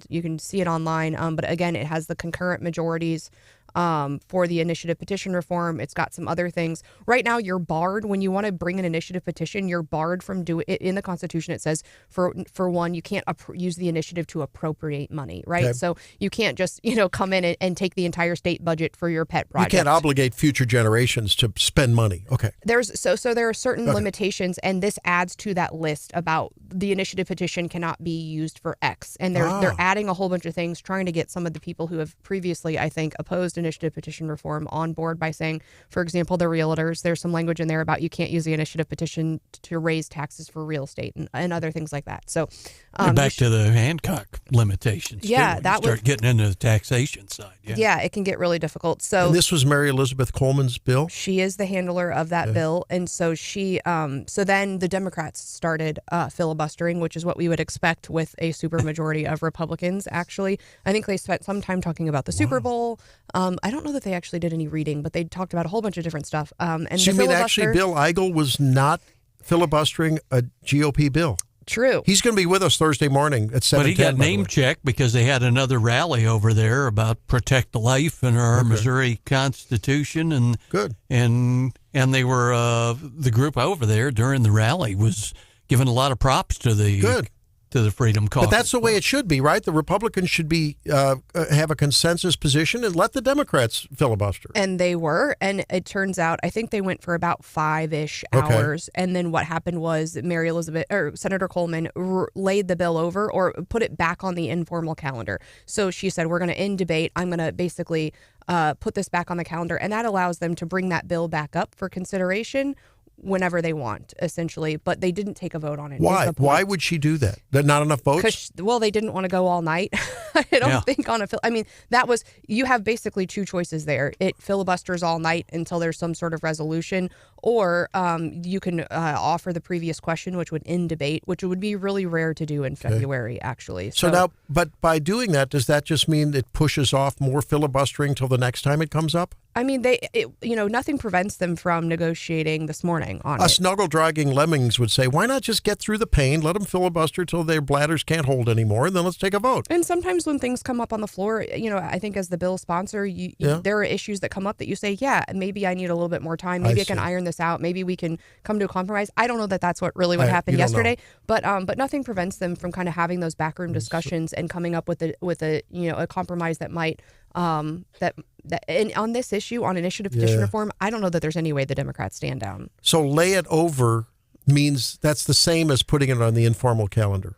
B: You can see it online. But again, it has the concurrent majorities for the initiative petition reform. It's got some other things. Right now, you're barred when you want to bring an initiative petition. You're barred from doing it. In the Constitution, it says for one, you can't use the initiative to appropriate money, right?
A: Okay.
B: So you can't just come in and take the entire state budget for your pet project.
A: You can't obligate future generations to spend money. Okay.
B: There are certain limitations, and this adds to that list about the initiative petition cannot be used for X. And they're adding a whole bunch of things, trying to get some of the people who have previously, I think, opposed initiative petition reform on board by saying, for example, the realtors, there's some language in there about you can't use the initiative petition to raise taxes for real estate and other things like that. So
D: back to the Hancock limitations.
B: Yeah,
D: too. Start getting into the taxation side.
B: Yeah, it can get really difficult. So
A: and this was Mary Elizabeth Coleman's bill?
B: She is the handler of that bill. And so so then the Democrats started filibustering, which is what we would expect with a supermajority of Republicans, actually. I think they spent some time talking about the Super Bowl. I don't know that they actually did any reading, but they talked about a whole bunch of different stuff. And
A: so you mean actually Bill Eigel was not filibustering a GOP bill?
B: True.
A: He's going to be with us Thursday morning at 7:10.
D: But he got name checked because they had another rally over there about protect life and our Missouri Constitution, and
A: good.
D: And they were the group over there during the rally was giving a lot of props to the to the Freedom Caucus.
A: But that's the way it should be, right? The Republicans should be have a consensus position and let the Democrats filibuster.
B: And they were, and it turns out, I think they went for about 5-ish hours. And then what happened was Senator Coleman laid the bill over or put it back on the informal calendar. So she said, we're going to end debate. I'm going to basically put this back on the calendar. And that allows them to bring that bill back up for consideration whenever they want, essentially, but they didn't take a vote on it.
A: Why? Why would she do that? There not enough votes?
B: Well, they didn't want to go all night. I don't think on a I mean, you have basically two choices there. It filibusters all night until there's some sort of resolution, or you can offer the previous question, which would end debate, which would be really rare to do in February, actually.
A: So now, but by doing that, does that just mean it pushes off more filibustering till the next time it comes up?
B: I mean, nothing prevents them from negotiating this morning on it.
A: Snuggle-dragging lemmings would say, why not just get through the pain, let them filibuster till their bladders can't hold anymore, and then let's take a vote.
B: And sometimes when things come up on the floor, I think as the bill sponsor, there are issues that come up that you say, maybe I need a little bit more time. Maybe I can iron this out. Maybe we can come to a compromise. I don't know that that's what happened yesterday, but nothing prevents them from kind of having those backroom discussions and coming up with a compromise that might and on this issue, on initiative petition reform, I don't know that there's any way the Democrats stand down.
A: So lay it over means that's the same as putting it on the informal calendar.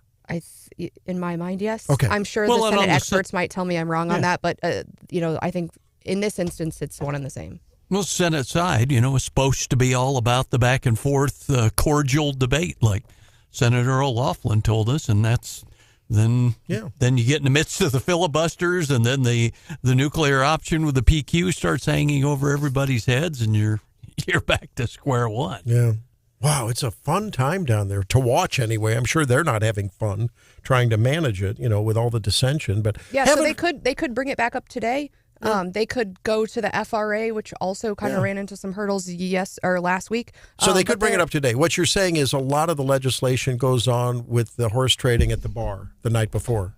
B: In my mind, yes.
A: Okay.
B: I'm sure the Senate experts might tell me I'm wrong on that, but I think in this instance, it's one and the same.
D: Well, Senate side, is supposed to be all about the back and forth cordial debate, like Senator O'Loughlin told us, and that's. Then you get in the midst of the filibusters, and then the nuclear option with the PQ starts hanging over everybody's heads, and you're back to square one.
A: Yeah. Wow, it's a fun time down there to watch anyway. I'm sure they're not having fun trying to manage it, with all the dissension. But
B: so they could bring it back up today. They could go to the FRA, which also kind of ran into some hurdles last week.
A: So they could bring it up today. What you're saying is a lot of the legislation goes on with the horse trading at the bar the night before.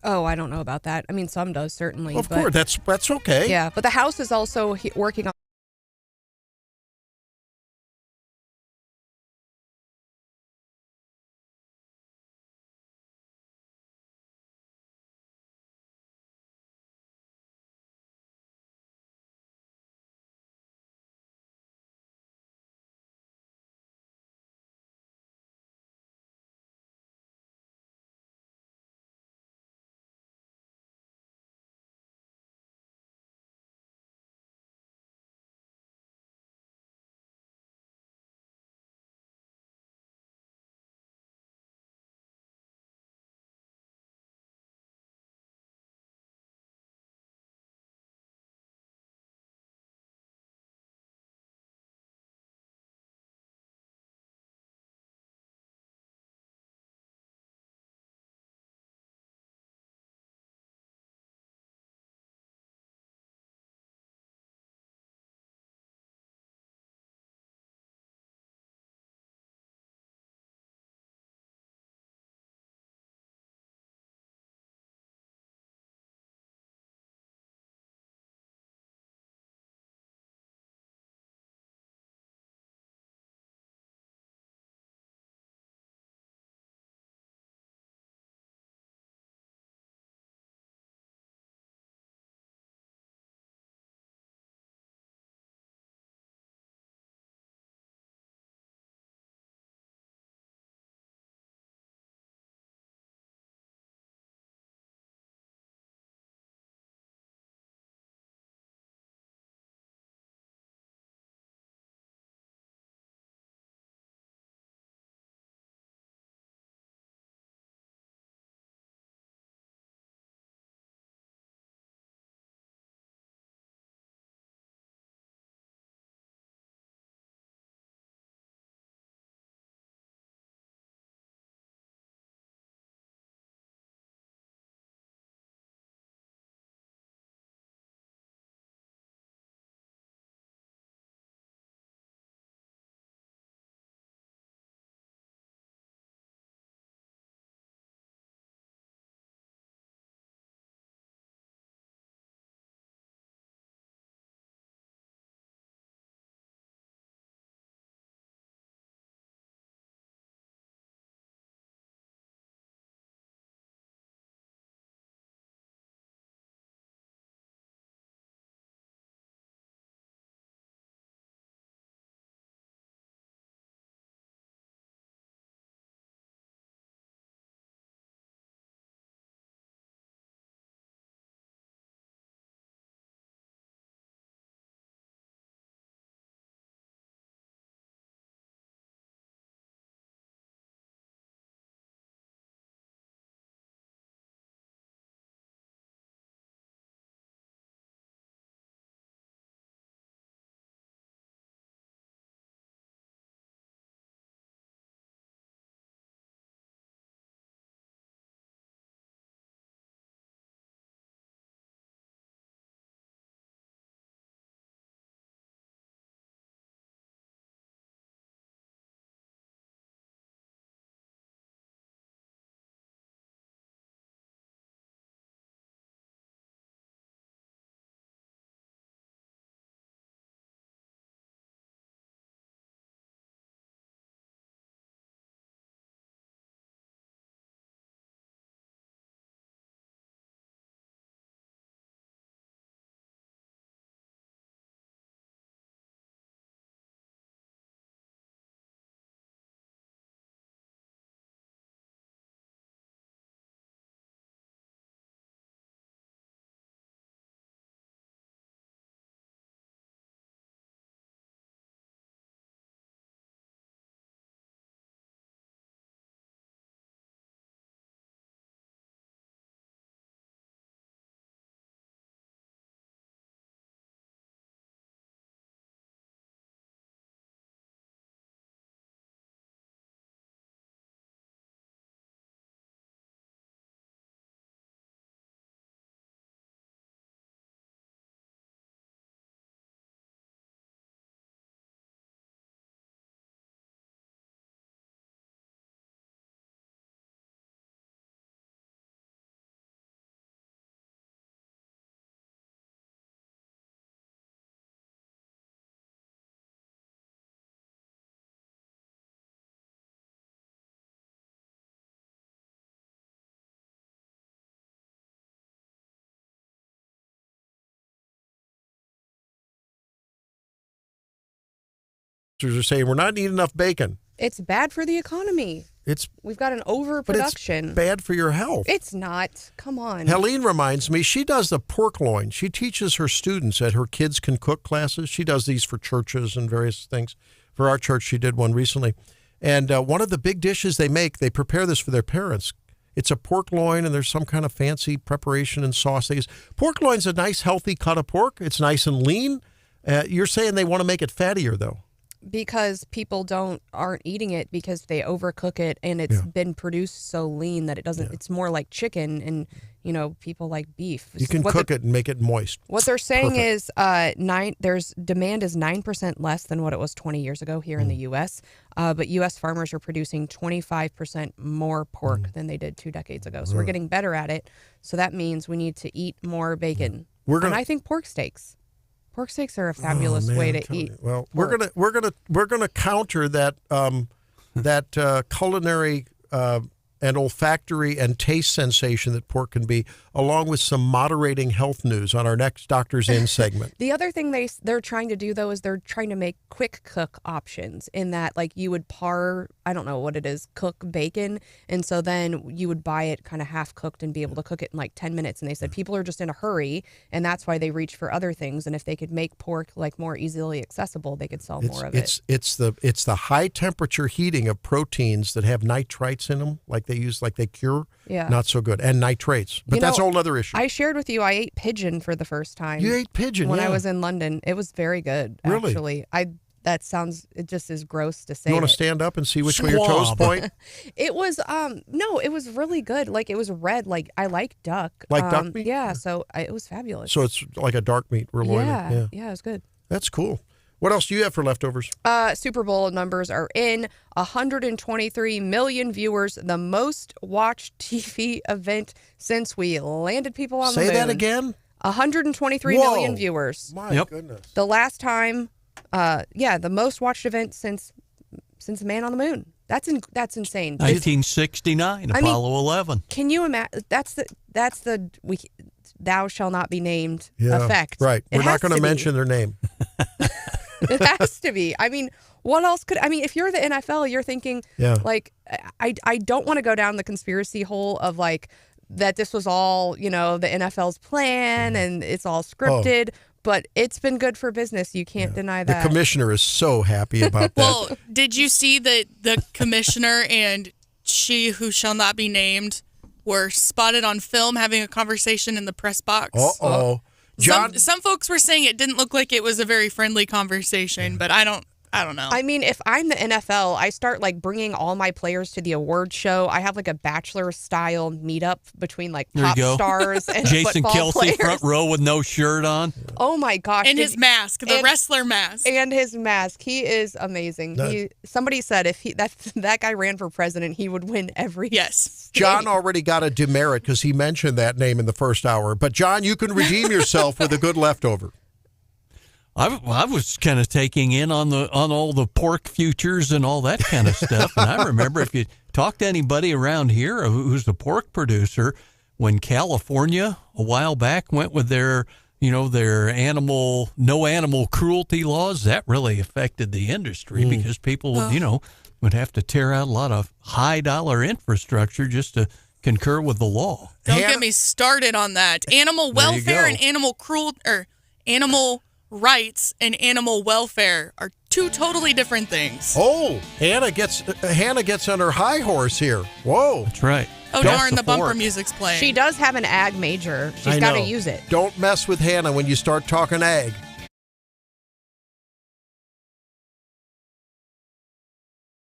B: Oh, I don't know about that. I mean, some does certainly.
A: Of course, that's okay.
B: Yeah, but the House is also working on
A: are saying we're not eating enough bacon.
B: It's bad for the economy. We've got an overproduction.
A: But it's bad for your health.
B: It's not. Come on.
A: Helene reminds me, she does the pork loin. She teaches her students at her Kids Can Cook classes. She does these for churches and various things. For our church, she did one recently. And one of the big dishes they make, they prepare this for their parents. It's a pork loin, and there's some kind of fancy preparation and sauce. Pork loin's a nice, healthy cut of pork. It's nice and lean. You're saying they want to make it fattier, though.
B: Because people aren't eating it because they overcook it, and it's been produced so lean that it doesn't. It's more like chicken, and people like beef.
A: You can cook it and make it moist.
B: What they're saying is there's demand is 9% less than what it was 20 years ago here in the U.S. But U.S. farmers are producing 25% more pork than they did 2 decades ago. So we're getting better at it. So that means we need to eat more bacon. And I think pork steaks. Pork steaks are a fabulous way to eat.
A: Well,
B: pork.
A: we're gonna counter that culinary and olfactory and taste sensation that pork can be, along with some moderating health news on our next Doctor's In segment.
B: The other thing they're trying to do, though, is they're trying to make quick cook options in that, like, you would I don't know what it is, cook bacon. And so then you would buy it kind of half cooked and be able to cook it in like 10 minutes. And they said people are just in a hurry, and that's why they reach for other things. And if they could make pork like more easily accessible, they could sell more of it.
A: It's the high temperature heating of proteins that have nitrites in them, like they cure.
B: Yeah.
A: Not so good. And nitrates. But that's a whole other issue.
B: I shared with you, I ate pigeon for the first time.
A: You ate pigeon,
B: when I was in London. It was very good,
A: really?
B: actually. It just is gross to say.
A: You want to stand up and see which way your toes point?
B: It was, no, it was really good. Like, it was red. Like, I like duck.
A: Like duck meat?
B: Yeah, so it was fabulous.
A: So it's like a dark meat.
B: Yeah, it was good.
A: That's cool. What else do you have for leftovers?
B: Super Bowl numbers are in. 123 million viewers, the most watched TV event since we landed people on the moon.
A: Say that again?
B: 123 million viewers.
A: My goodness.
B: The last time, the most watched event since Man on the Moon. That's insane.
D: 1969, Apollo 11.
B: Can you imagine? That's the thou shall not be named effect.
A: Right. We're not going to mention their name.
B: It has to be. I mean, what else if you're the NFL, you're thinking, like, I don't want to go down the conspiracy hole of, like, that this was all, the NFL's plan and it's all scripted, but it's been good for business. You can't deny that.
A: The commissioner is so happy about that.
C: Well, did you see that the commissioner and she who shall not be named were spotted on film having a conversation in the press box?
A: Uh-oh. John,
C: some folks were saying it didn't look like it was a very friendly conversation, but I don't know.
B: I mean, if I'm the NFL, I start like bringing all my players to the award show. I have like a Bachelor style meetup between like pop stars and
D: Jason
B: football
D: Kelsey
B: players.
D: Front row with no shirt on.
B: Oh my gosh!
C: And his mask, the wrestler mask,
B: and his mask. He is amazing. Somebody said if that guy ran for president, he would win every.
C: Yes.
A: John already got a demerit because he mentioned that name in the first hour. But John, you can redeem yourself with a good leftover.
D: I was kind of taking in on all the pork futures and all that kind of stuff. And I remember if you talk to anybody around here who's a pork producer, when California a while back went with their no animal cruelty laws, that really affected the industry because people would have to tear out a lot of high dollar infrastructure just to concur with the law.
C: Don't get me started on that. Animal welfare and animal rights and animal welfare are two totally different things.
A: Oh, Hannah gets on her high horse here. Whoa.
D: That's right.
C: Oh, darn, the bumper music's playing.
B: She does have an ag major. She's got to use it.
A: Don't mess with Hannah when you start talking ag.